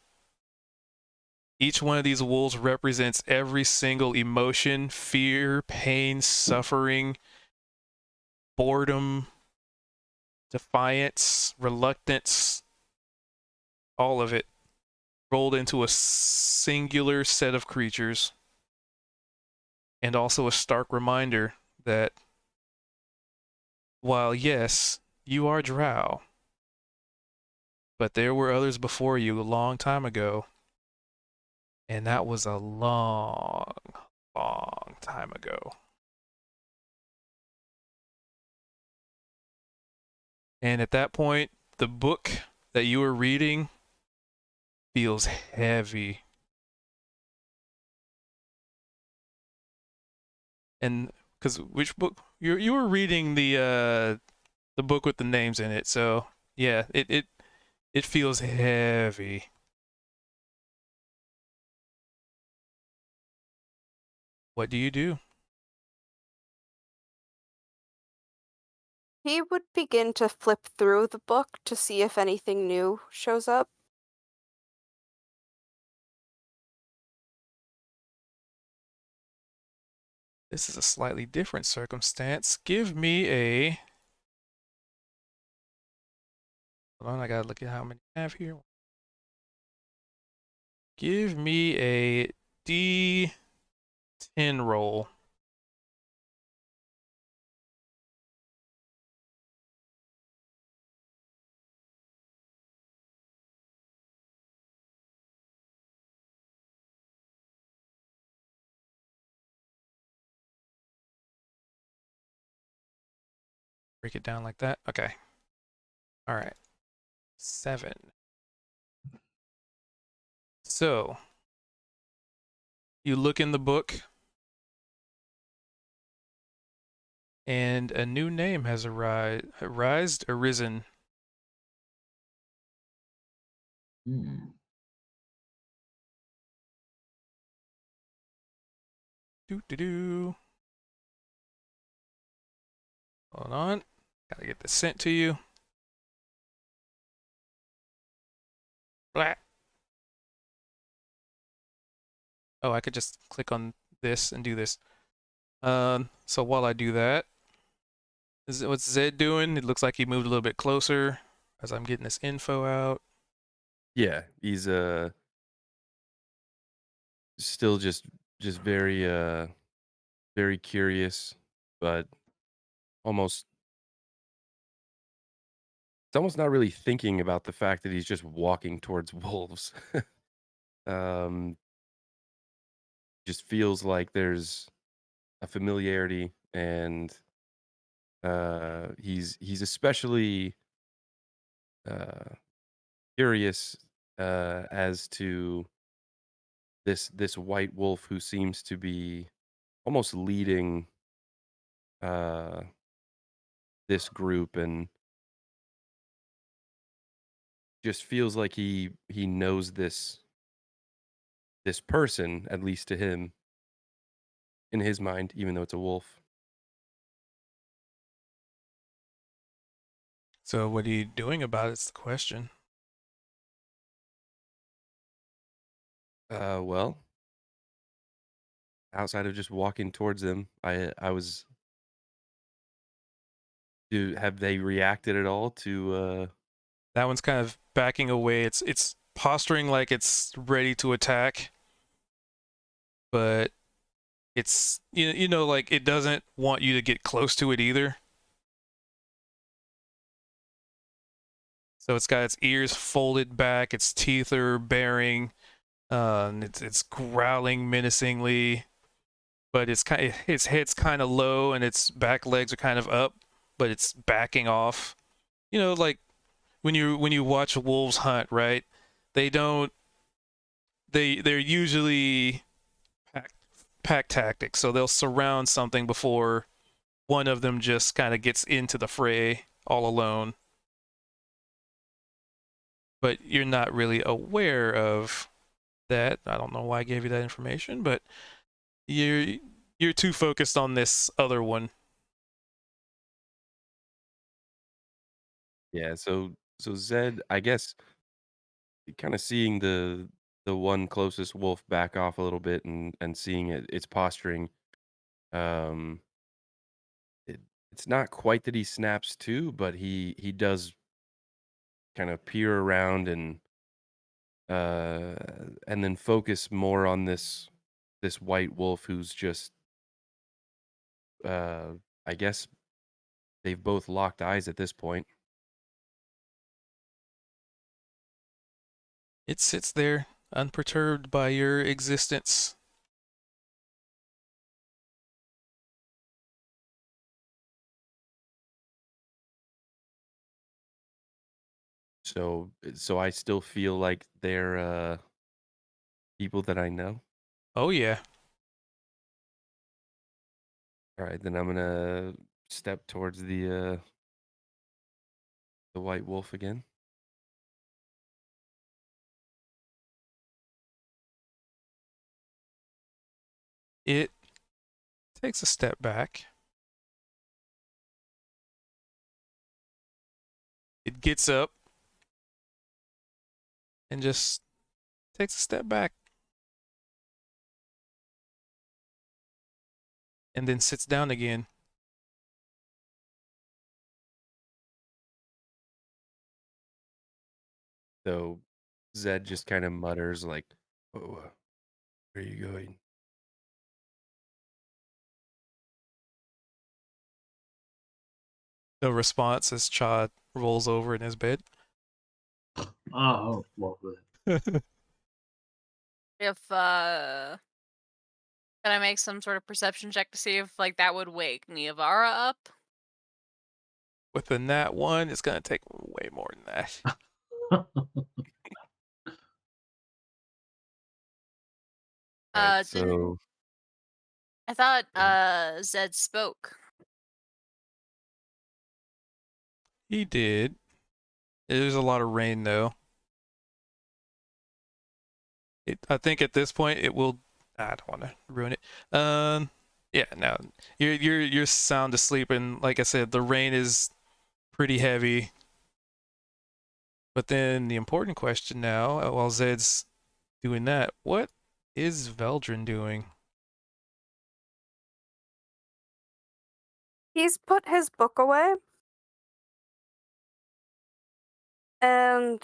Each one of these wolves represents every single emotion: fear, pain, suffering, boredom, defiance, reluctance, all of it rolled into a singular set of creatures. And also a stark reminder that while, yes, you are Drow, but there were others before you a long time ago. And that was a long, long time ago. And at that point, the book that you were reading feels heavy. And because which book you were reading, the book with the names in it, so yeah, it feels heavy. What do you do? He would begin to flip through the book to see if anything new shows up. This is a slightly different circumstance. Give me a... Hold on, I gotta look at how many I have here. Give me a D10 roll. Break it down like that. Okay. All right. 7. So, you look in the book, and a new name has arisen. Hmm. Doo-doo-doo. Hold on. Gotta get this sent to you. Blah. Oh, I could just click on this and do this. So while I do that, what's Zed doing? It looks like he moved a little bit closer as I'm getting this info out. Yeah, he's still just very very curious, but almost it's almost not really thinking about the fact that he's just walking towards wolves. um just feels like there's a familiarity, and he's especially uh curious as to this white wolf who seems to be almost leading uh this group, and just feels like he knows this person, at least to him, in his mind, even though it's a wolf. So what are you doing about it's the question. Well, outside of just walking towards them, I was do have they reacted at all to That one's kind of backing away. It's posturing like it's ready to attack, but it's you know like it doesn't want you to get close to it either. So it's got its ears folded back, its teeth are baring, and it's growling menacingly, but its head's kind of low and its back legs are kind of up, but it's backing off. You know, like when you watch wolves hunt, right? They don't they're usually pack tactics, so they'll surround something before one of them just kind of gets into the fray all alone. But you're not really aware of that. I don't know why I gave you that information, but you're too focused on this other one. yeah, so Zed, I guess, kind of seeing the one closest wolf back off a little bit, and seeing its posturing, um it, it's not quite that he snaps to, but he does kind of peer around, uh and then focus more on this white wolf who's just uh I guess they've both locked eyes at this point. It sits there, unperturbed by your existence. So I still feel like they're people that I know. Oh yeah. All right, then I'm gonna step towards the white wolf again. It takes a step back. Zed gets up and just takes a step back. And then sits down again. So Zed just kind of mutters like, "Oh, where are you going?" No response as Cha rolls over in his bed. Oh, lovely. If can I make some sort of perception check to see if like that would wake Niavara up? With the nat 1, it's gonna take way more than that. Right, Didn't so I thought Zed spoke. He did. There's a lot of rain though. I think at this point it will. I don't want to ruin it. Yeah, no, you're sound asleep, and like I said, the rain is pretty heavy. But then the important question now, while Zed's doing that, what is Veldrin doing? He's put his book away. And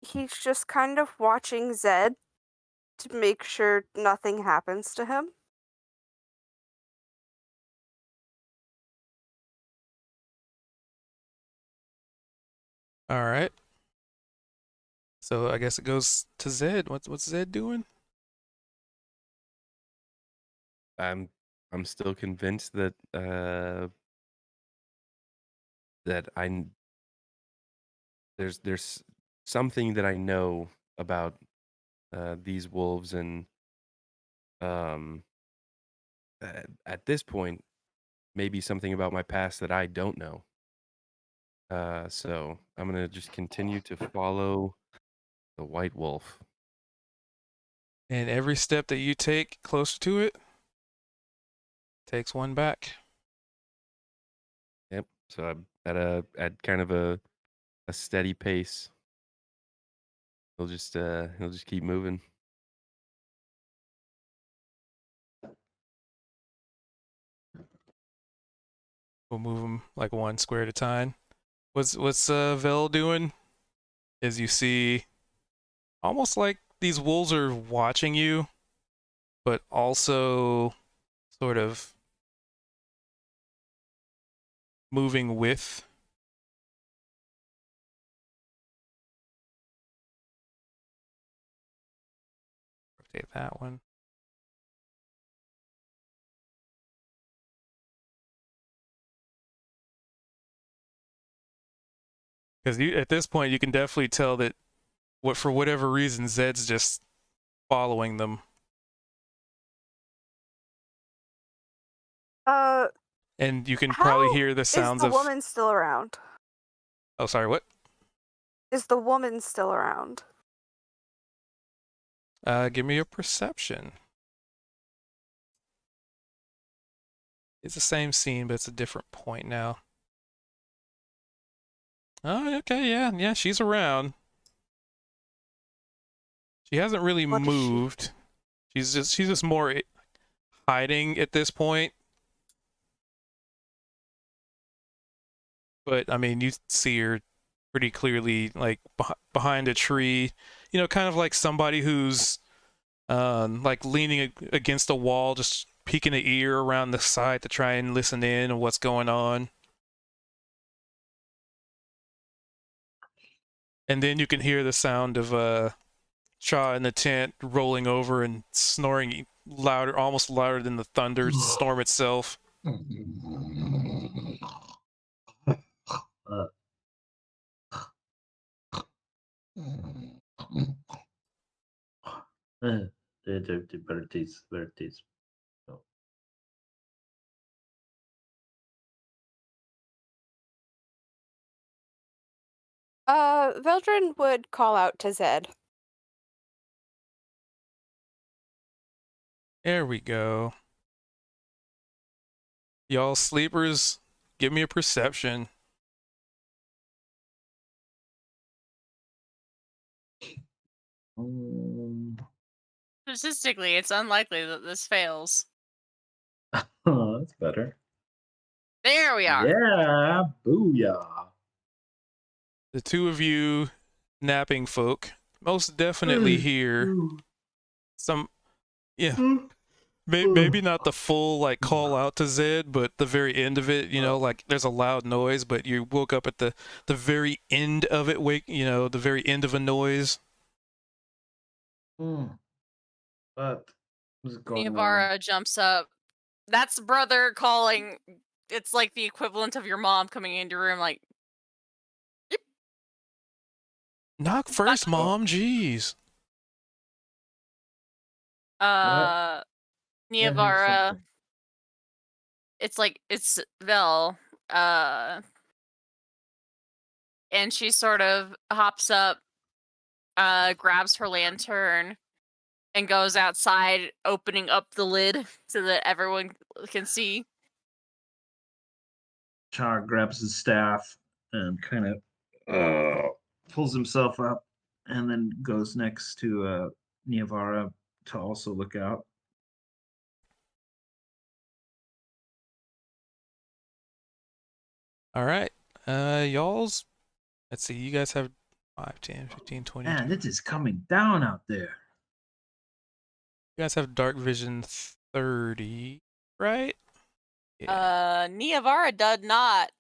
he's just kind of watching Zed to make sure nothing happens to him. All right. So I guess it goes to Zed. What's Zed doing? I'm still convinced that that there's something that I know about these wolves, and at this point, maybe something about my past that I don't know. So I'm gonna just continue to follow the white wolf. And every step that you take closer to it takes one back. Yep. So I'm at kind of a steady pace. He'll just keep moving. We'll move them like one square at a time. What's Vel doing? As you see, almost like these wolves are watching you, but also sort of moving with. Rotate that one. Because at this point, you can definitely tell that for whatever reason, Zed's just following them. And you can probably hear the sounds Is of. the woman still around? Oh, sorry, what? Is the woman still around? Give me a perception. It's the same scene, but it's a different point now. Oh, okay, yeah, she's around. She hasn't really What is she- moved. She's just more hiding at this point. But I mean, you see her pretty clearly, like behind a tree. You know, kind of like somebody who's like leaning against a wall, just peeking an ear around the side to try and listen in on what's going on. And then you can hear the sound of Cha in the tent rolling over and snoring louder, almost louder than the thunderstorm itself. The birthdays. Veldrin would call out to Zed. There we go. Y'all sleepers, give me a perception. Statistically, it's unlikely that this fails. Oh, that's better. There we are. Yeah, booyah. The two of you napping folk most definitely hear some, yeah, maybe not the full like call out to Zed, but the very end of it, you know, like there's a loud noise, but you woke up at the very end of it, the very end of a noise. What was going on? Niavara jumps up. That's brother calling. It's like the equivalent of your mom coming into your room, like, Knock first, Mom. Jeez. Niavara. something. It's Vel. And she sort of hops up, grabs her lantern, and goes outside, opening up the lid so that everyone can see. Char grabs his staff and kind of pulls himself up and then goes next to Niavara to also look out. All right. Y'all's, let's see, you guys have 5, 10, 15, 20. Man, it is coming down out there. You guys have dark vision 30, right? Niavara does not.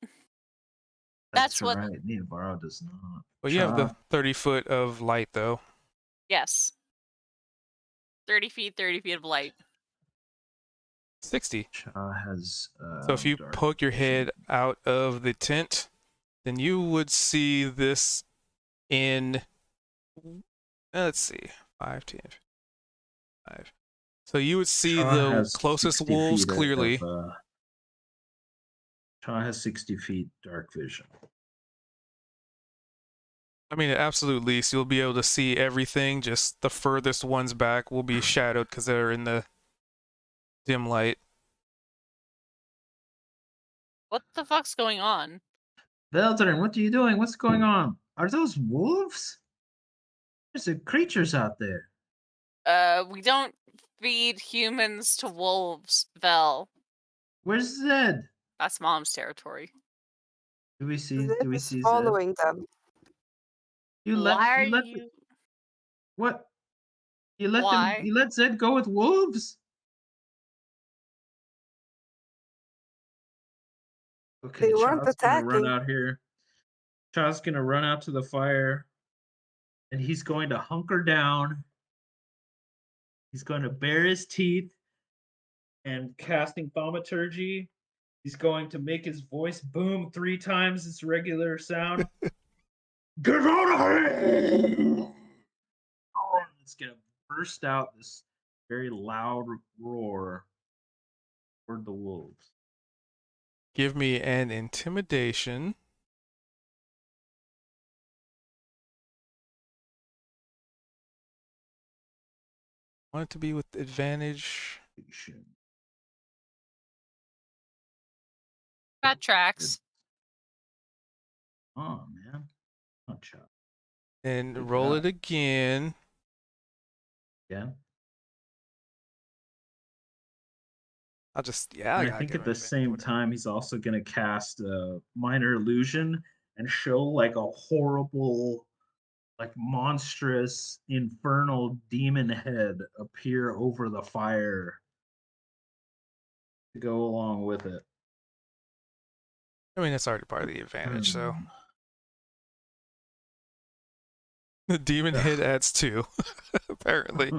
That's what- right. Niavara does not. Well, you have the Cha- 30 foot of light, though. Yes. 30 feet of light. 60. Cha has. So if you dark poke your vision. head out of the tent, then you would see this in, let's see, 5, 10, 5. So you would see Cha the has closest 60 wolves feet of, clearly. Cha has 60 feet dark vision. I mean, at absolute least, you'll be able to see everything. Just the furthest ones back will be shadowed because they're in the dim light. What the fuck's going on? Veldrin, what are you doing? What's going on? Are those wolves? There's creatures out there. We don't feed humans to wolves, Vel. Where's Zed? That's Mom's territory. Do we see? Zed Do we is see Zed? following them. You Why are let you? what? You let Why? them? You let Zed go with wolves? Okay, They weren't Child's gonna run attacking. out here. Child's gonna run out to the fire, and he's going to hunker down. He's going to bare his teeth, and casting thaumaturgy, he's going to make his voice boom 3 times its regular sound. Get out of here! It's gonna burst out this very loud roar toward the wolves. Give me an intimidation. Want it to be with advantage. That tracks. Oh man, oh child. And Good roll job. it again. Yeah. I'll just, yeah, And I gotta think give at him the advantage, same whatever. time, he's also going to cast a minor illusion and show like a horrible, like monstrous, infernal demon head appear over the fire to go along with it. I mean, that's already part of the advantage, so. Hmm. The demon head Ugh. adds 2, apparently.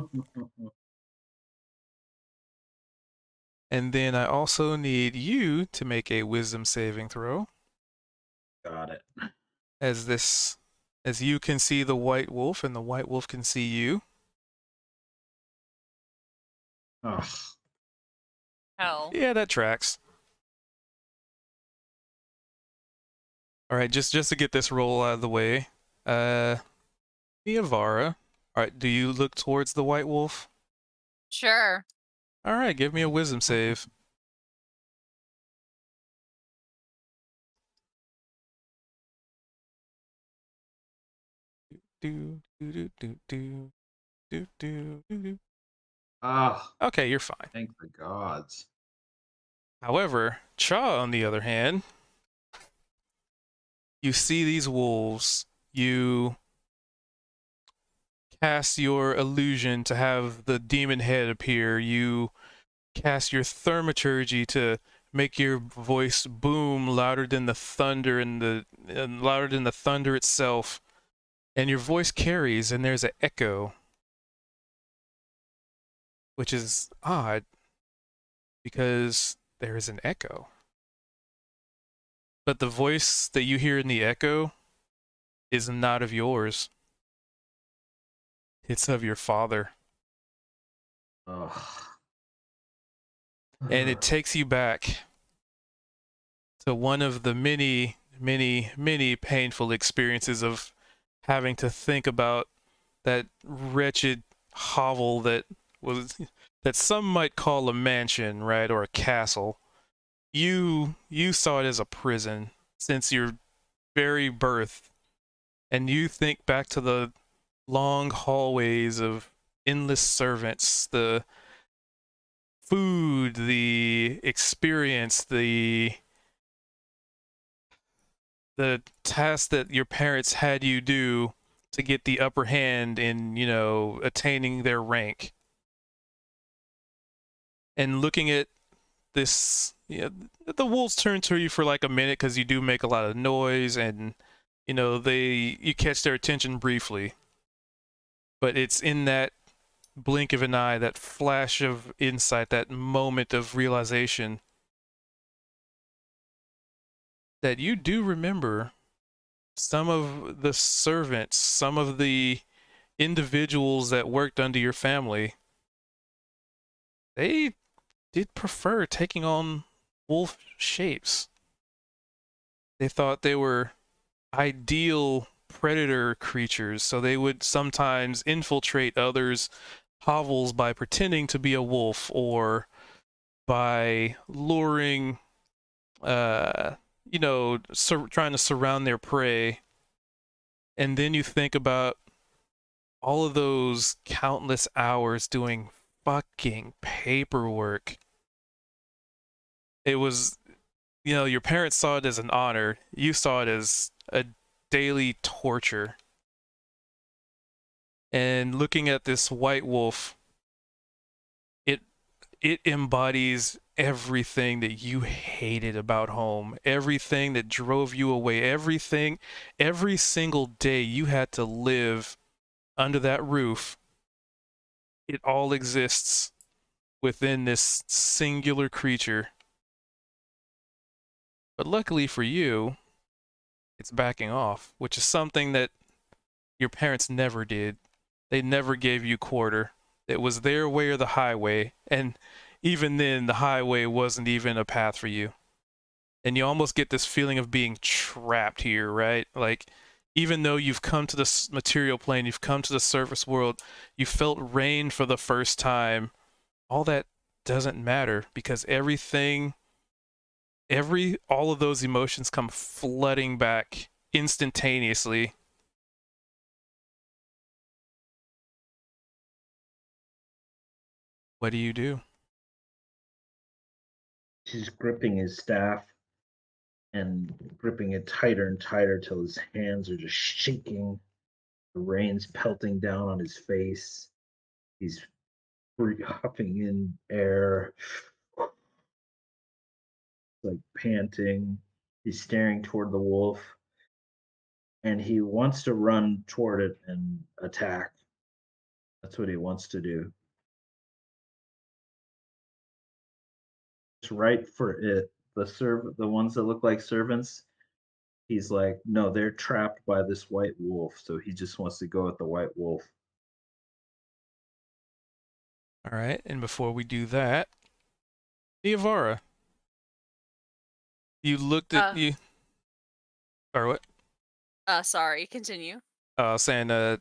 And then I also need you to make a wisdom saving throw. Got it. As you can see the white wolf and the white wolf can see you. Ugh. Hell. Yeah, that tracks. All right, just to get this roll out of the way. Niavara. All right, do you look towards the white wolf? Sure. All right, give me a wisdom save. Do. Ah, Okay, you're fine. thank the gods. However, Cha, on the other hand, you see these wolves, you cast your illusion to have the demon head appear, you cast your thaumaturgy to make your voice boom louder than the thunder and louder than the thunder itself, and your voice carries and there's an echo, which is odd because there is an echo. But the voice that you hear in the echo is not of yours. It's of your father. Ugh. And it takes you back to one of the many, many, many painful experiences of having to think about that wretched hovel that some might call a mansion, right, or a castle. You saw it as a prison since your very birth, and you think back to the long hallways of endless servants, the food, the experience, the task that your parents had you do to get the upper hand in, attaining their rank. And looking at this, the wolves turn to you for like a minute because you do make a lot of noise, and you catch their attention briefly. But it's in that blink of an eye, that flash of insight, that moment of realization, that you do remember some of the servants, some of the individuals that worked under your family. They did prefer taking on wolf shapes. They thought they were ideal predator creatures, so they would sometimes infiltrate others' hovels by pretending to be a wolf, or by luring, trying to surround their prey. And then you think about all of those countless hours doing fucking paperwork. It was, your parents saw it as an honor. You saw it as a daily torture. And looking at this white wolf, it embodies everything that you hated about home, everything that drove you away, every single day you had to live under that roof. It all exists within this singular creature. But luckily for you, it's backing off, which is something that your parents never did. They never gave you quarter. It was their way or the highway, and even then, the highway wasn't even a path for you. And you almost get this feeling of being trapped here, right? Like, even though you've come to the material plane, you've come to the surface world, you felt rain for the first time, all that doesn't matter, because all of those emotions come flooding back instantaneously. What do you do? He's gripping his staff and gripping it tighter and tighter till his hands are just shaking. The rain's pelting down on his face. He's huffing in air, like panting. He's staring toward the wolf, and he wants to run toward it and attack. That's what he wants to do. It's right for it. The ones that look like servants, he's like, no, they're trapped by this white wolf, so he just wants to go at the white wolf. All right, and before we do that, Iavara, you looked at you. Or what? Sorry, continue. Saying,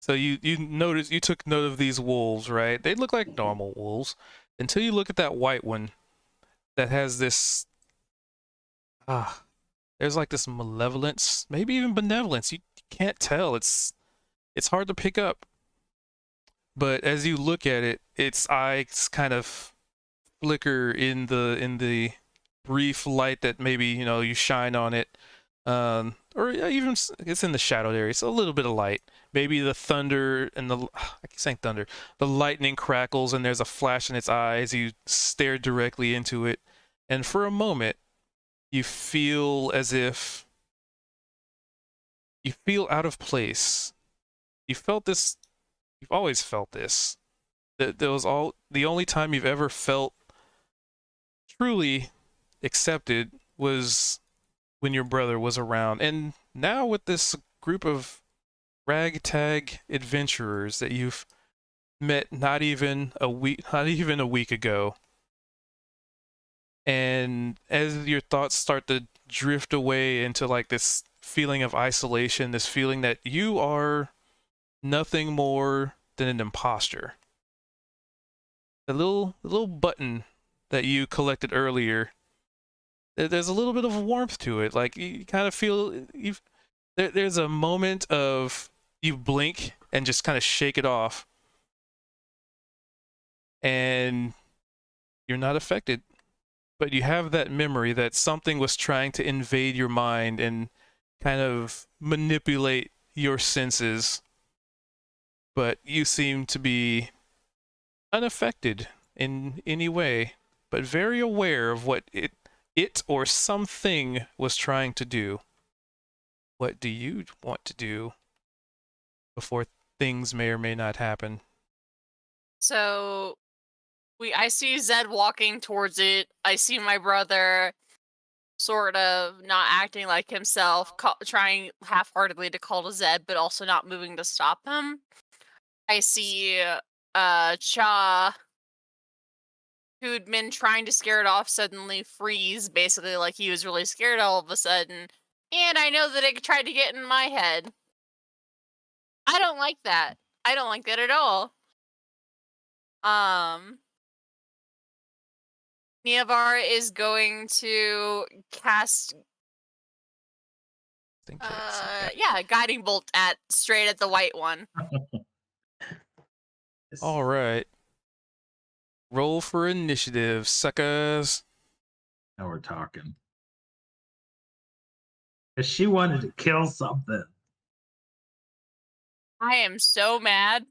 so you noticed, you took note of these wolves, right? They look like normal wolves until you look at that white one that has this, there's like this malevolence, maybe even benevolence. You can't tell. It's hard to pick up. but as you look at it, its eyes kind of flicker in the brief light that maybe you shine on it, or even it's in the shadowed area. So a little bit of light, maybe the thunder and I keep saying thunder, the lightning crackles and there's a flash in its eyes. You stare directly into it, and for a moment, you feel as if you feel out of place. You felt this. You've always felt this. That was the only time you've ever felt truly accepted was when your brother was around. And now with this group of ragtag adventurers that you've met not even a week ago. And as your thoughts start to drift away into like this feeling of isolation, this feeling that you are nothing more than an imposter. The little button that you collected earlier, there's a little bit of warmth to it. Like you kind of feel there's a moment of you blink and just kind of shake it off, and you're not affected. But you have that memory that something was trying to invade your mind and kind of manipulate your senses. But you seem to be unaffected in any way, but very aware of what it or something was trying to do. What do you want to do before things may or may not happen? So I see Zed walking towards it. I see my brother sort of not acting like himself, trying half-heartedly to call to Zed, but also not moving to stop him. I see Cha, who'd been trying to scare it off, suddenly freeze, basically like he was really scared all of a sudden. And I know that it tried to get in my head. I don't like that. I don't like that at all. Niavar is going to cast guiding bolt straight at the white one. All right. Roll for initiative, suckers. Now we're talking. 'Cause she wanted to kill something. I am so mad.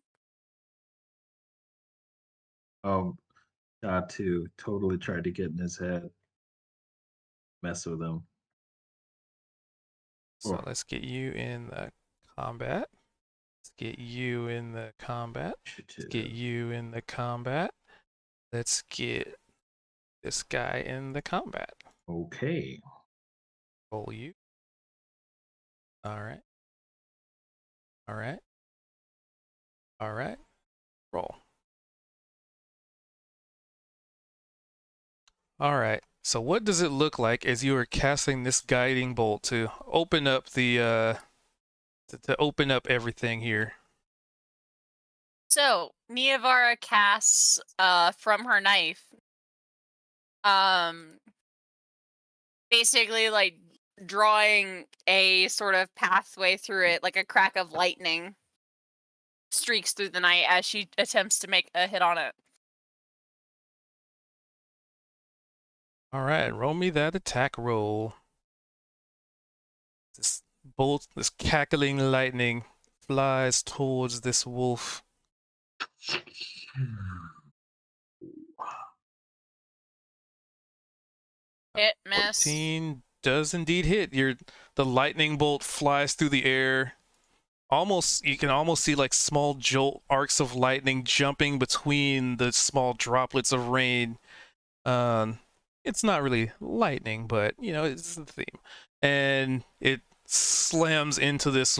Shot too. Totally tried to get in his head. Mess with him. So let's get you in the combat. Let's get you in the combat. Let's get you in the combat. Let's get this guy in the combat. Okay. Roll you. All right. All right. All right. Roll. All right. So what does it look like as you are casting this guiding bolt to open up the to open up everything here? So Niavara casts from her knife. Basically like drawing a sort of pathway through it, like a crack of lightning streaks through the night as she attempts to make a hit on it. All right, roll me that attack roll. This bolt, this cackling lightning flies towards this wolf. Hit, miss. 14 does indeed hit. The lightning bolt flies through the air. You can almost see like small jolt arcs of lightning jumping between the small droplets of rain. It's not really lightning, but it's the theme. And it slams into this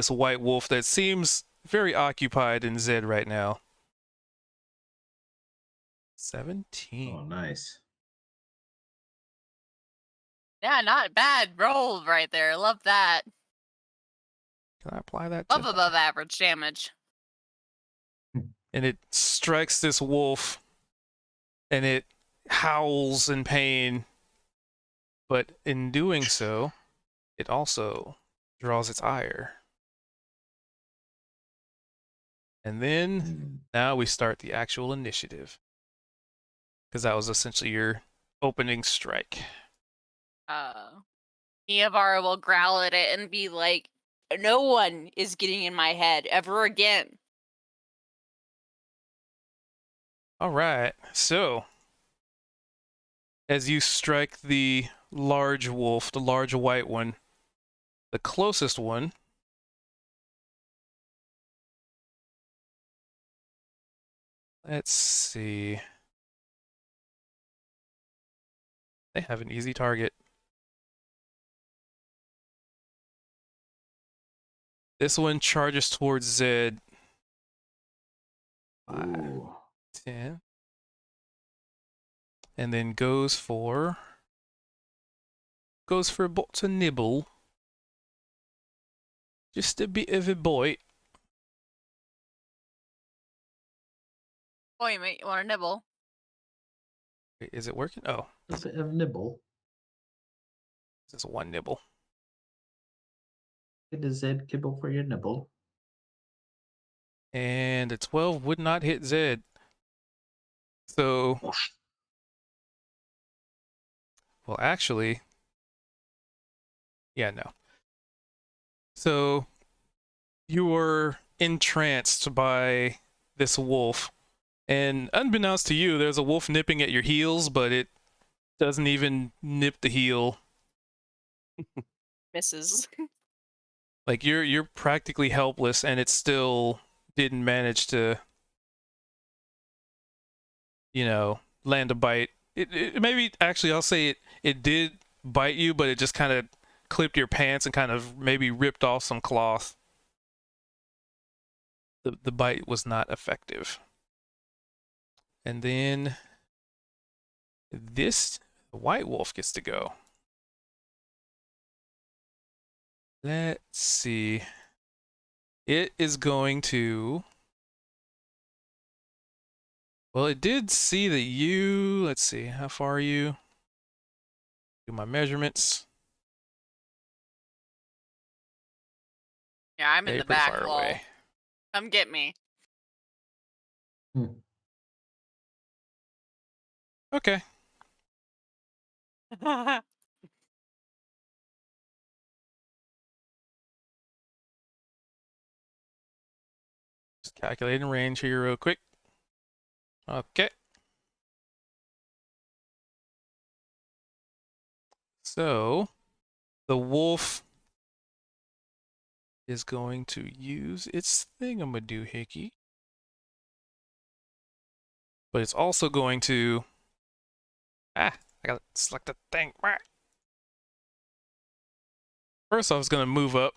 white wolf that seems very occupied in Zed right now. 17. Oh, nice. Yeah, not bad roll right there. Love that. Can I apply that? Love above average damage. And it strikes this wolf, and it howls in pain. But in doing so, it also draws its ire. And then Hmm. now we start the actual initiative. Because that was essentially your opening strike. Neavara will growl at it and be like, no one is getting in my head ever again. All right. So, as you strike the large wolf, the large white one, the closest one, let's see. They have an easy target. This one charges towards Zed. 5, Ooh. 10. And then goes for a bit to nibble. Just a bit of a bite. Oh, you want to nibble? Wait, is it working? Oh, Does it have nibble? this is one nibble. Does Zed kibble for your nibble? And a 12 would not hit Zed. So, well, actually, yeah, no. So, you were entranced by this wolf. And unbeknownst to you, there's a wolf nipping at your heels, but it doesn't even nip the heel. Misses. Like you're practically helpless, and it still didn't manage to, land a bite. It maybe actually I'll say it did bite you, but it just kind of clipped your pants and kind of maybe ripped off some cloth. The bite was not effective. And then this white wolf gets to go. Let's see. It is going to... Well, it did see that you... Let's see, how far are you? Do my measurements. Yeah, I'm in Okay, the pretty back far wall. away. Come get me. Okay. Just calculating range here real quick. Okay. So, the wolf is going to use its thingamadoohickey. But it's also going to... I gotta select a thing. First off, it's gonna move up.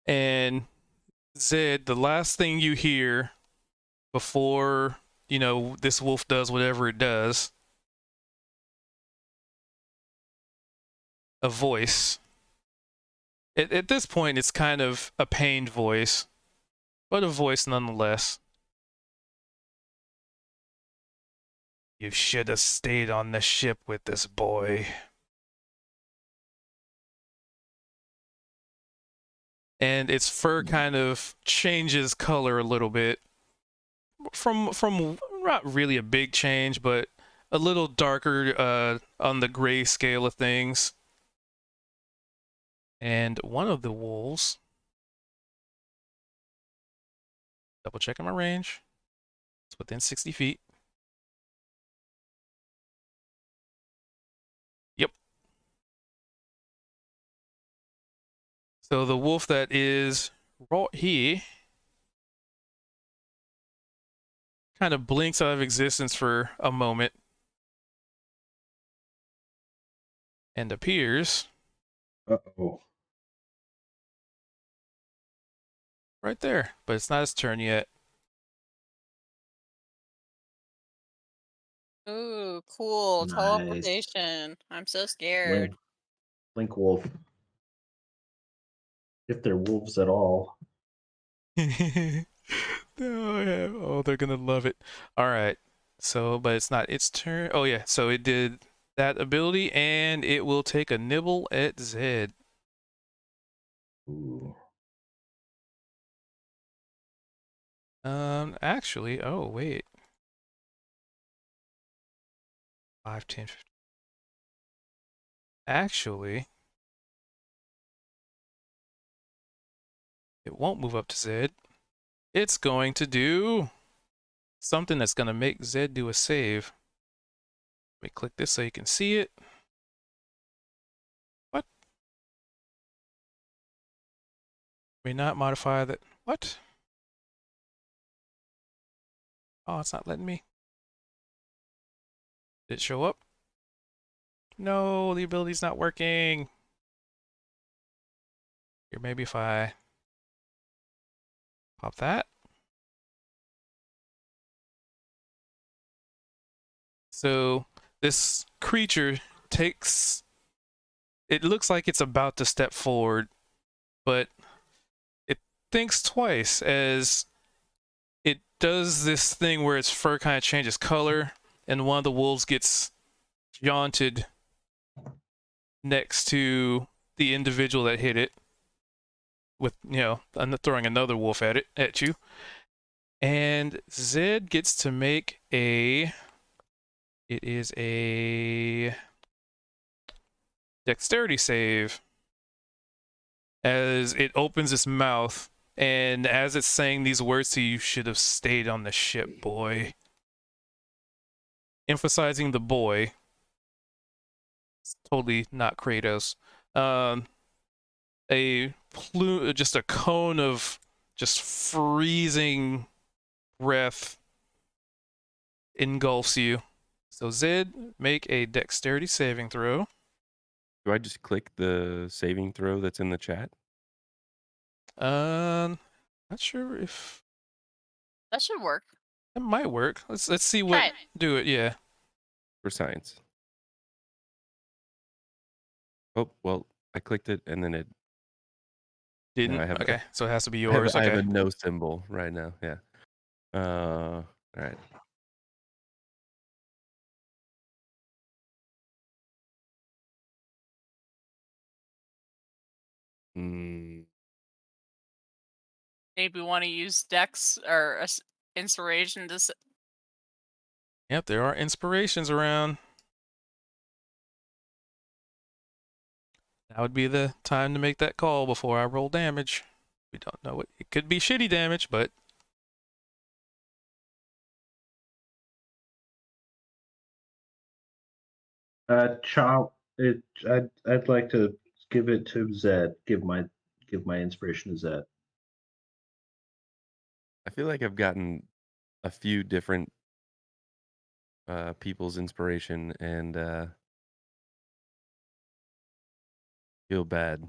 And Zed, the last thing you hear before, this wolf does whatever it does, a voice. At this point, it's kind of a pained voice, but a voice nonetheless. You should have stayed on the ship with this boy. And its fur kind of changes color a little bit. From not really a big change, but a little darker on the gray scale of things. And one of the wolves, double checking my range, it's within 60 feet. Yep. So the wolf that is right here kind of blinks out of existence for a moment and appears Uh-oh. right there, but it's not its turn yet. Ooh, cool. Nice. Teleportation. I'm so scared. Link wolf. If they're wolves at all. Oh, they're gonna love it. All right. So, but it's not its turn. Oh yeah. So it did that ability, and it will take a nibble at Zed. Ooh. Actually, oh wait. 5, 10, 15. Actually, it won't move up to Zed. It's going to do something that's going to make Zed do a save. Let me click this so you can see it. What? May not modify that. What? Oh, it's not letting me. Did it show up? No, the ability's not working. Here, maybe if I pop that. So this creature takes, it looks like it's about to step forward, but it thinks twice as it does this thing where its fur kind of changes color, and one of the wolves gets jaunted next to the individual that hit it with, you know, throwing another wolf at you. And Zed gets to make a, it is a dexterity save as it opens its mouth, and as it's saying these words to you, should have stayed on the ship, boy. Emphasizing the boy. It's totally not Kratos. A plume, just a cone of just freezing breath engulfs you. So Zed, make a dexterity saving throw. Do I just click the saving throw that's in the chat? Not sure if That should work. that might work. Let's see what. Try it. Do it, yeah. For science. Oh, well, I clicked it and then it. Didn't. I have- okay, so it has to be I have, yours. I have Okay. a no symbol right now. Yeah. All right. Mm, Maybe we want to use Dex or inspiration to. Yep, there are inspirations around. That would be the time to make that call before I roll damage. We don't know what it could be. Shitty damage, but Chop it. I'd like to give it to Zed. Give my inspiration to Zed. I feel like I've gotten a few different people's inspiration and feel bad.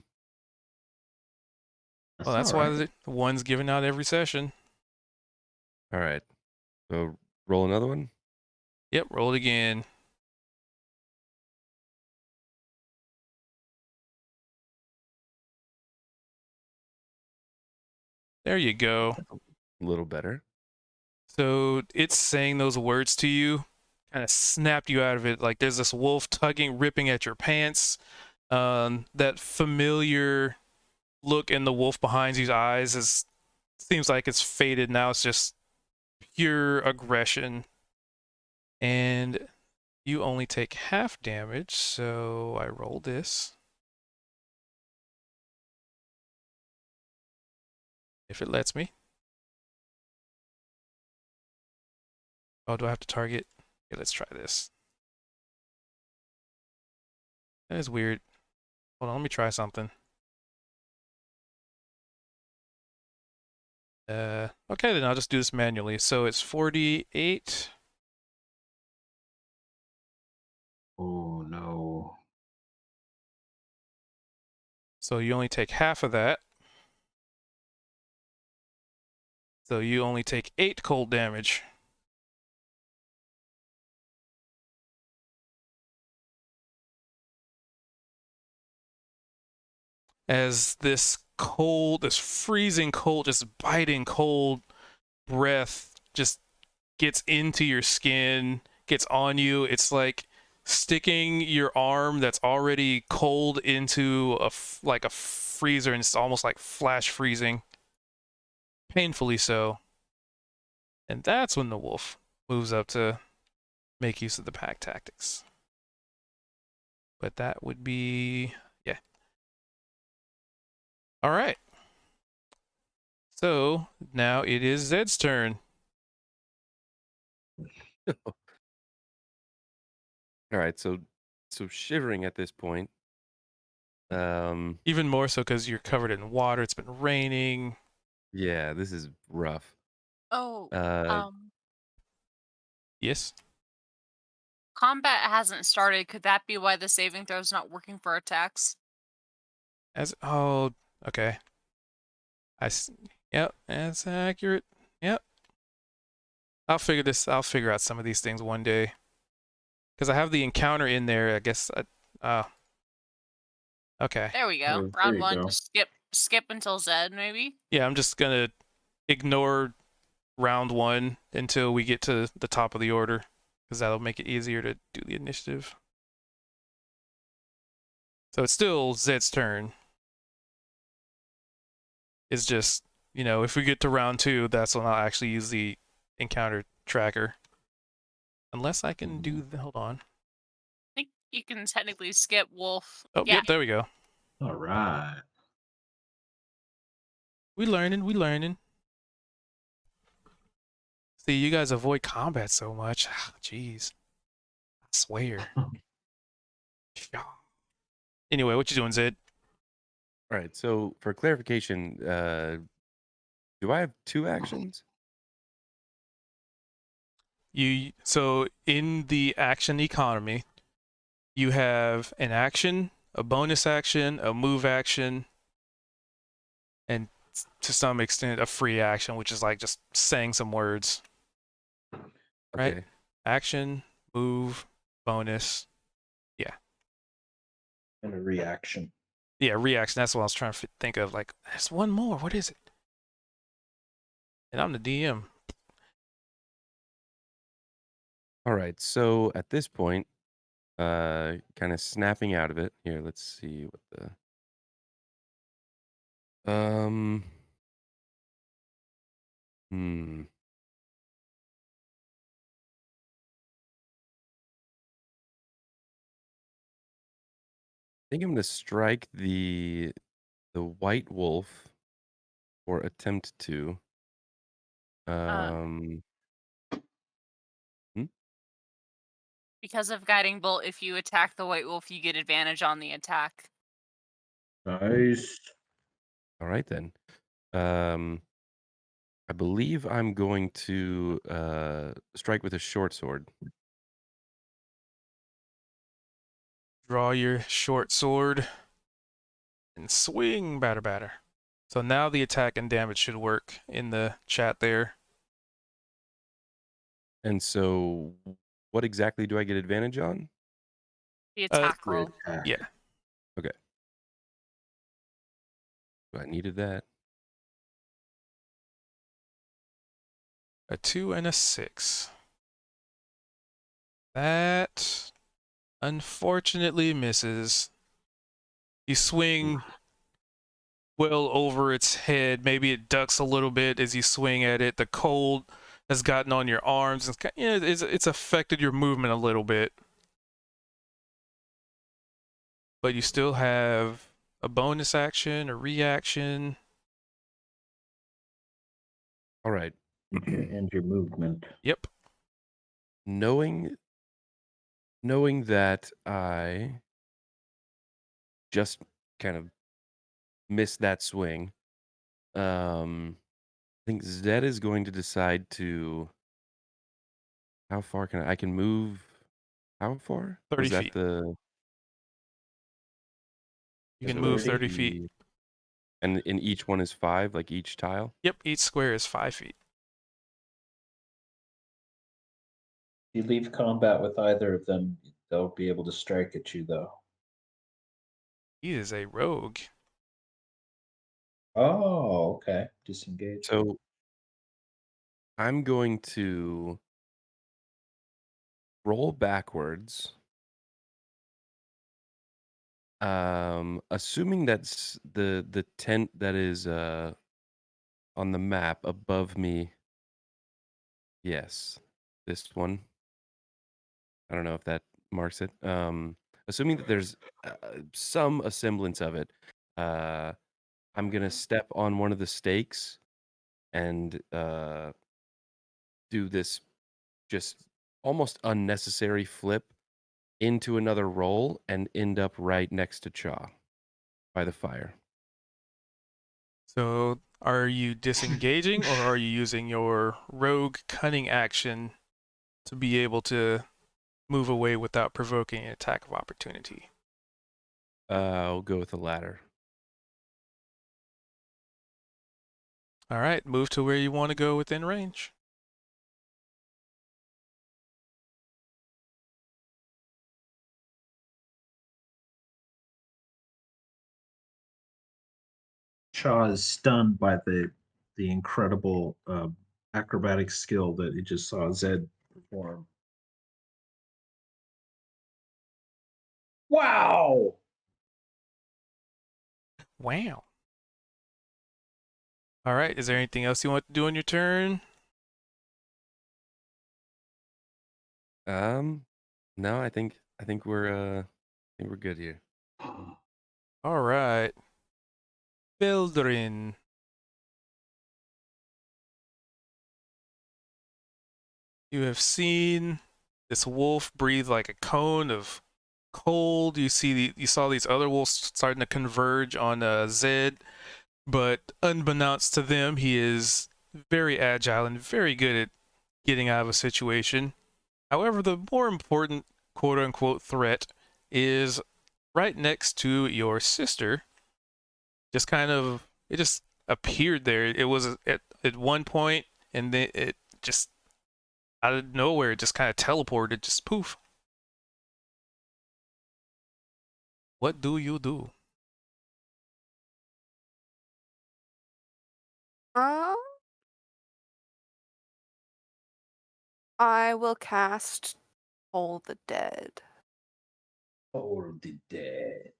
well, that's why the one's given out every session. All right. So roll another one. Yep, roll it again. There you go. A little better. So it's saying those words to you, kind of snapped you out of it. Like there's this wolf tugging, ripping at your pants. That familiar look in the wolf behind you's eyes seems like it's faded now. It's just pure aggression. And you only take half damage, so I roll this. If it lets me. Oh, do I have to target? Okay, let's try this. That is weird. Hold on, let me try something. Okay, then I'll just do this manually. So it's 48. Oh no. So you only take half of that. So you only take 8 cold damage. As this cold, this freezing cold, just biting cold breath just gets into your skin, gets on you. It's like sticking your arm that's already cold into like a freezer, and it's almost like flash freezing. Painfully so. And that's when the wolf moves up to make use of the pack tactics. But that would be, yeah. All right. So now it is Zed's turn. All right, so shivering at this point. Even more so because you're covered in water. It's been raining. Yeah, this is rough. Oh, Yes. combat hasn't started. Could that be why the saving throw's not working for attacks? Okay. Yep, that's accurate. Yep. I'll figure out some of these things one day. Because I have the encounter in there, I guess. Okay. There we go. There Round you one, go. just skip until Zed, maybe. Yeah, I'm just gonna ignore round one until we get to the top of the order. Because that'll make it easier to do the initiative. So it's still Zed's turn. It's just, if we get to round two, that's when I'll actually use the encounter tracker. Unless I can do the, hold on. I think you can technically skip Wolf. Oh, Yeah. yep, there we go. All right. We learning. See, you guys avoid combat so much. Jeez. I swear. Anyway, what you doing, Zed? All right, so for clarification, do I have 2 actions? So in the action economy, you have an action, a bonus action, a move action, and to some extent a free action, which is like just saying some words. Right? Okay. Action, move, bonus. And a reaction. Yeah, reaction. That's what I was trying to think of. Like, there's one more. What is it? And I'm the DM. All right, so at this point, kind of snapping out of it. Here, let's see what the hmm. I think I'm gonna strike the white wolf, or attempt to. Hmm? Because of Guiding Bolt, if you attack the White Wolf, you get advantage on the attack. Nice. All right then. I believe I'm going to strike with a short sword. Draw your short sword and swing, batter. So now the attack and damage should work in the chat there. And so, what exactly do I get advantage on? The attack roll. Attack. Yeah. I needed that. A 2 and a 6. That unfortunately misses. You swing well over its head. Maybe it ducks a little bit as you swing at it. The cold has gotten on your arms. It's affected your movement a little bit. But you still have a bonus action, a reaction. All right. And your movement. Yep. Knowing that I just kind of missed that swing, I think Zed is going to decide to. How far I can move? How far? 30 Was that feet. the? You can it move 30 30 feet. And in each one is 5, like each tile. Yep, each square is 5 feet. You leave combat with either of them, they'll be able to strike at you, though. He is a rogue. Oh, okay. Disengage. So I'm going to roll backwards. Assuming that's the tent that is on the map above me Yes, this one. I don't know if that marks it. Assuming that there's some semblance of it, I'm gonna step on one of the stakes and do this just almost unnecessary flip into another roll and end up right next to Cha by the fire. So, are you disengaging or are you using your rogue cunning action to be able to move away without provoking an attack of opportunity? I'll go with the latter. All right, move to where you want to go within range. Shaw is stunned by the incredible acrobatic skill that he just saw Zed perform. Wow! Wow. All right, is there anything else you want to do on your turn? No, I think we're good here. All right. Bildrin. You have seen this wolf breathe like a cone of cold. You saw these other wolves starting to converge on Zed, but unbeknownst to them, he is very agile and very good at getting out of a situation. However, the more important quote-unquote threat is right next to your sister. It just appeared there. It was at one point, and then it just out of nowhere, it just kind of teleported, just poof. What do you do? I will cast Toll the Dead. Or the dead.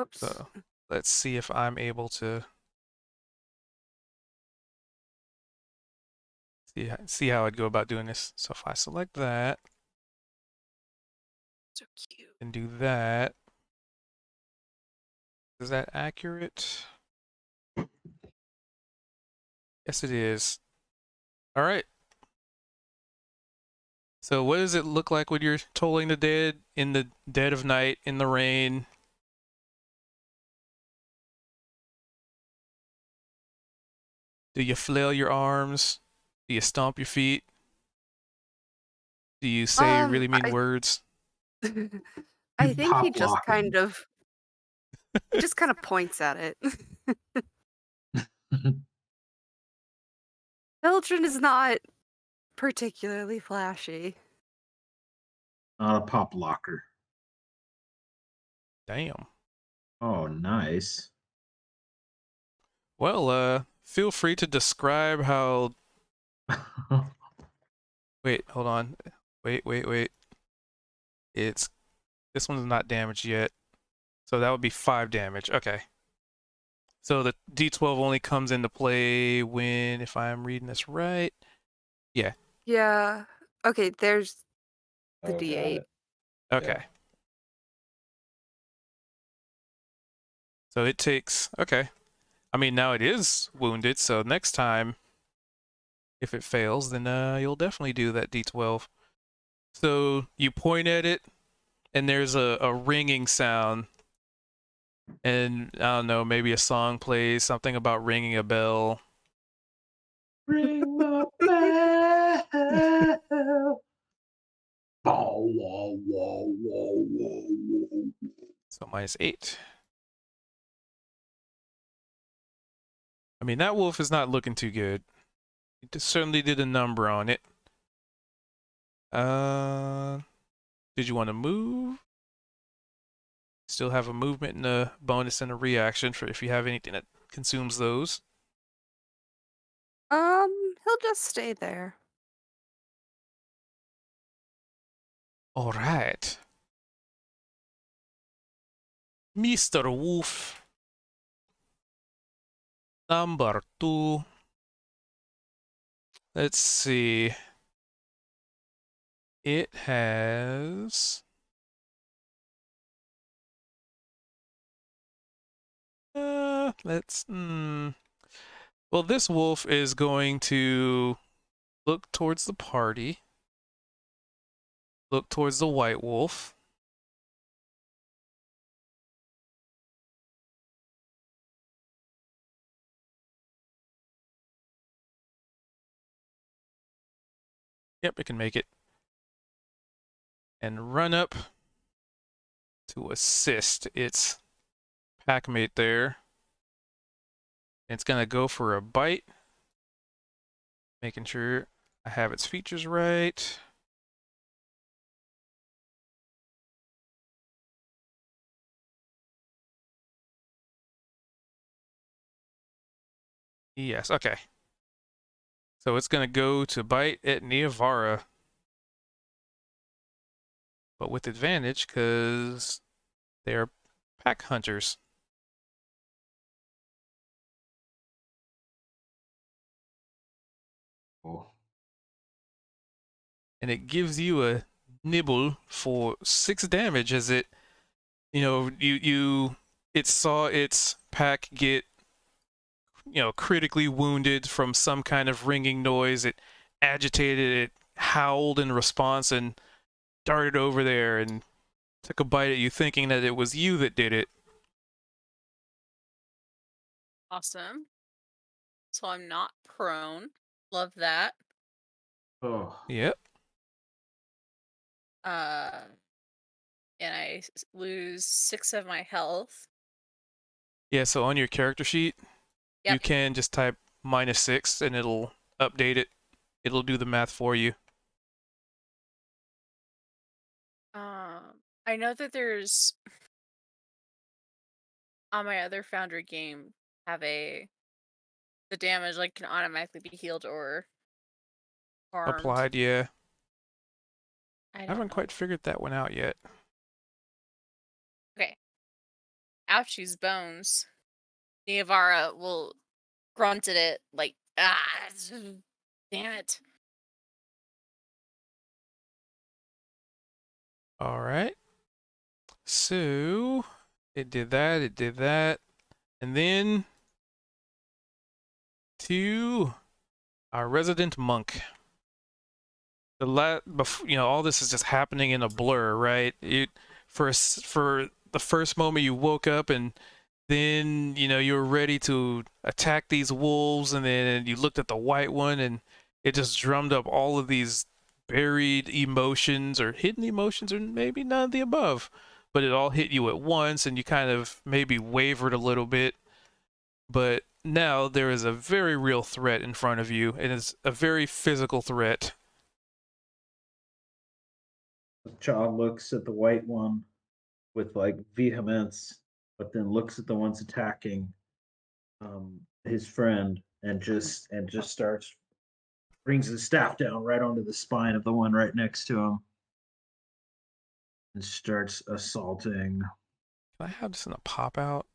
Oops. So let's see if I'm able to see how I'd go about doing this. So if I select that So cute. and do that, is that accurate? Yes, it is. All right. So what does it look like when you're tolling the dead in the dead of night, in the rain? Do you flail your arms? Do you stomp your feet? Do you say really mean words? I think he Pop just lock kind of points at it. Belgian is not particularly flashy. Not a pop locker. Damn. Oh, nice. Well, feel free to describe how. Wait, hold on. Wait. It's this one's not damaged yet, so that would be 5 damage. Okay. So the D12 only comes into play when, if I'm reading this right, yeah. Yeah. Okay, there's the Oh, got D8. it. Okay. So it takes, okay. I mean, now it is wounded, so next time, if it fails, then you'll definitely do that D12. So you point at it, and there's a ringing sound. And I don't know, maybe a song plays, something about ringing a bell. Ring the bell. Oh, whoa. So -8. I mean, that wolf is not looking too good. It certainly did a number on it. Did you want to move? Still have a movement and a bonus and a reaction for if you have anything that consumes those. He'll just stay there. All right. Mr. Wolf. Number 2. Let's see. It has. Let's. Well, this wolf is going to look towards the party. Look towards the white wolf. Yep, it can make it. And run up to assist its packmate there. It's gonna go for a bite. Making sure I have its features right. Yes, okay. So it's gonna go to bite at Neavara. But with advantage, because they're pack hunters. Oh. And it gives you a nibble for 6 damage as it, it saw its pack get, critically wounded from some kind of ringing noise. It agitated, it howled in response and darted over there and took a bite at you, thinking that it was you that did it. Awesome. So I'm not prone. Love that. Oh. Yep. And I lose 6 of my health. Yeah, so on your character sheet, you Yep. can just type -6 and it'll update it. It'll do the math for you. I know that there's on my other Foundry game the damage like can automatically be healed or harmed. Applied, yeah. I I don't haven't know. quite figured that one out yet. Okay. Ouchie's bones. Neavara will grunt at it like, damn it. All right. So it did that, and then to our resident monk. All this is just happening in a blur, right? For the first moment you woke up and then you were ready to attack these wolves, and then you looked at the white one and it just drummed up all of these buried emotions or hidden emotions, or maybe none of the above, but it all hit you at once and you kind of maybe wavered a little bit. But now there is a very real threat in front of you, and it's a very physical threat. The child looks at the white one with like vehemence, but then looks at the ones attacking his friend and just starts brings his staff down right onto the spine of the one right next to him and starts assaulting. Can I have this in a pop out?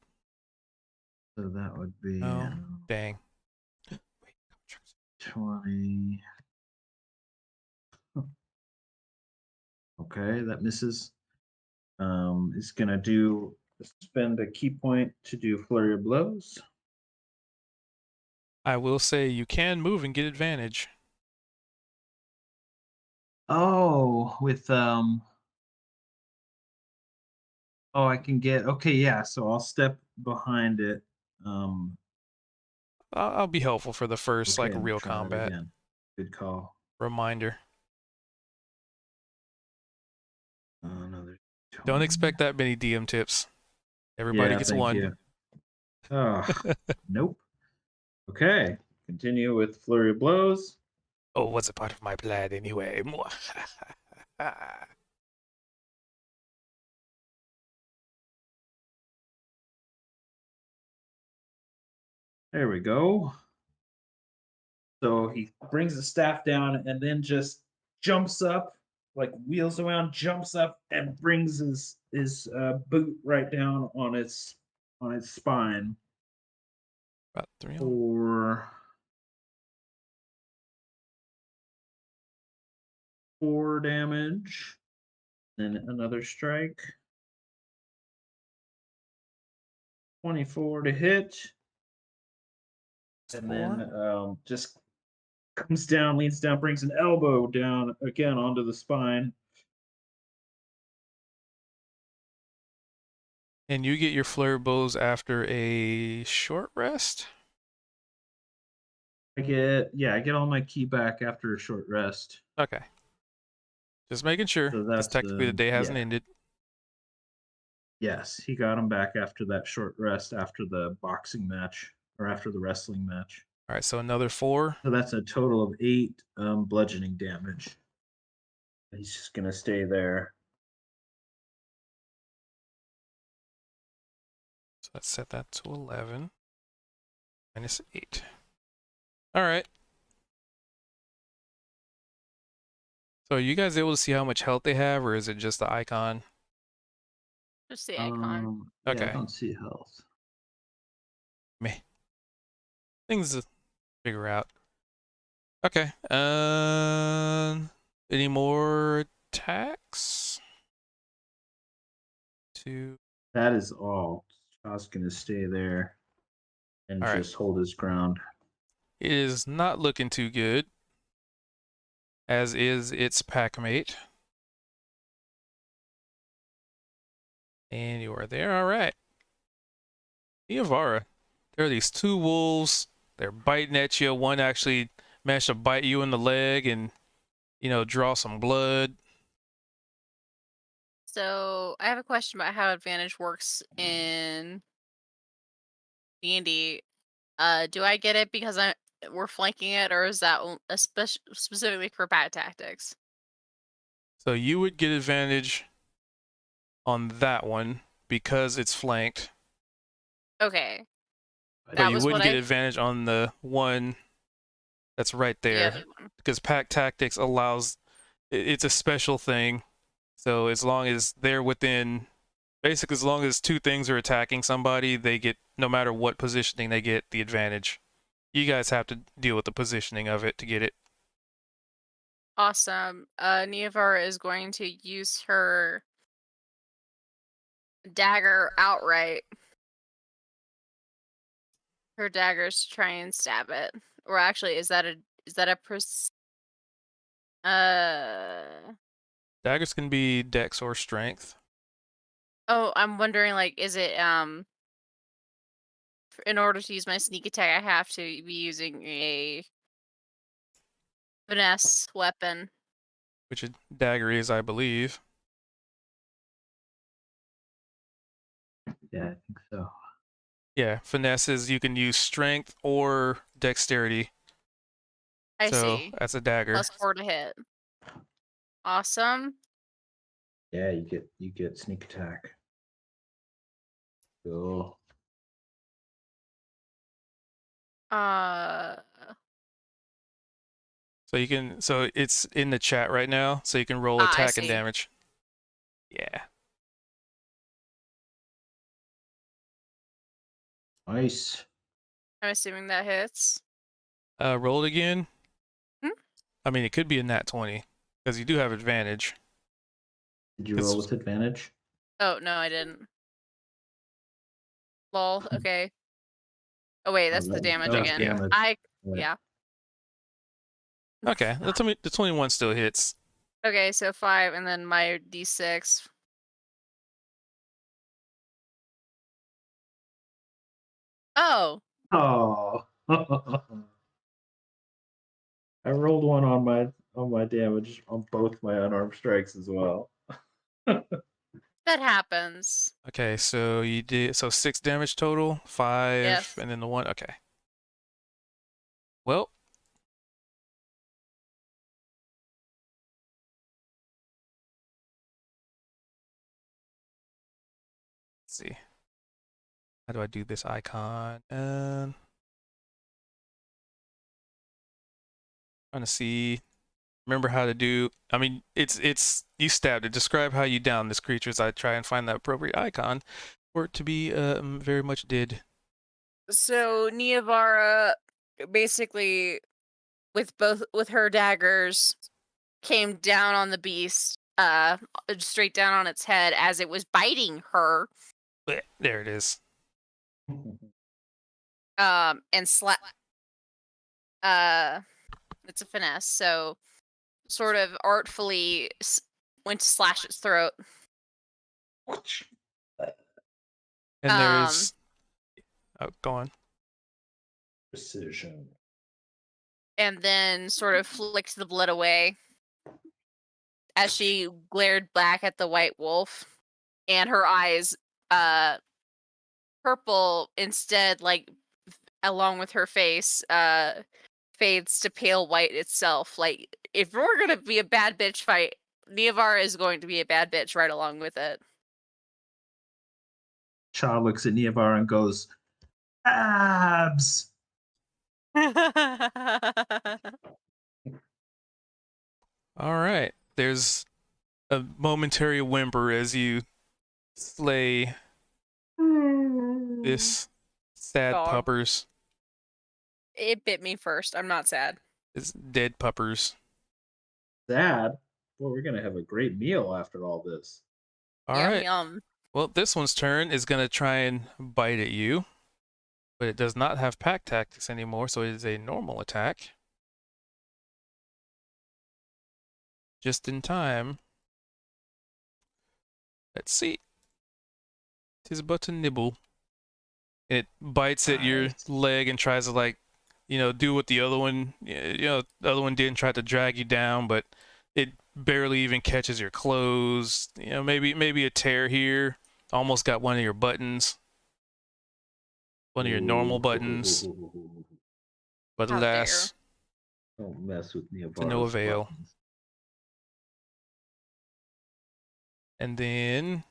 So that would be No. Dang. 20. Okay, that misses. It's gonna spend a key point to do flurry of blows. I will say you can move and get advantage. Oh, with oh, I can get okay, yeah. So I'll step behind it. I'll be helpful for the first Okay, and real try it combat. again. Good call. Reminder. Another. Don't 20. expect that many DM tips. Everybody Yeah, gets thank one. you. Oh, nope. Okay, continue with flurry of blows. Oh, what's a part of my plan anyway? There we go. So he brings the staff down and then just jumps up, like wheels around, jumps up, and brings his boot right down on its spine About 3 on. for 4 damage. Then another strike. 24 to hit. And then just comes down, leans down, brings an elbow down again onto the spine. And you get your flare bows after a short rest? I get all my key back after a short rest. Okay. Just making sure. So Because that's, technically the day hasn't yeah. ended. Yes, he got him back after that short rest after the boxing match or after the wrestling match. All right, so another 4. So that's a total of 8 bludgeoning damage. He's just gonna stay there. So let's set that to 11. Minus 8. All right. So are you guys able to see how much health they have, or is it just the icon? Just the icon. Yeah, Okay. I don't see health. Meh. Things to figure out. Okay. Any more attacks? 2. That is all. Chaw's gonna stay there and All right. just hold his ground. It is not looking too good, as is its packmate. And you are there. All right. Niavara, there are these 2 wolves. They're biting at you. One actually managed to bite you in the leg and, you know, draw some blood. So I have a question about how advantage works in D&D. Do I get it because we're flanking it, or is that specifically for bad tactics? So you would get advantage on that one because it's flanked. Okay. But That you was wouldn't what get I- advantage on the one that's right The there. other one. Because pack tactics allows, it's a special thing. So as long as they're within, basically as long as 2 things are attacking somebody, they get, no matter what positioning, they get the advantage. You guys have to deal with the positioning of it to get it. Awesome. Niavara is going to use her dagger outright. Her daggers to try and stab it. Or actually, is that a Daggers can be dex or strength. Oh, I'm wondering, like, is it in order to use my sneak attack, I have to be using a finesse weapon. Which a dagger is, I believe. Yeah, I think so. Yeah, finesse is you can use strength or dexterity. I So see. that's a dagger. +4 to hit. Awesome. Yeah, you get sneak attack. Cool. So you can, so it's in the chat right now, so you can roll I attack and see. damage. Yeah. Nice. I'm assuming that hits. Roll it again. Hmm? I mean, it could be a nat 20 because you do have advantage. Did you It's- roll with advantage? Oh, no, I didn't. Lol, okay. Oh, wait, that's the that- damage that was again. damage. Yeah. Okay, the 21 still hits. Okay, so 5, and then my d6. Oh, Oh. I rolled one on my damage on both my unarmed strikes as well. that happens. Okay, so you did, so 6 damage total, 5, Yes. and then the 1. Okay. Well. Let's see. How do I do this icon? Trying to see. Remember how to do. I mean, it's you stabbed it. Describe how you down this creature as I try and find the appropriate icon for it to be very much dead. So Niavara basically with her daggers came down on the beast, straight down on its head as it was biting her, Blech, there it is. and it's a finesse, so sort of artfully went to slash its throat. And there's... Oh, go on. Precision. And then sort of flicked the blood away as she glared back at the white wolf, and her eyes, purple instead, like along with her face, fades to pale white itself. Like, if we're gonna be a bad bitch fight, Neovar is going to be a bad bitch right along with it. Cha looks at Neovar and goes, abs. All right. There's a momentary whimper as you slay this sad Dog. puppers. It bit me first. I'm not sad. This dead puppers. Sad. Well, we're gonna have a great meal after all this. All Yum right. yum. Well, this one's turn is going to try and bite at you, but it does not have pack tactics anymore, so it is a normal attack. Just in time. Let's see. 'Tis but a nibble. It bites at your leg and tries to, like, do what the other one, the other one did and tried to drag you down, but it barely even catches your clothes. Maybe a tear here. Almost got one of your buttons. One of your normal buttons. But How alas, Don't mess with Neovar. to no avail. And then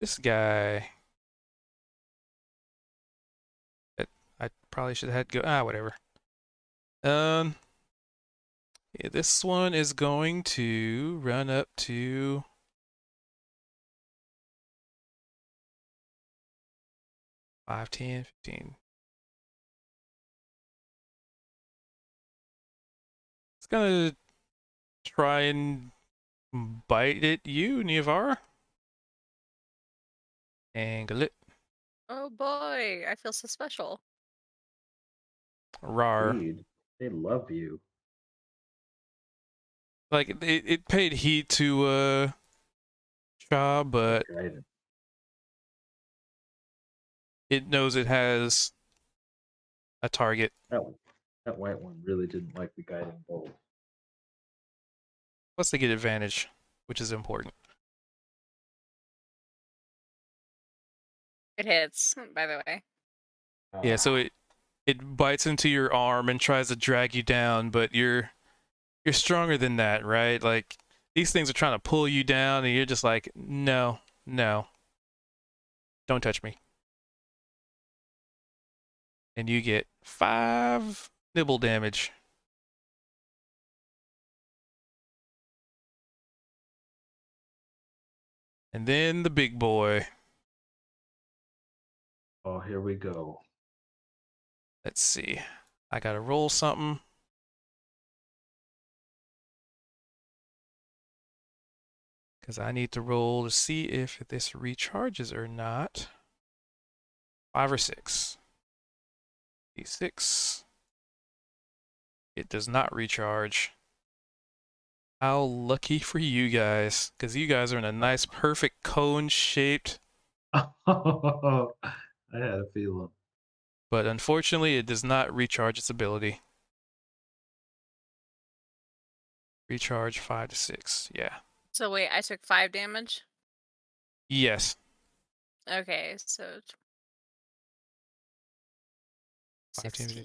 this guy. I probably should have had go. Whatever. Yeah, this one is going to run up to 5, 10, 15. It's gonna try and bite at you, Neovar. Angle it. Oh boy, I feel so special. Rar. Indeed. They love you. Like, it paid heed to Cha, but Guided. it knows it has a target. That white one really didn't like the guiding bolt. Plus they get advantage, which is important. It hits, by the way. Yeah, so it bites into your arm and tries to drag you down, but you're stronger than that, right? Like, these things are trying to pull you down, and you're just like, no, don't touch me. And you get 5 nibble damage. And then the big boy. Oh, here we go. Let's see. I gotta roll something. Because I need to roll to see if this recharges or not. 5 or 6. D6. It does not recharge. How lucky for you guys. Because you guys are in a nice, perfect cone-shaped. I had a feeling. But unfortunately, it does not recharge its ability. Recharge 5 to 6. Yeah. So wait, I took 5 damage? Yes. Okay, so 5 damage. 16.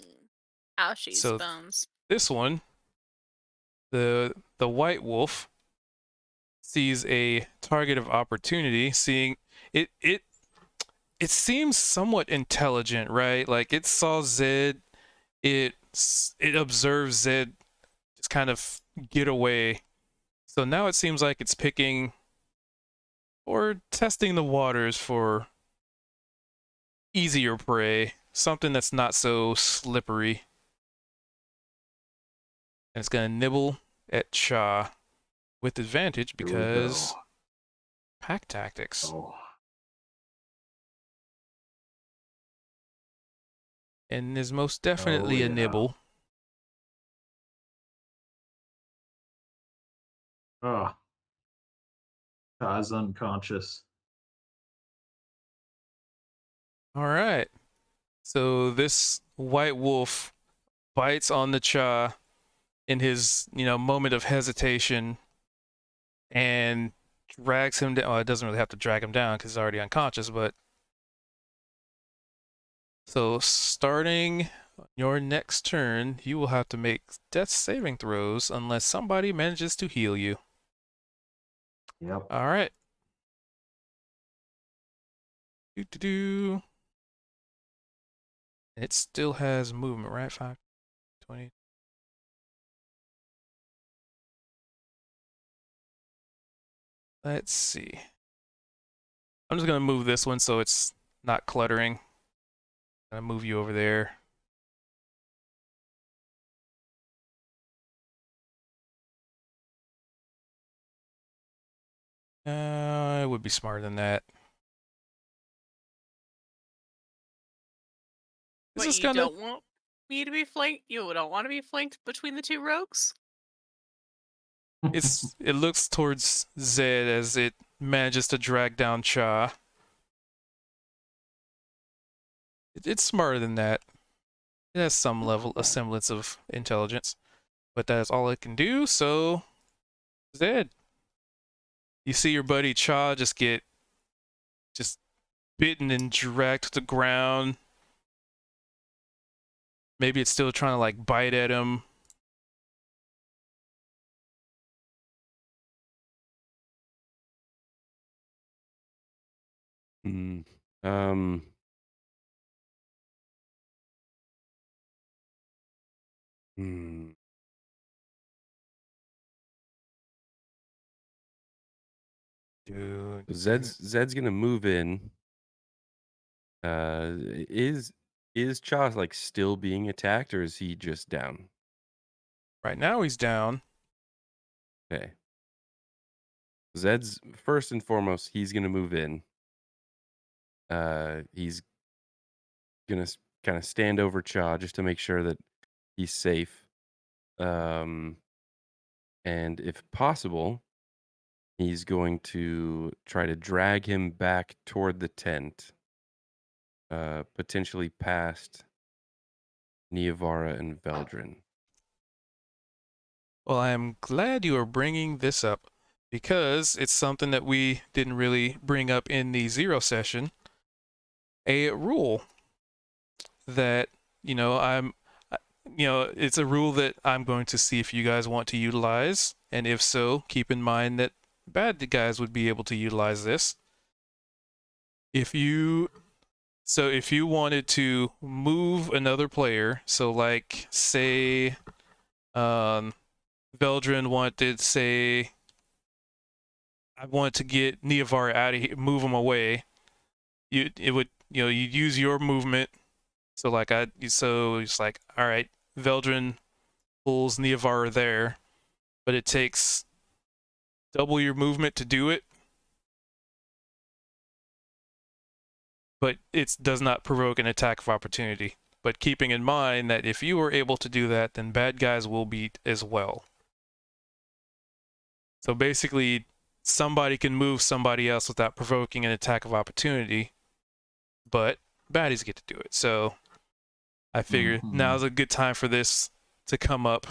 Ouchies, So- bones. This one, the white wolf sees a target of opportunity, seeing it seems somewhat intelligent, right? Like, it saw Zed, it observed Zed just kind of get away. So now it seems like it's picking or testing the waters for easier prey, something that's not so slippery. And it's going to nibble at Cha with advantage Here we because go. pack tactics. Oh, And is most definitely a yeah. nibble. oh. Cha's unconscious. All right. So this white wolf bites on the Cha in his, moment of hesitation and drags him down. Well, it doesn't really have to drag him down because he's already unconscious, but so starting your next turn, you will have to make death saving throws unless somebody manages to heal you. Yep. All right. Do. It still has movement, right? 5, 20. Let's see. I'm just going to move this one so it's not cluttering. I'm going to move you over there. I would be smarter than that. This What, is you kind of don't want me to be flanked? You don't want to be flanked between the two rogues? it looks towards Zed as it manages to drag down Cha. It's smarter than that. It has some level, a semblance of intelligence, but that is all it can do. So, Zed, you see your buddy Cha just get bitten and dragged to the ground. Maybe it's still trying to like bite at him. Hmm. Hmm. Dude, Zed's gonna move in. Is Cha like still being attacked, or is he just down? right now he's down. Okay. Zed's first and foremost, he's gonna move in. He's gonna kind of stand over Cha just to make sure that he's safe. And if possible, he's going to try to drag him back toward the tent, potentially past Niavara and Veldrin. Well, I am glad you are bringing this up because it's something that we didn't really bring up in the zero session. A rule that, it's a rule that I'm going to see if you guys want to utilize. And if so, keep in mind that bad guys would be able to utilize this. If you wanted to move another player, so like say Veldrin wanted, say, I want to get Niavara out of here, move him away. You'd use your movement. So it's like, all right, Veldrin pulls Niavara there, but it takes double your movement to do it. But it does not provoke an attack of opportunity. But keeping in mind that if you are able to do that, then bad guys will beat as well. So basically, somebody can move somebody else without provoking an attack of opportunity, but baddies get to do it. So I figure now's a good time for this to come up,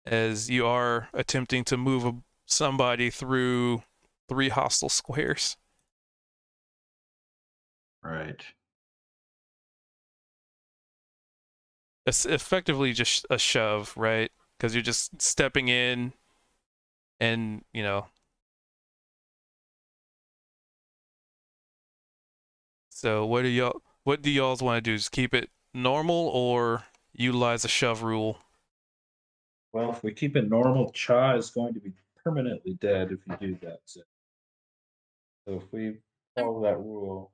as you are attempting to move somebody through 3 hostile squares. Right. It's effectively just a shove, right? Because you're just stepping in and, So what do y'all want to do? Just keep it normal or utilize a shove rule? Well, if we keep it normal, Cha is going to be permanently dead if you do that. So if we follow that rule,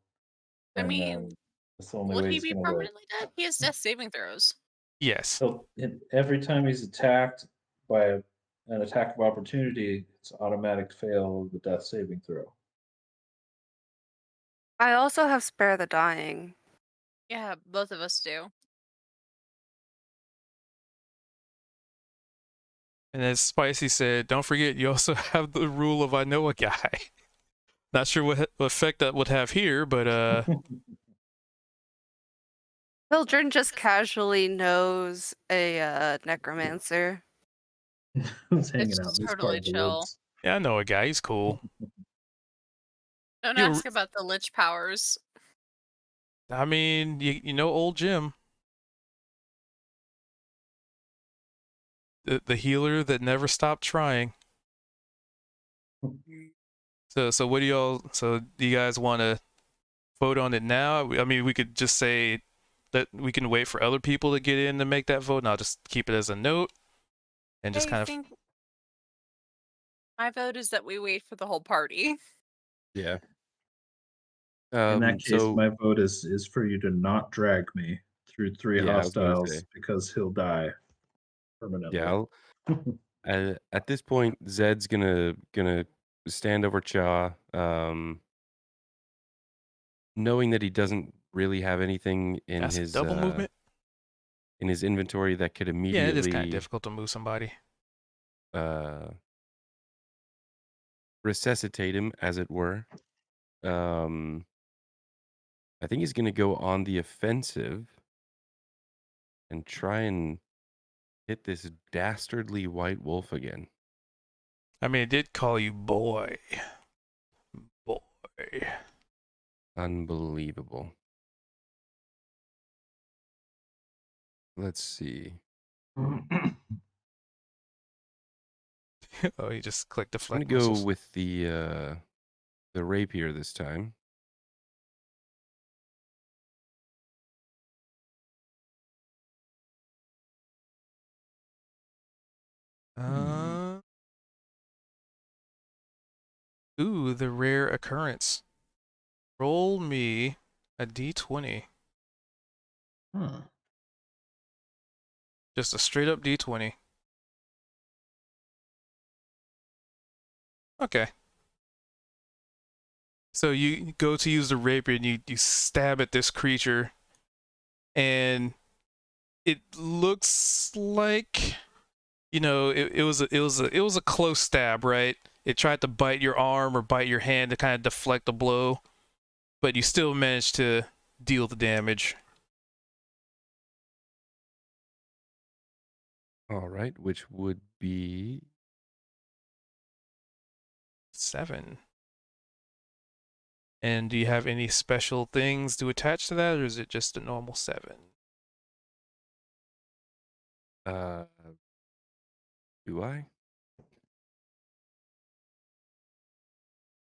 I then mean, that's the only would way he he's be going to live. permanently dead? He has death saving throws. Yes. So every time he's attacked, by an attack of opportunity, it's automatic fail of the death saving throw. I also have Spare the Dying. Yeah, both of us do. And as Spicy said, don't forget you also have the rule of I know a guy. Not sure what effect that would have here, but Children just casually knows a necromancer. Who's hanging It's out in this totally part of the chill. woods? yeah, I know a guy. He's cool. Don't You're- ask about the lich powers. I mean, you know old Jim. The healer that never stopped trying. So what do y'all? So do you guys want to vote on it now? I mean, we could just say that we can wait for other people to get in to make that vote, and I'll just keep it as a note and just I kind of. think my vote is that we wait for the whole party. Yeah. In that case, So my vote is for you to not drag me through three Yeah, I was gonna hostiles say. because he'll die permanently. yeah, at this point, Zed's gonna stand over Cha, knowing that he doesn't really have anything in That's a his double movement. in his inventory that could Yeah, it is kind of immediately difficult to move somebody. resuscitate him, as it were. I think he's gonna go on the offensive and try and hit this dastardly white wolf again. I mean, it did call you boy. Boy. Unbelievable. Let's see. Oh, you just clicked I'm deflect gonna go missiles. with the rapier this time. Ooh, the rare occurrence. Roll me a d20. Huh. Just a straight up d20. Okay. So you go to use the rapier and you stab at this creature, and it looks like, you know, it was a close stab, right? It tried to bite your arm or bite your hand to kind of deflect the blow, but you still managed to deal the damage. All right, which would be 7. And do you have any special things to attach to that, or is it just a normal 7? do I?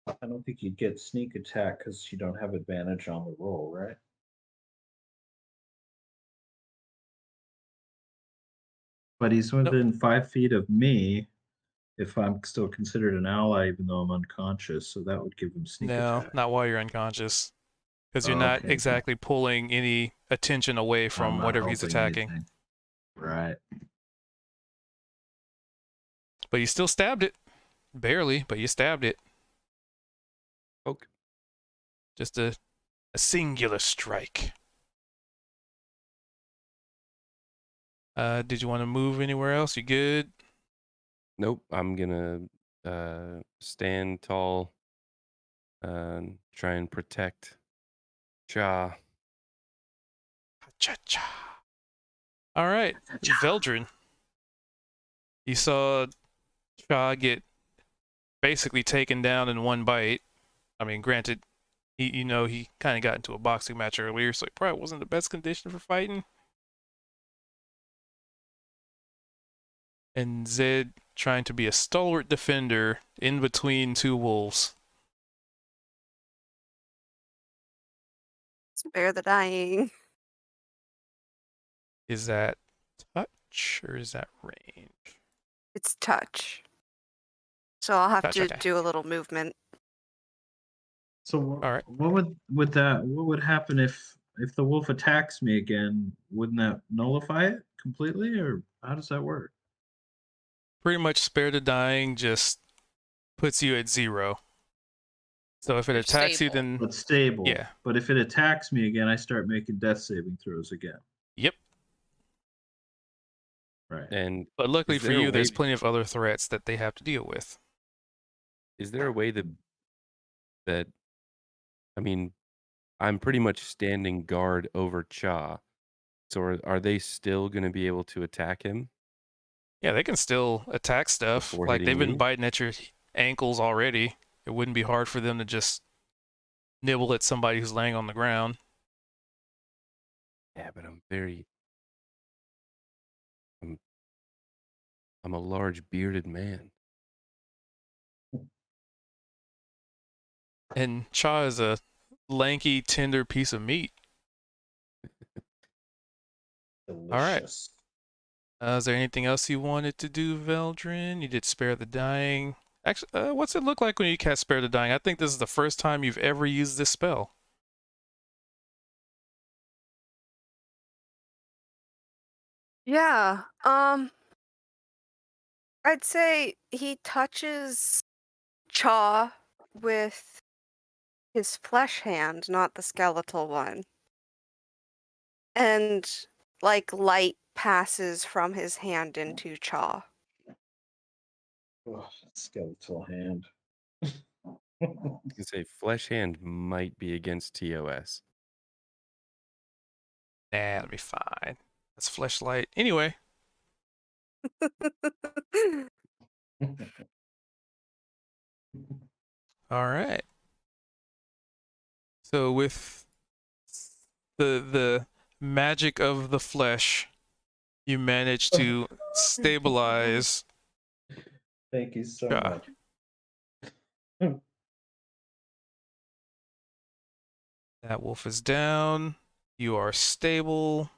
I don't think you'd get sneak attack because you don't have advantage on the roll, right? But he's within 5 feet of me if I'm still considered an ally, even though I'm unconscious. So that would give him sneak No, attack. not while you're unconscious. Because you're Oh, not okay. exactly pulling any attention away I'm from not whatever he's helping attacking. anything. Right. But you still stabbed it. Barely, but you stabbed it. Okay. Just a singular strike. Did you want to move anywhere else? You good? Nope. I'm gonna stand tall and try and protect Cha. Cha-cha. All right, Veldrin. You saw Cha get basically taken down in one bite. I mean, granted, he kind of got into a boxing match earlier, so he probably wasn't the best condition for fighting. And Zed trying to be a stalwart defender in between two wolves. Spare the Dying. Is that touch or is that range? It's touch. So I'll have Touch, to okay. do a little movement. So All right. what would happen if the wolf attacks me again? Wouldn't that nullify it completely, or how does that work? pretty much spare the dying just puts you at 0. So if it You're attacks you, stable. then But stable. Yeah. But if it attacks me again, I start making death saving throws again. yep. Right. And But luckily Is for there a you, there's way- plenty of other threats that they have to deal with. is there a way that I mean, I'm pretty much standing guard over Cha. So are they still going to be able to attack him? Yeah, they can still attack stuff. Before Like they've hitting been me? biting at your ankles already. It wouldn't be hard for them to just nibble at somebody who's laying on the ground. Yeah, but I'm a large bearded man. And Cha is a lanky, tender piece of meat. right. Delicious. Is there anything else you wanted to do, Veldrin? You did Spare the Dying. Actually, what's it look like when you cast Spare the Dying? I think this is the first time you've ever used this spell. Yeah. I'd say he touches Chaw with his flesh hand, not the skeletal one. And like light passes from his hand into Chaw. Oh, skeletal hand. I can say flesh hand might be against TOS. Nah, that'll be fine. That's Fleshlight. Anyway, all right. So with the magic of the flesh, you manage to stabilize. Thank you so Yeah. much. That wolf is down. You are stable.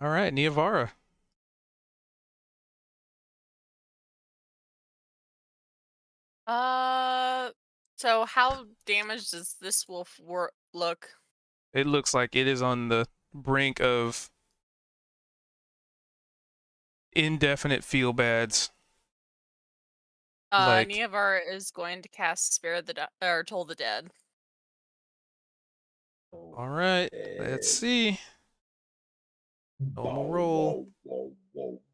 All right, Niavara. So how damaged does this wolf look? It looks like it is on the brink of indefinite feel bads. Like- Niavar is going to cast or Toll the Dead. All right, let's see. Normal roll.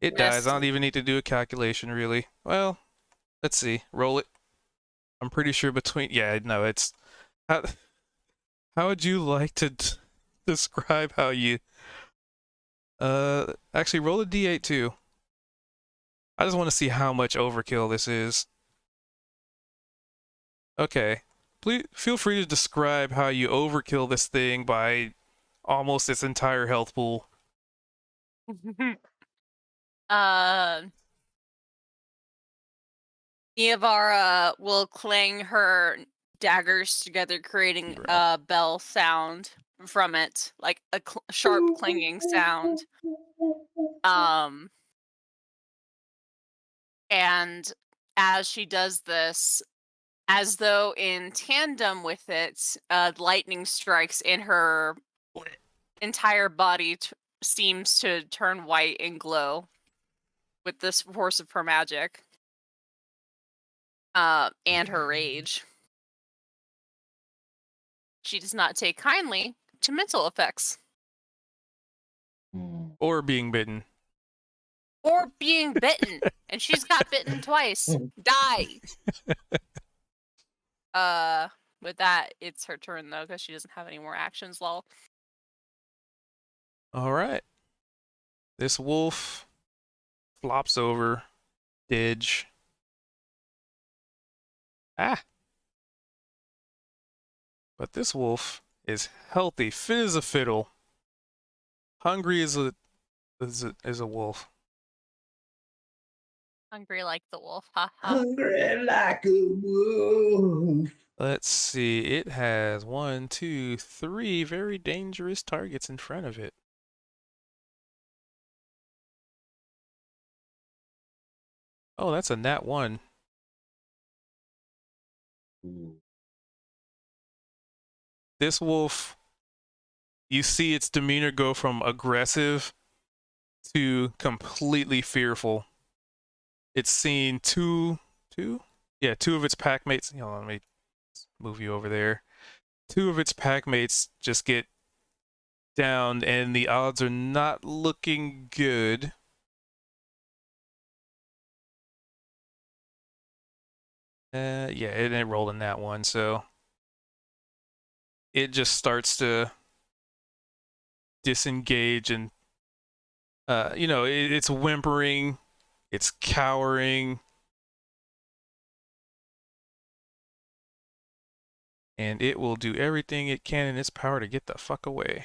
It dies. I don't even need to do a calculation, really. Well, let's see. Roll it. I'm pretty sure yeah, no, it's... How would you like to describe how you... Actually, roll a d8 too. I just want to see how much overkill this is. Okay. Please feel free to describe how you overkill this thing by almost its entire health pool. Niavara will clang her daggers together, creating a bell sound from it, like a sharp clanging sound. And as she does this, as though in tandem with it, lightning strikes in her entire body seems to turn white and glow with this force of her magic. And her rage. She does not take kindly to mental effects. Or being bitten. Or being bitten. And she's got bitten twice. Die! With that, it's her turn though, because she doesn't have any more actions, lol. Alright. This wolf flops over. Didge. Ah! But this wolf is healthy, fit as a fiddle. Hungry as a wolf. Hungry like the wolf, haha. Hungry like a wolf. Let's see. It has 1, 2, 3 very dangerous targets in front of it. Oh, that's a nat 1. This wolf, you see its demeanor go from aggressive to completely fearful. It's seen two of its pack mates. You know, let me move you over there. Two of its pack mates just get down, and the odds are not looking good. Yeah, it didn't roll in that one, so it just starts to disengage, and it's whimpering, it's cowering, and it will do everything it can in its power to get the fuck away,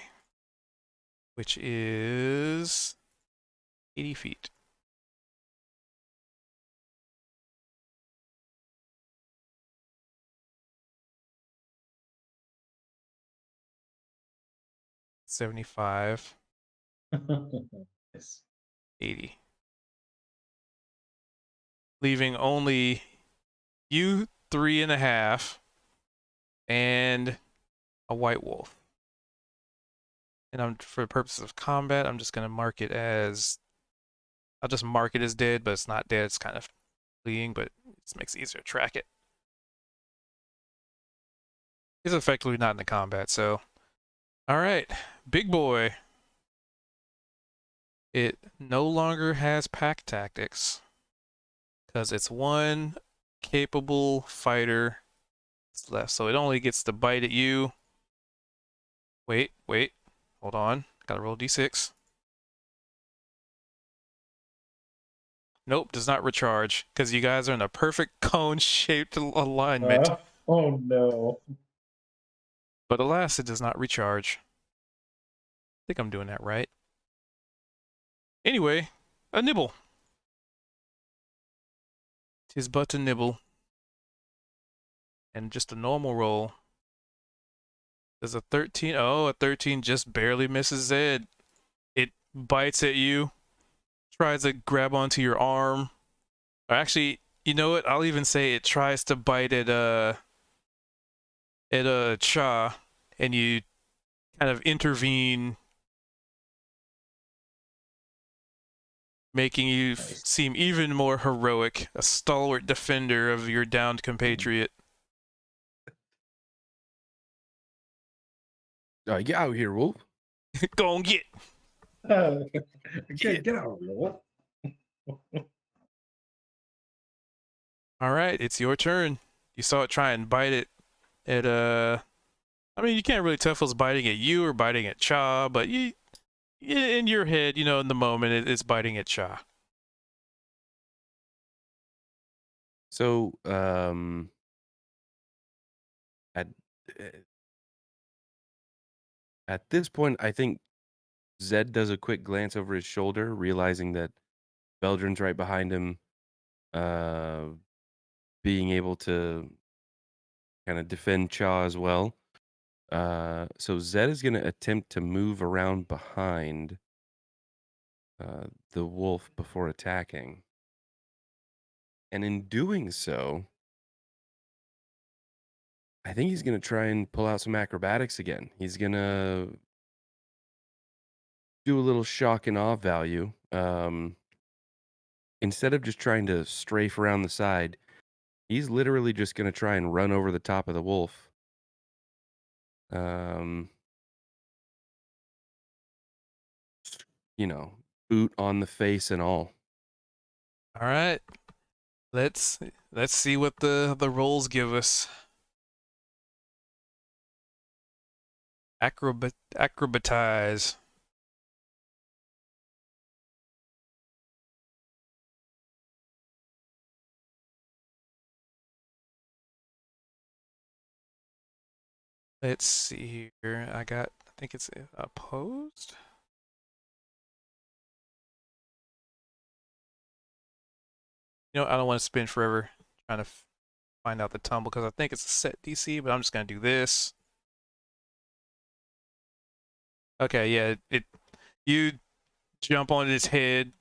which is 80 feet. $75, Yes. 80. Leaving only you 3.5 and a white wolf. And for the purposes of combat, I'm just gonna mark it as, I'll just mark it as dead, but it's not dead, it's kind of fleeing, but it just makes it easier to track it. It's effectively not in the combat, so. Alright, big boy. It no longer has pack tactics, because it's one capable fighter left, so it only gets to bite at you. Wait, hold on, gotta roll d6. Nope, does not recharge, because you guys are in a perfect cone-shaped alignment. Oh no. But alas, it does not recharge. I think I'm doing that right. Anyway, a nibble. 'Tis but a nibble. And just a normal roll. Does a 13? Oh, a 13 just barely misses Zed. It bites at you. Tries to grab onto your arm. Or actually, you know what? I'll even say it tries to bite at Cha, and you kind of intervene, making you seem even more heroic, a stalwart defender of your downed compatriot. Get out here, Wolf. Go and get. Get out, Wolf. All right, it's your turn. You saw it try and bite it at I mean, you can't really tell if it was biting at you or biting at Cha, but in your head, in the moment, it's biting at Cha. So, at this point, I think Zed does a quick glance over his shoulder, realizing that Beldrin's right behind him, being able to kind of defend Cha as well. So Zed is going to attempt to move around behind the wolf before attacking. And in doing so, I think he's going to try and pull out some acrobatics again. He's going to do a little shock and awe value. Instead of just trying to strafe around the side, he's literally just going to try and run over the top of the wolf. Boot on the face and all. All right. Let's see what the rolls give us. Acrobatize. Let's see here. I think it's opposed. I don't want to spin forever trying to find out the tumble because I think it's a set DC, but I'm just going to do this. Okay, yeah, you jump on its head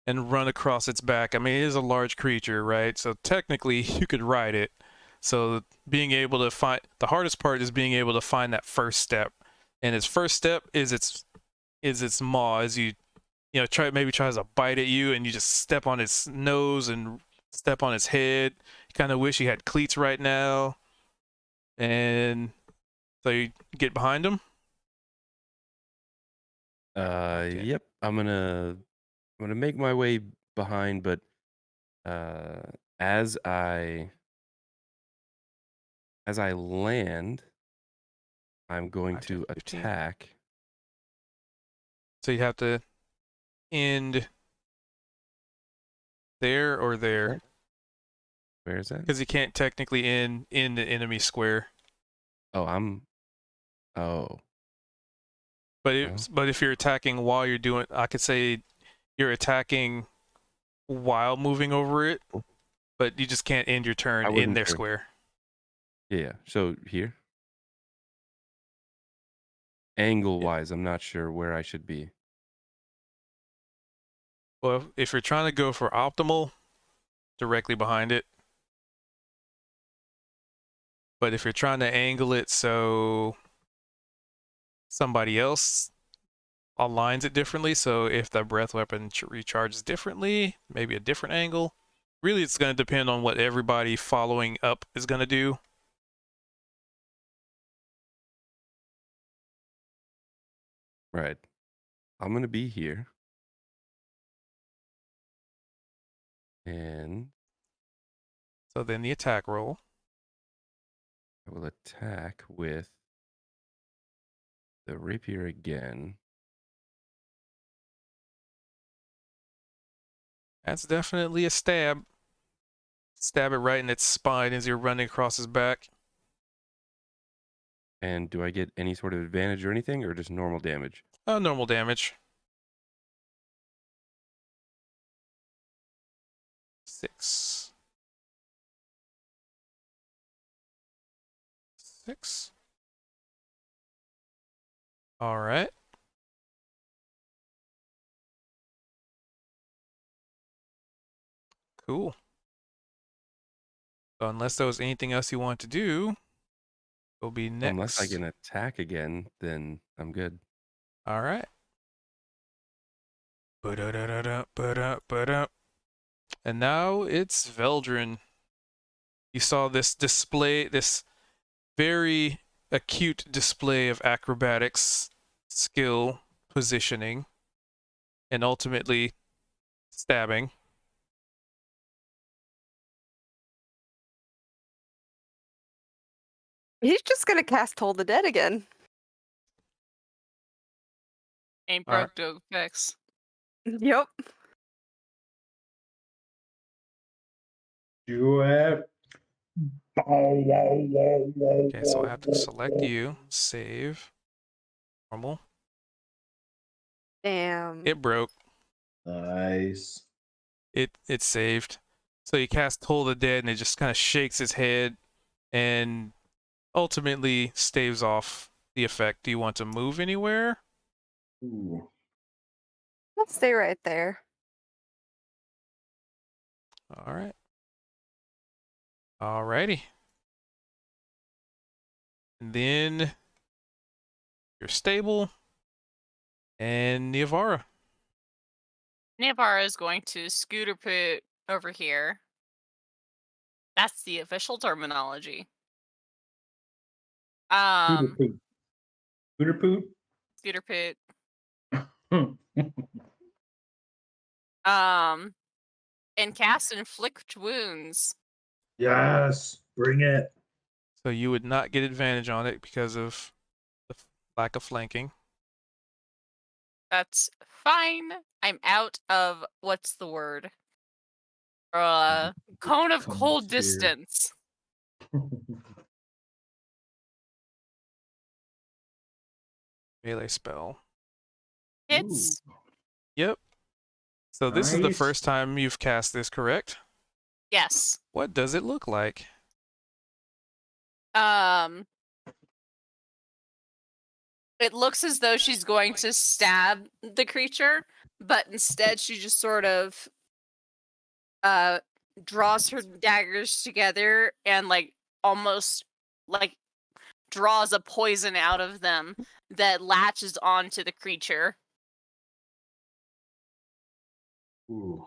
and run across its back. I mean, it is a large creature, right? So technically, you could ride it. So being able to find, the hardest part is being able to find that first step. And its first step is its maw as you tries to bite at you, and you just step on its nose and step on its head. You kind of wish you had cleats right now, and so you get behind him. Okay. Yep. I'm gonna make my way behind, but as I land, I'm going 5, 10, to 15. attack. So you have to end there or there, Where is that? because you can't technically end in the enemy square. Oh, But Well. but if you're attacking while you're doing, I could say you're attacking while moving over it, but you just can't end your I turn in wasn't their sure. square. yeah. So here, angle wise, I'm not sure where I should be. Well, if you're trying to go for optimal, directly behind it. But if you're trying to angle it so somebody else aligns it differently, so if the breath weapon recharges differently, maybe a different angle. Really, it's going to depend on what everybody following up is going to do. Right. I'm gonna be here, and So then the attack roll. I will attack with the rapier again. That's definitely a stab. Stab it right in its spine as you're running across his back. And do I get any sort of advantage or anything, or just normal damage? Normal damage. 6. 6. All right. Cool. So unless there was anything else you want to do, it'll be next. Unless I can attack again, then I'm good. All right. Ba-da-da-da-da, and now it's Veldrin. You saw this display, this very acute display of acrobatics, skill, positioning, and ultimately stabbing. He's just gonna cast Toll the Dead again. Ain't Alright. broke, don't fix. Yep. Do it. Okay, so I have to select you, save, normal. Damn. It broke. Nice. It saved. So you cast Toll the Dead, and it just kind of shakes its head, and ultimately staves off the effect. Do you want to move anywhere? Ooh. Let's stay right there. All right. Alrighty. And then you're stable, and Niavara. Navara is going to scooter put over here. That's the official terminology. Scooter poop. Scooter poop? Scooter put. Hmm. And cast inflict wounds. Yes, bring it. So you would not get advantage on it because of the lack of flanking. That's fine. I'm out of what's the word? Cone of Cone cold sphere. distance. Melee spell. Hits. Yep. So this is the Nice. first time you've cast this, correct? Yes. What does it look like? It looks as though she's going to stab the creature, but instead she just sort of draws her daggers together and like almost like draws a poison out of them that latches onto the creature. Ooh.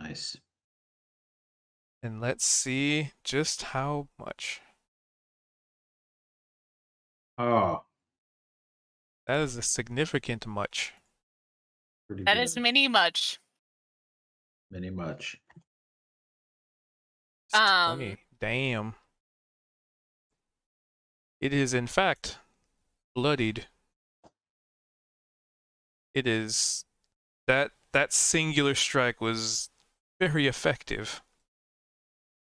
Nice. And let's see just how much. Oh, That is a significant much. pretty That good. is mini much. Many much. It's 20. Damn. It is, in fact, bloodied. It is that singular strike was very effective.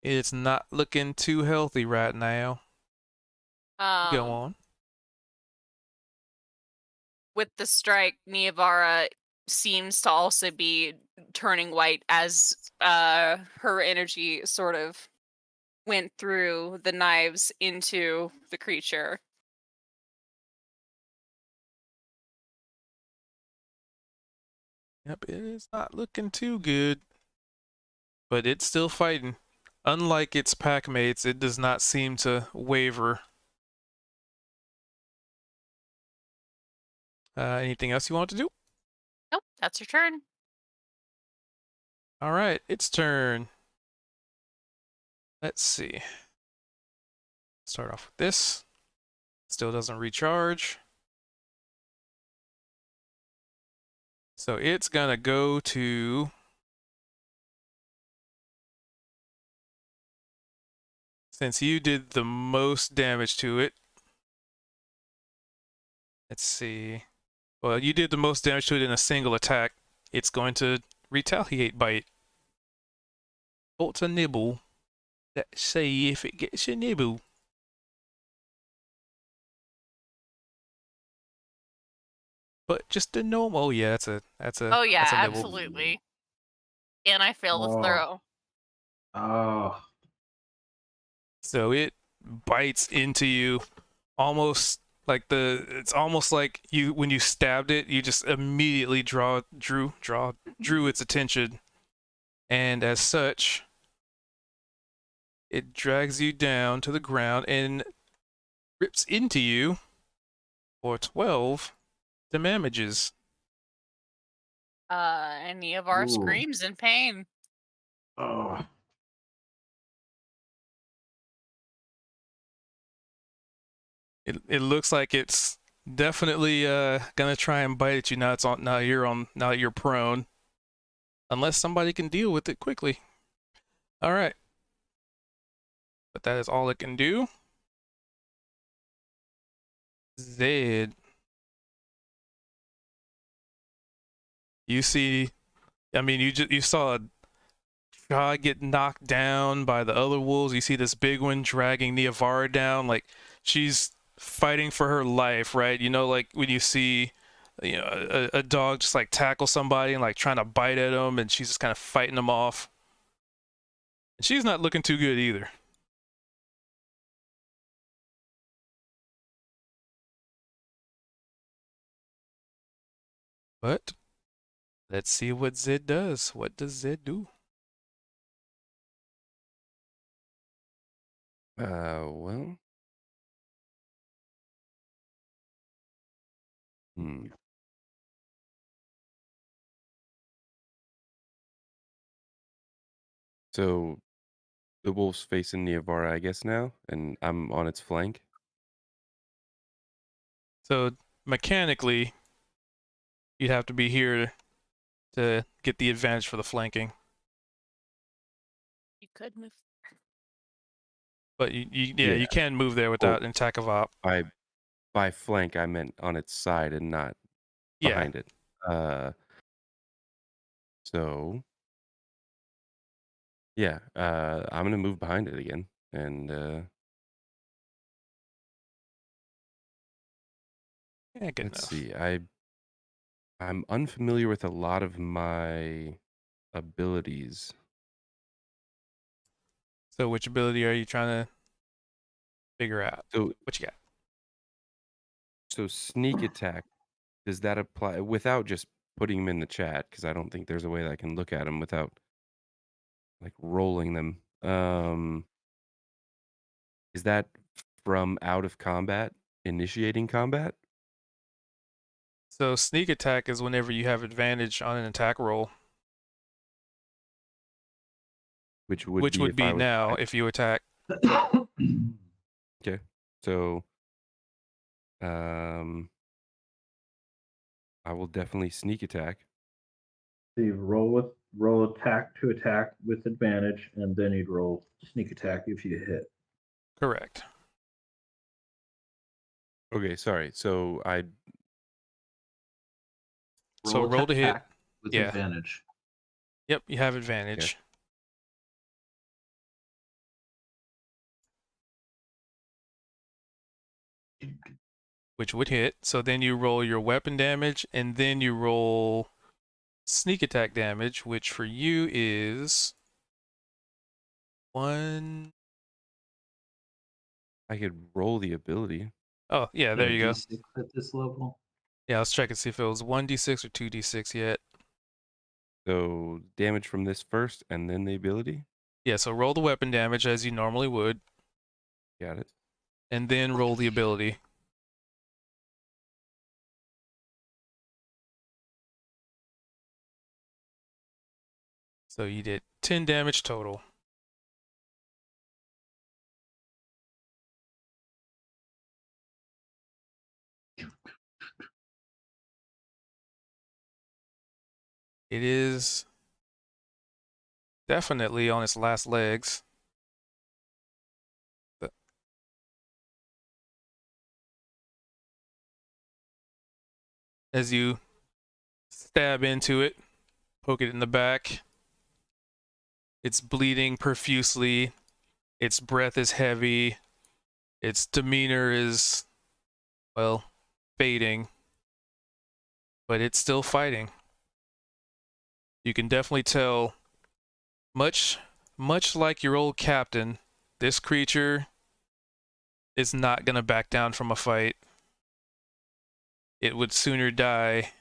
It's not looking too healthy right now. Go on. With the strike, Niavara seems to also be turning white as her energy sort of went through the knives into the creature. Yep, it is not looking too good. But it's still fighting. Unlike its pack mates, it does not seem to waver. Anything else you want to do? Nope, that's your turn. All right, its turn. Let's see. Start off with this. Still doesn't recharge. So it's gonna go to... Since you did the most damage to it. Let's see. Well, you did the most damage to it in a single attack. It's going to retaliate bite. What's a nibble? Let's see if it gets a nibble. But just a normal. Oh yeah, that's a Oh yeah, that's a nibble. absolutely. And I failed the Oh. throw. Oh, So it bites into you, almost like it's almost like you when you stabbed it, you just immediately drew its attention, and as such, it drags you down to the ground and rips into you for 12 damages. And Niavara Ooh. screams in pain. oh. It looks like it's definitely gonna try and bite at you now. Now you're prone, unless somebody can deal with it quickly. All right, but that is all it can do. Zed, you see, I mean, you saw a guy get knocked down by the other wolves. You see this big one dragging Niavara down, like she's fighting for her life, right? You know, like when you see, you know, a dog just like tackle somebody and like trying to bite at them, and she's just kind of fighting them off. And she's not looking too good either. But let's see what Zed does. What does Zed do? Well. So the wolf's facing Niavara, I guess, now, and I'm on its flank. So mechanically, you'd have to be here to get the advantage for the flanking. You could move. But Yeah. you can move there without an attack of op. By flank, I meant on its side and not Yeah. behind it. So yeah, I'm gonna move behind it again, and Yeah, good let's enough. see. I'm unfamiliar with a lot of my abilities. So which ability are you trying to figure out? So What you got? sneak attack, does that apply without just putting them in the chat? Because I don't think there's a way that I can look at them without like rolling them. Is that from out of combat, initiating combat? So sneak attack is whenever you have advantage on an attack roll, which would which be would if I be was now attacked. if you attack. Okay, so I will definitely sneak attack. So you roll attack to attack with advantage, and then you'd roll sneak attack if you hit. Correct. Okay, sorry. So I So roll to hit. attack with Yeah. advantage. Yep, you have advantage. Which would hit. So then you roll your weapon damage, and then you roll sneak attack damage, which for you is 1. I could roll the ability. Oh, yeah, there you go. D6 at this level. Yeah, let's check and see if it was 1d6 or 2d6 yet. So damage from this first, and then the ability. Yeah, so roll the weapon damage as you normally would, Got it. and then roll the ability. So you did 10 damage total. It is definitely on its last legs. As you stab into it, poke it in the back, it's bleeding profusely, its breath is heavy, its demeanor is, well, fading, but it's still fighting. You can definitely tell, much like your old captain, this creature is not going to back down from a fight. It would sooner die.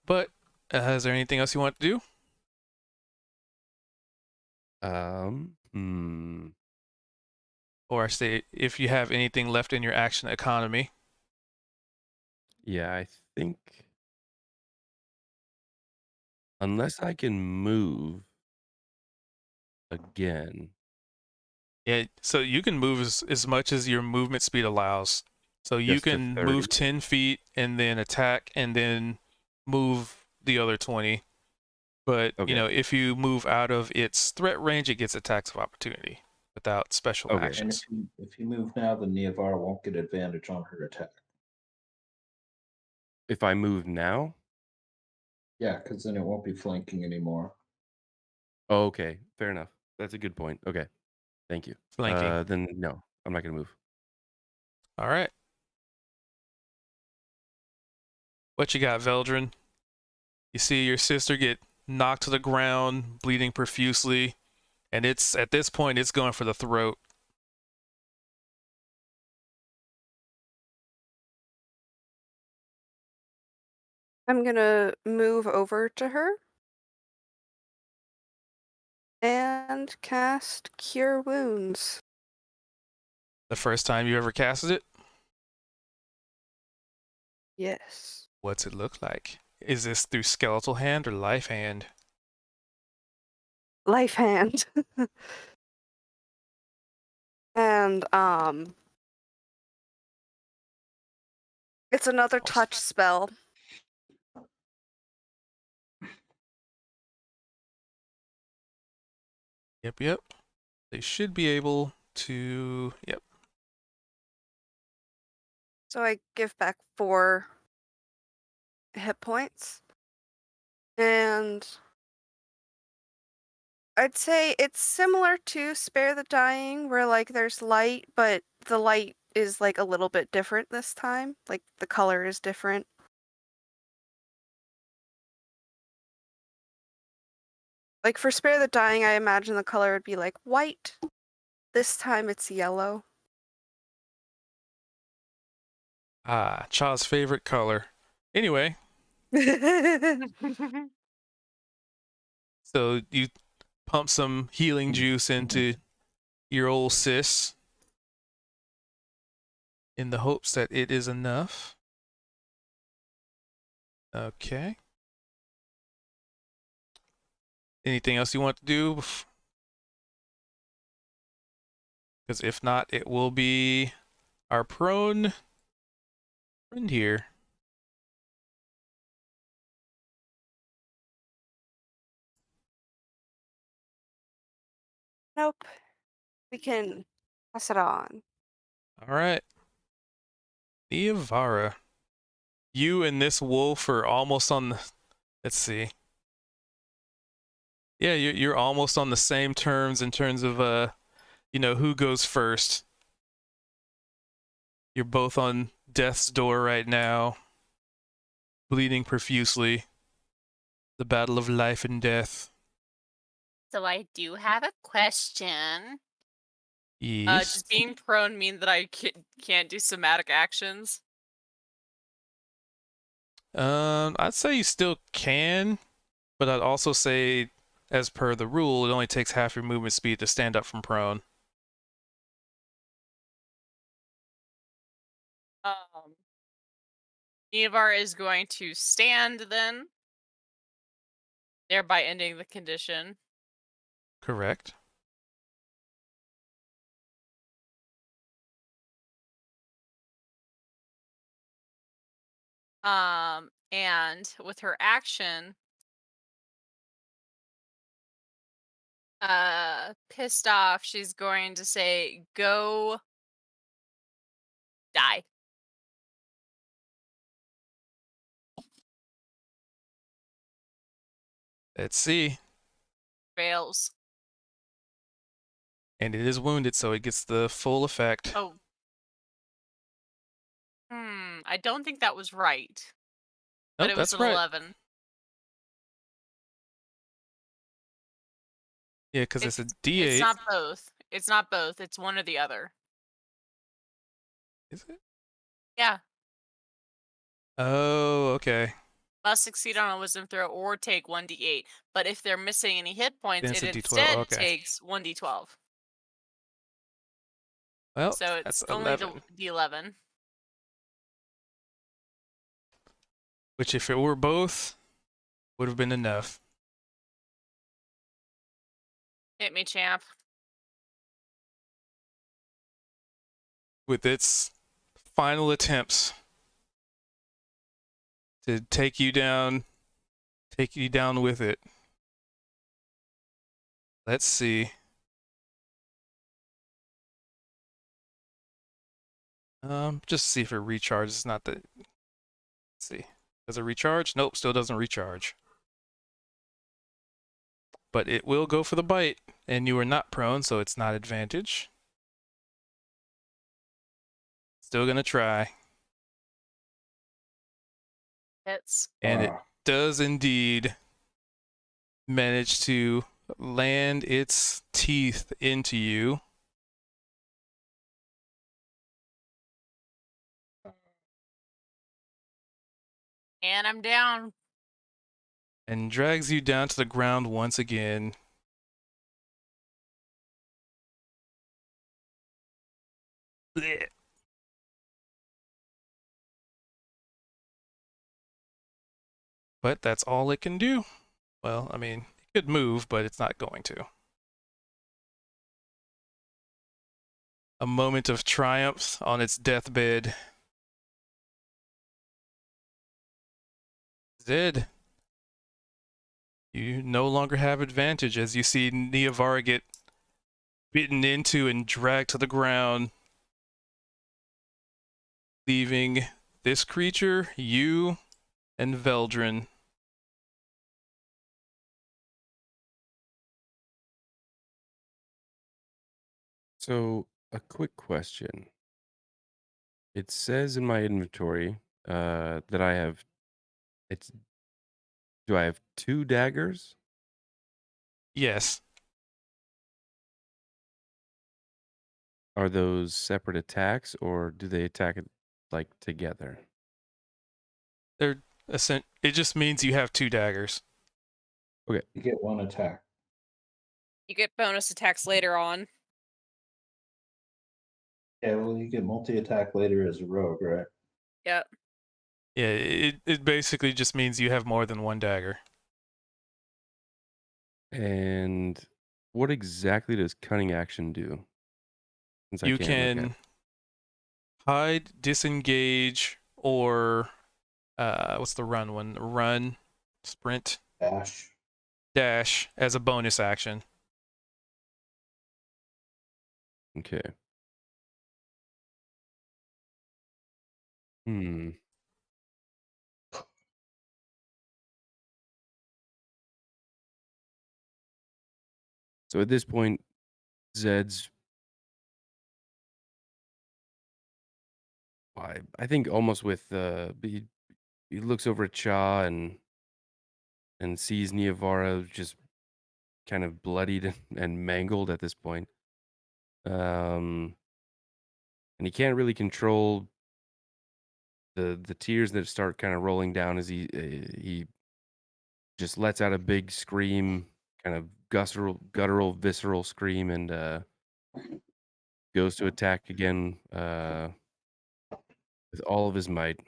But is there anything else you want to do? Or say if you have anything left in your action economy. Yeah, I think unless I can move again. Yeah, so you can move as much as your movement speed allows. So you Just to can 30. move 10 feet and then attack and then move the other 20. But, Okay. you know, if you move out of its threat range, it gets attacks of opportunity without special Okay. And actions. if you move now, then Neovar won't get advantage on her attack. If I move now? Yeah, because then it won't be flanking anymore. Oh, okay, fair enough. That's a good point. Okay, thank you. Flanking. Then no, I'm not gonna move. All right. What you got, Veldrin? You see your sister get knocked to the ground, bleeding profusely, and it's at this point it's going for the throat. I'm gonna move over to her and cast Cure Wounds. The first time you ever casted it? Yes. What's it look like? Is this through skeletal hand or life hand? Life Hand. And it's another touch spell. Yep. They should be able to, yep. So I give back 4 hit points. And I'd say it's similar to Spare the Dying, where like there's light, but the light is like a little bit different this time. Like the color is different. Like for Spare the Dying, I imagine the color would be like white. This time it's yellow. Ah, Cha's favorite color. Anyway, so you pump some healing juice into your old sis. in the hopes that it is enough. Okay. Anything else you want to do? Because if not, it will be our prone friend here. Nope. We can pass it on. All right. Niavara. You and this wolf are almost on the... Let's see. Yeah, you're almost on the same terms in terms of, you know, who goes first. You're both on death's door right now, bleeding profusely. The battle of life and death. So I do have a question. Yes. Does being prone mean that I can't do somatic actions? I'd say you still can, but I'd also say, as per the rule, it only takes half your movement speed to stand up from prone. Niavar is going to stand then, thereby ending the condition. Correct. And with her action, pissed off, she's going to say, "Go die." Let's see. Fails. And it is wounded, so it gets the full effect. Oh. I don't think that was right. But Nope, it was that's an right. 11. Yeah, because it's a It's D8. not both. It's not both. It's one or the other. Is it? Yeah. Oh, okay. Must succeed on a wisdom throw or take 1d8. But if they're missing any hit points, Then it's it a D12, instead okay. takes 1d12. Well, So that's it's only 11. the 11. Which, if it were both, would have been enough. Hit me, champ. With its final attempts to take you down with it. Let's see. Just see if it recharges. Not that. Let's see. Does it recharge? Nope, still doesn't recharge. But it will go for the bite, and you are not prone, so it's not advantage. Still gonna try. Hits. And it does indeed manage to land its teeth into you. And I'm down. And drags you down to the ground once again. Blech. But that's all it can do. Well, I mean, it could move, but it's not going to. A moment of triumph on its deathbed. Zed, you no longer have advantage as you see Niavara get bitten into and dragged to the ground, leaving this creature, you, and Veldrin. So, a quick question. It says in my inventory that I have. Do I have 2 daggers? Yes. Are those separate attacks, or do they attack it like together? It just means you have 2 daggers. You get one attack. You get bonus attacks later on. Yeah, well, you get multi-attack later as a rogue, right? Yep. Yeah, it basically just means you have more than one dagger. And what exactly does cunning action do? Since I You can't look at it. can hide, disengage, or what's the run one? Run, sprint, Dash. dash as a bonus action. Okay. Hmm. So at this point, Zed's, I think almost with he looks over at Cha and sees Niavara just kind of bloodied and mangled at this point. And he can't really control the tears that start kind of rolling down as he just lets out a big scream, kind of guttural, visceral scream, and goes to attack again with all of his might.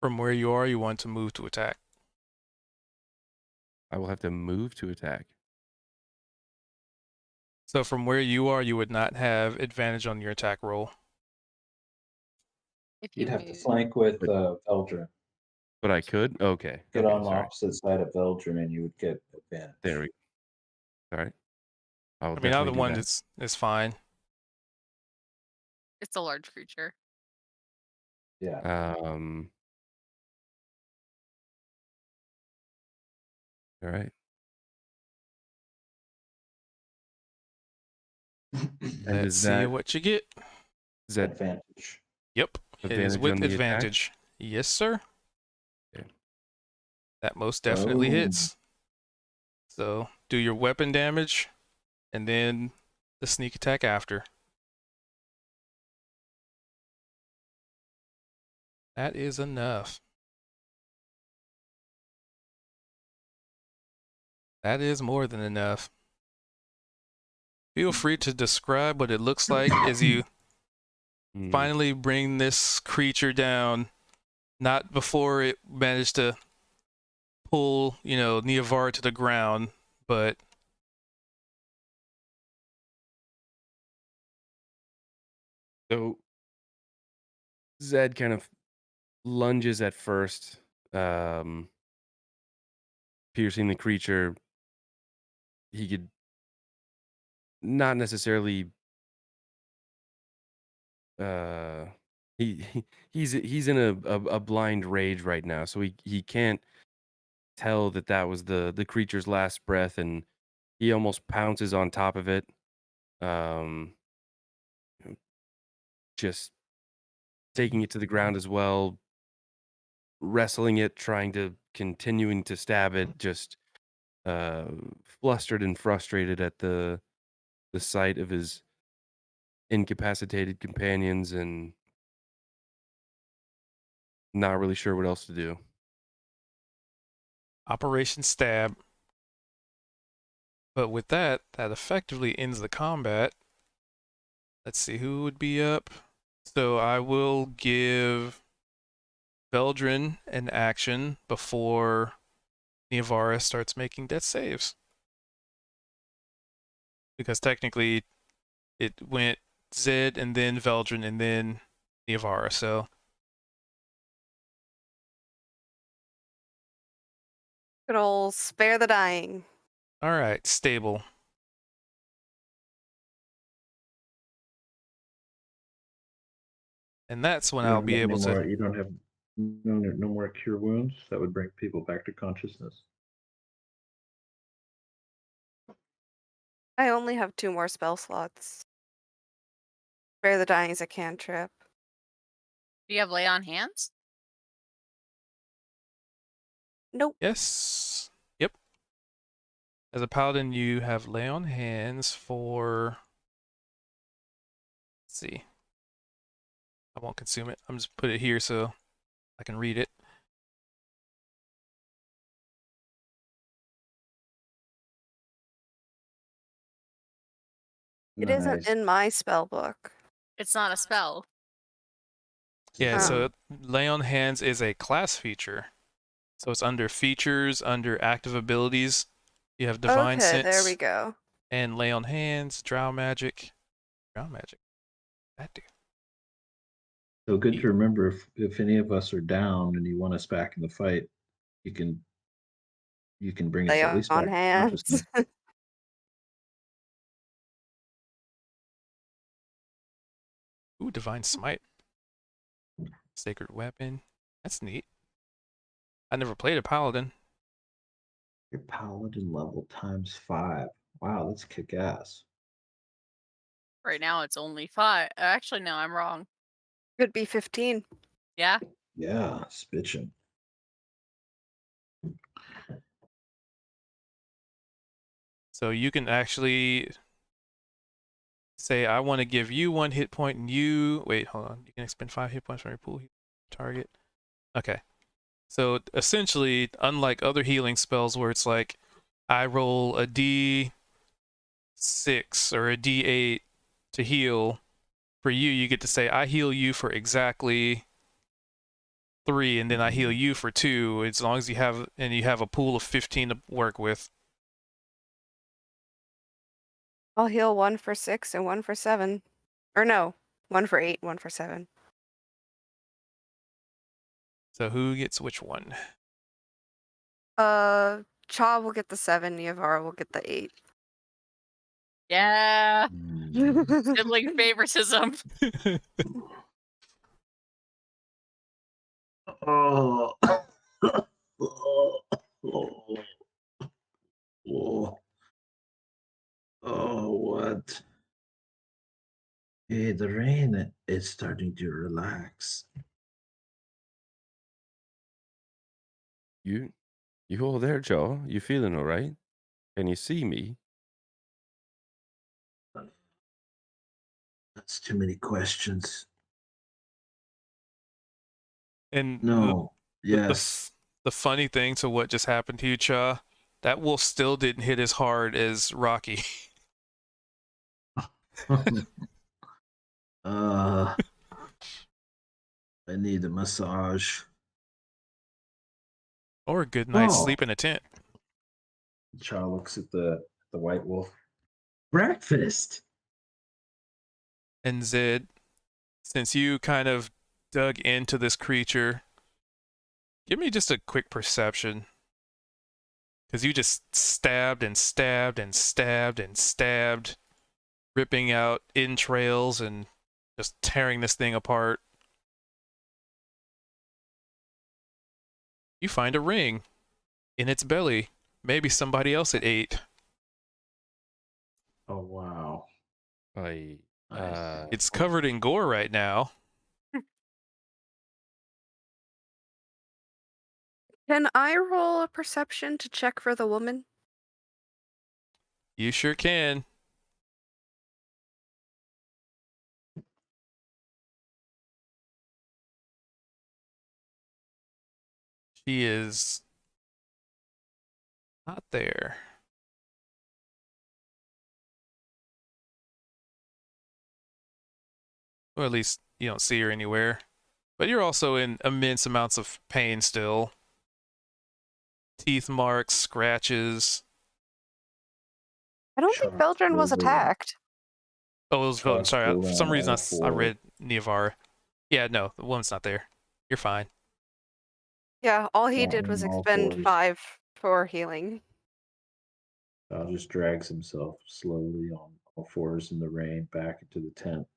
From where you are, you want to move to attack. I will have to move to attack. So from where you are, you would not have advantage on your attack roll. If you You'd have to move. flank with But- Veldrin. But I could? Okay. Get okay, on the sorry. opposite side of Veldrin and you would get advantage. There we go. All right. I will I mean, either definitely do one that. is fine. It's a large creature. Yeah. All right. And Let's is see that what you get. is that Advantage. Yep, it is advantage with on the attack? advantage. Yes, sir. Okay. That most definitely Boom. hits. So do your weapon damage, and then the sneak attack after. That is enough. That is more than enough. Feel free to describe what it looks like as you Hmm. finally bring this creature down. Not before it managed to pull, Niavara to the ground, but So Zed kind of lunges at first, piercing the creature. He could not necessarily he's in a blind rage right now, so he can't tell that was the creature's last breath, and he almost pounces on top of it, just taking it to the ground as well, wrestling it, continuing to stab it, just flustered and frustrated at the sight of his incapacitated companions and not really sure what else to do. Operation Stab. But with that effectively ends the combat. Let's see who would be up. So I will give Veldrin an action before Niavara starts making death saves. Because technically it went Zed and then Veldrin and then Niavara, so Good old spare the dying. alright, stable. And that's when You I'll don't be have able any to more- You don't have no more cure wounds that would bring people back to consciousness. I only have 2 more spell slots. Spare the dying is a cantrip. Do you have lay on hands? Nope. Yes. Yep. As a paladin, you have lay on hands for. Let's see. I won't consume it. I'm just put it here so I can read it. It isn't Nice. in my spell book. It's not a spell. Yeah, Oh. so Lay on Hands is a class feature. So it's under features, under active abilities. You have Divine Okay, Sense there we go. and Lay on Hands, Drow Magic. Drow Magic. That do. So good to remember if any of us are down and you want us back in the fight, you can bring us Lay at least on back to hands. consciousness. Ooh, Divine Smite. Sacred Weapon. That's neat. I never played a Paladin. Your paladin level ×5. Wow, that's kick ass. Right now it's only 5. Actually, no, I'm wrong. Could be 15. Yeah? Yeah, spitching. So you can actually say, I want to give you 1 hit point and you... Wait, hold on. You can expend 5 hit points from your pool target. Okay. So essentially, unlike other healing spells where it's like, I roll a D6 or a D8 to heal, for you get to say, I heal you for exactly 3, and then I heal you for 2, as long as you have a pool of 15 to work with. I'll heal 1 for 6 and 1 for 7. Or no, 1 for 8, 1 for 7. So who gets which one? Cha will get the 7, Yavara will get the 8. Yeah. Mm. Sibling favoritism. Oh. Oh. Oh, what? Hey, the rain is starting to relax. You all there, Joe? You feeling all right? Can you see me? That's too many questions. And No. the Yes. the funny thing to what just happened to you, Cha, that wolf still didn't hit as hard as Rocky. I need a massage. Or a good night's Oh. sleep in a tent. Child looks at the white wolf. Breakfast. And Zed, since you kind of dug into this creature, give me just a quick perception. Because you just stabbed and stabbed and stabbed and stabbed, ripping out entrails and just tearing this thing apart. You find a ring in its belly. Maybe somebody else it ate. Oh wow. I Nice. It's covered in gore right now. Can I roll a perception to check for the woman? You sure can. She is not there. Or at least you don't see her anywhere. But you're also in immense amounts of pain still. Teeth marks, scratches. I don't think Shots Beldrin was over. attacked. Oh, it was Velden. Shots Sorry, pulled for some on reason all I four. read Niavara. Yeah, no, the woman's not there. You're fine. Yeah, all he Shot did him was all expend fours. 5 for healing. Al just drags himself slowly on all fours in the rain back into the tent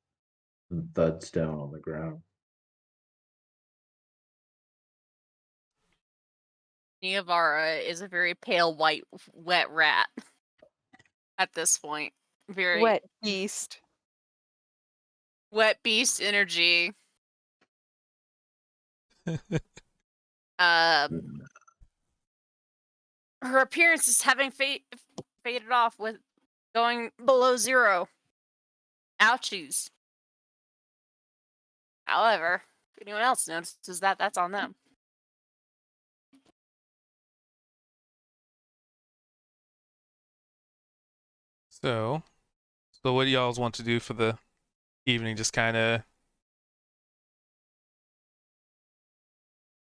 and thuds down on the ground. Niavara is a very pale white wet rat at this point. Very Wet beast. wet beast energy. Her appearance is having faded off with going below 0. Ouchies. However, if anyone else notices that, that's on them. So what do y'all want to do for the evening, just kind of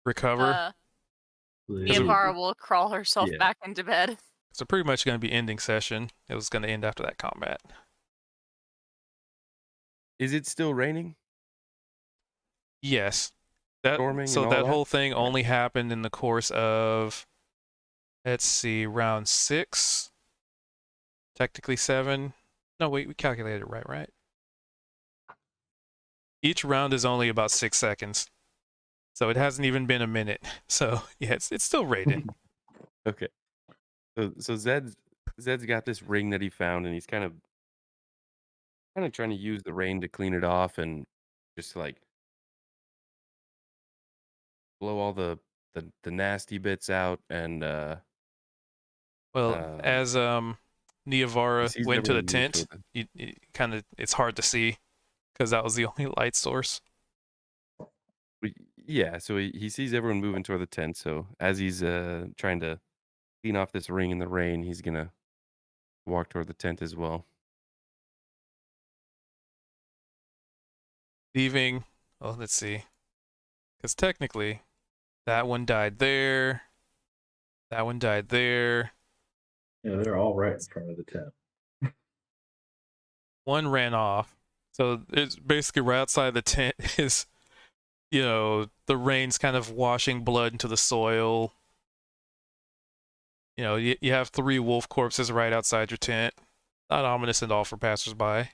recover. Neavara will crawl herself Yeah. back into bed. So pretty much going to be ending session. It was going to end after that combat. Is it still raining? Yes. Storming So and all that that? whole thing only happened in the course of, let's see, round 6, technically 7. No, wait, we calculated it right? Each round is only about 6 seconds. So it hasn't even been a minute. So yeah, it's still raining. Okay. So Zed's got this ring that he found, and he's kind of trying to use the rain to clean it off and just like blow all the nasty bits out. And Well, as he Neavara sees went to the everyone move tent, toward it's hard to see because that was the only light source. yeah, so he sees everyone moving toward the tent. So as he's trying to clean off this ring in the rain, he's gonna walk toward the tent as well. Leaving, well, let's see. Because technically, that one died there. That one died there. Yeah, they're all right in front of the tent. One ran off. So it's basically right outside the tent is, the rain's kind of washing blood into the soil. You have 3 wolf corpses right outside your tent. Not ominous at all for passersby.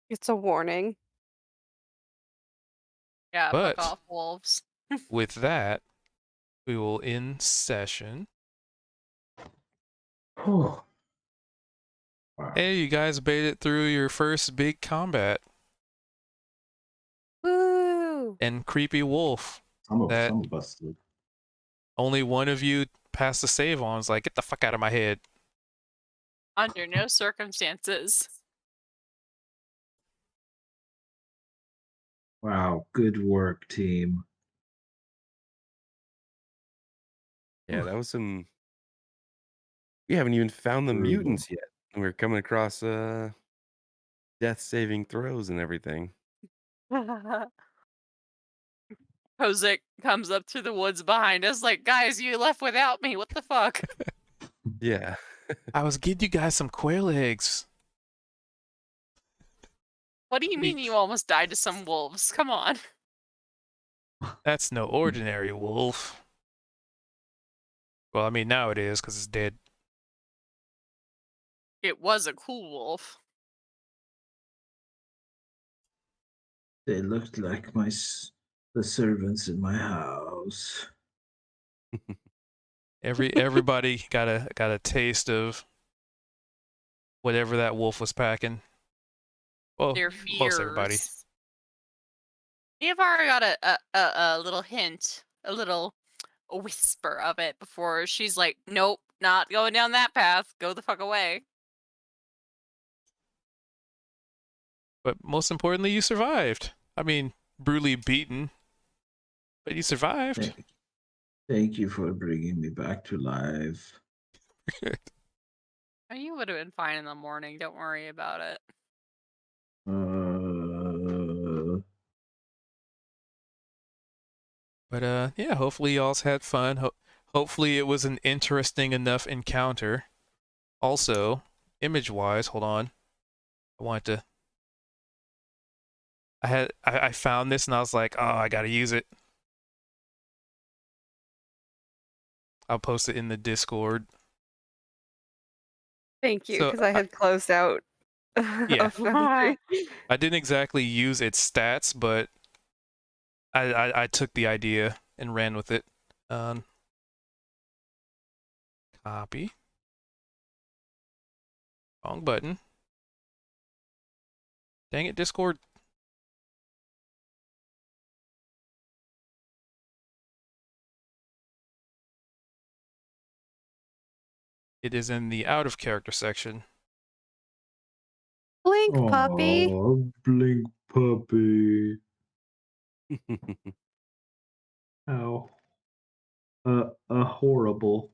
It's a warning. Yeah, But- fuck off, wolves. With that, we will end session. Oh. Wow. Hey, you guys made it through your first big combat. Woo! And creepy wolf. Some of that- us did. Only one of you passed the save on. It's like, get the fuck out of my head. Under no circumstances. Wow, good work, team. Yeah, that was some. We haven't even found the Brutal. mutants yet. And we're coming across death saving throws and everything. Kozik comes up to the woods behind us like, guys, you left without me. What the fuck? Yeah. I was getting you guys some quail eggs. What do you mean you almost died to some wolves? Come on. That's no ordinary wolf. Well, I mean, now it is because it's dead. It was a cool wolf. They looked like the servants in my house. Everybody got a taste of whatever that wolf was packing. Well, Their fears. most everybody. Neavara got a little hint, a little whisper of it before she's like, nope, not going down that path. Go the fuck away. But most importantly, you survived. I mean, brutally beaten, but you survived. Thank you for bringing me back to life. Oh, you would have been fine in the morning. Don't worry about it. But yeah, hopefully y'all's had fun. Hopefully it was an interesting enough encounter. Also, image-wise, hold on. I found this and I was like, oh, I gotta use it. I'll post it in the Discord. Thank you, So, because I had closed out. Yeah. of Foundry. I didn't exactly use its stats, but I took the idea and ran with it. Copy. Wrong button. Dang it, Discord. It is in the out of character section. Blink, puppy. Oh, blink puppy. How horrible.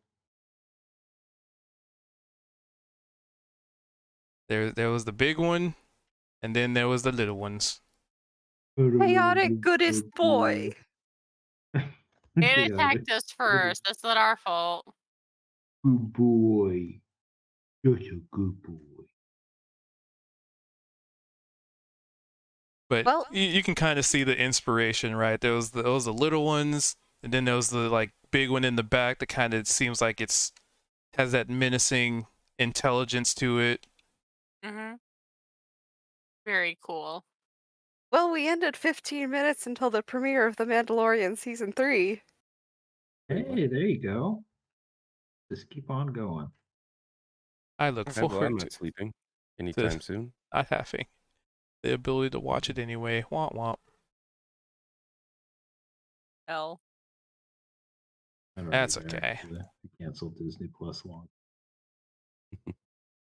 There was the big one, and then there was the little ones. Chaotic goodest boy. It attacked us first. That's not our fault. Good boy. You're a good boy. But Well- you can kind of see the inspiration, right? There was the little ones, and then there was the like big one in the back that kind of seems like has that menacing intelligence to it. Mm-hmm. Very cool. Well, we ended 15 minutes until the premiere of The Mandalorian season 3. Hey, there you go. Just keep on going. I look Okay, well, I'm forward not to sleeping anytime soon. not having the ability to watch it anyway. Womp womp. L. I'm That's already okay. there. I canceled Disney Plus long.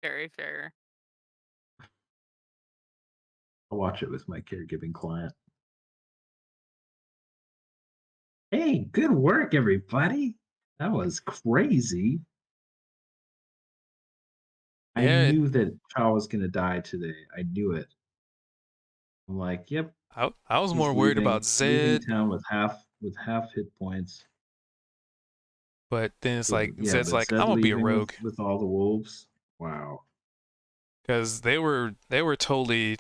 Very fair. I'll watch it with my caregiving client. Hey, good work, everybody. That was crazy. I Yeah. knew that Chow was going to die today. I knew it. I'm like, yep. I was he's more worried leaving- about leaving Zed, town with half hit points. but then it's like Yeah, Zed's but like, Zed I'm gonna be a leaving rogue. with all the wolves. Wow. Because they were totally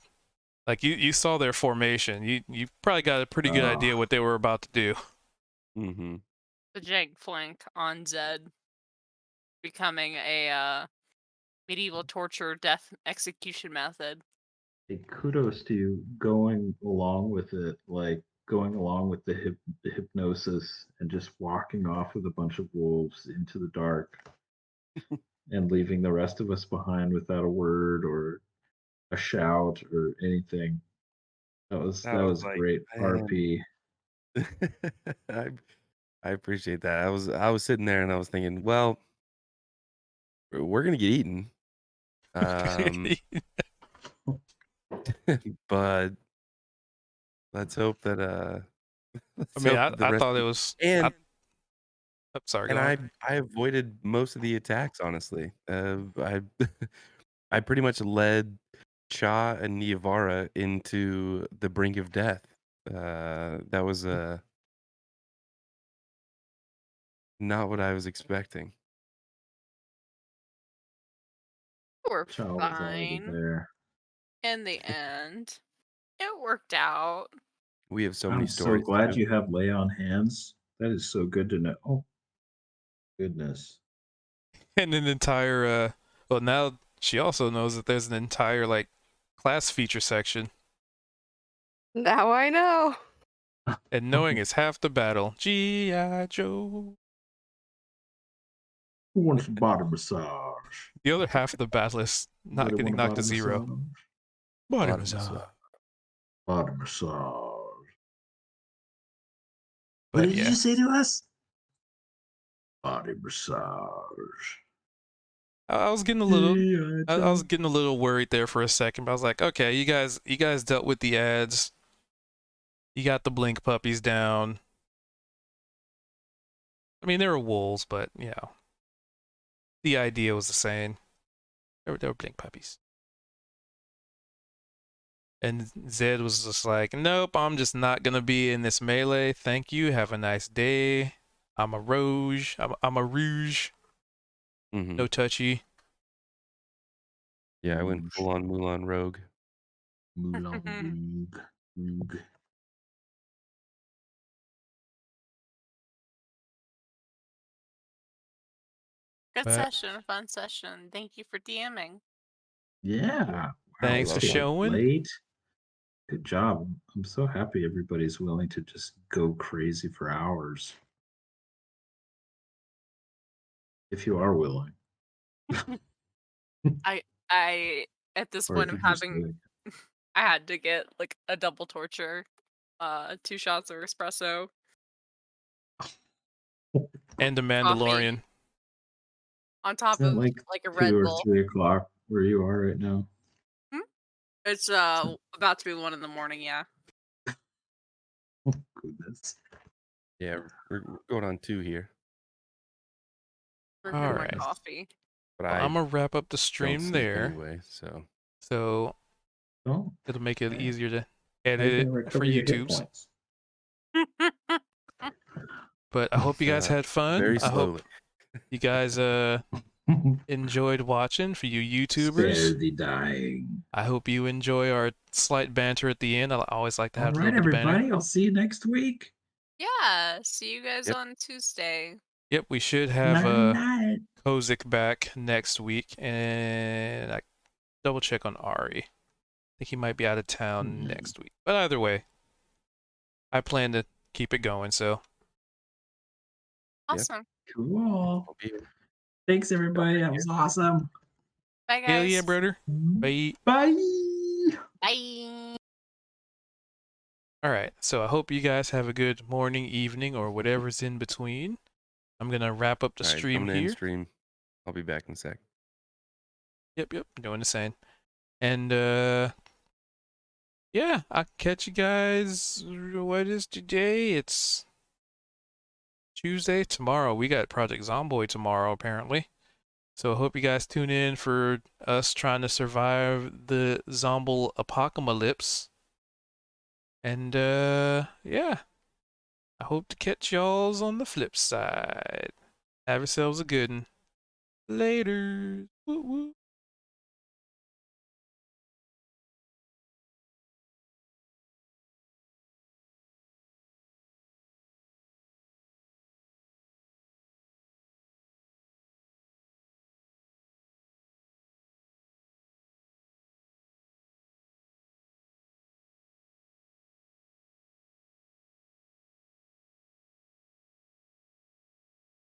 like you saw their formation. You probably got a pretty good idea what they were about to do. Mm-hmm. The jank flank on Zed becoming a medieval torture death execution method. Hey, kudos to you going along with it, like going along with the hypnosis and just walking off with a bunch of wolves into the dark and leaving the rest of us behind without a word or a shout or anything. That was like, great. man. RP. I appreciate that. I was sitting there and I was thinking, well, we're gonna get eaten. But let's hope that I mean, I thought it was. and I'm sorry. and Go on. I avoided most of the attacks, honestly. I I pretty much led Cha and Niavara into the brink of death. That was not what I was expecting. We're Chow was already fine there. in the end. It worked out. We have so many I'm so stories. glad you have Lay on Hands. That is so good to know. Oh, goodness. And an entire well, now she also knows that there's an entire like class feature section, Now I know. and knowing is half the battle. G.I. Joe. Who wants a body massage? The other half of the battle is not Anybody getting want a knocked to body zero. massage? Body Body massage. massage. Body massage. But What did yeah, you say to us? Body massage. I was getting a little. G.I. I was Joe. getting a little worried there for a second, but I was like, okay, you guys dealt with the ads. You got the blink puppies down. I mean, they were wolves, but you know, the idea was the same. They were blink puppies. And Zed was just like, nope, I'm just not gonna be in this melee. Thank you. Have a nice day. I'm a rouge. I'm a rouge. Mhm. No touchy. Yeah, I went full on Mulan Rogue. Moulin Rouge. Good But- session, fun session. Thank you for DMing. Yeah. Wow, Thanks for stayed up showing. Late. Good job. I'm so happy everybody's willing to just go crazy for hours. If you are willing. I at this Or point if of you're just having doing I had to get like a double torture, 2 shots of espresso. And the Mandalorian. On top Is it of like a 2 Red or Bull. 3 o'clock where you are right now? It's about to be 1 in the morning, yeah. Oh, goodness. Yeah, we're going on 2 here. For All my right. coffee. But Well, I'm gonna wrap up the stream don't sleep there, anyway. So so Oh, it'll make it Okay. easier to how you edit gonna it for recover your hit YouTube's. points? But I hope you guys had fun. very I hope slowly. you guys enjoyed watching. For you Spare YouTubers, the dying. I hope you enjoy our slight banter at the end. I always like to All have a right, little bit of banter. everybody. I'll see you next week. Yeah. See you guys Yep. on Tuesday. Yep, we should have Night, night. Kozik back next week, and I double check on Ari. I think he might be out of town next week. But either way, I plan to keep it going. So Yep. Awesome. Cool. I'll be here. Thanks, everybody. That was awesome. Bye, guys. hell yeah, brother. Bye. Bye. Bye. All right, so I hope you guys have a good morning, evening, or whatever's in between. I'm gonna wrap up the All right, stream I'm gonna end here. stream. I'll be back in a sec. Yep, doing the same. And yeah, I'll catch you guys. What is today? It's Tuesday. Tomorrow we got Project Zomboid tomorrow, apparently. So I hope you guys tune in for us trying to survive the Zomble apocalypse. And yeah, I hope to catch y'alls on the flip side. Have yourselves a good one. Later. Woo woo.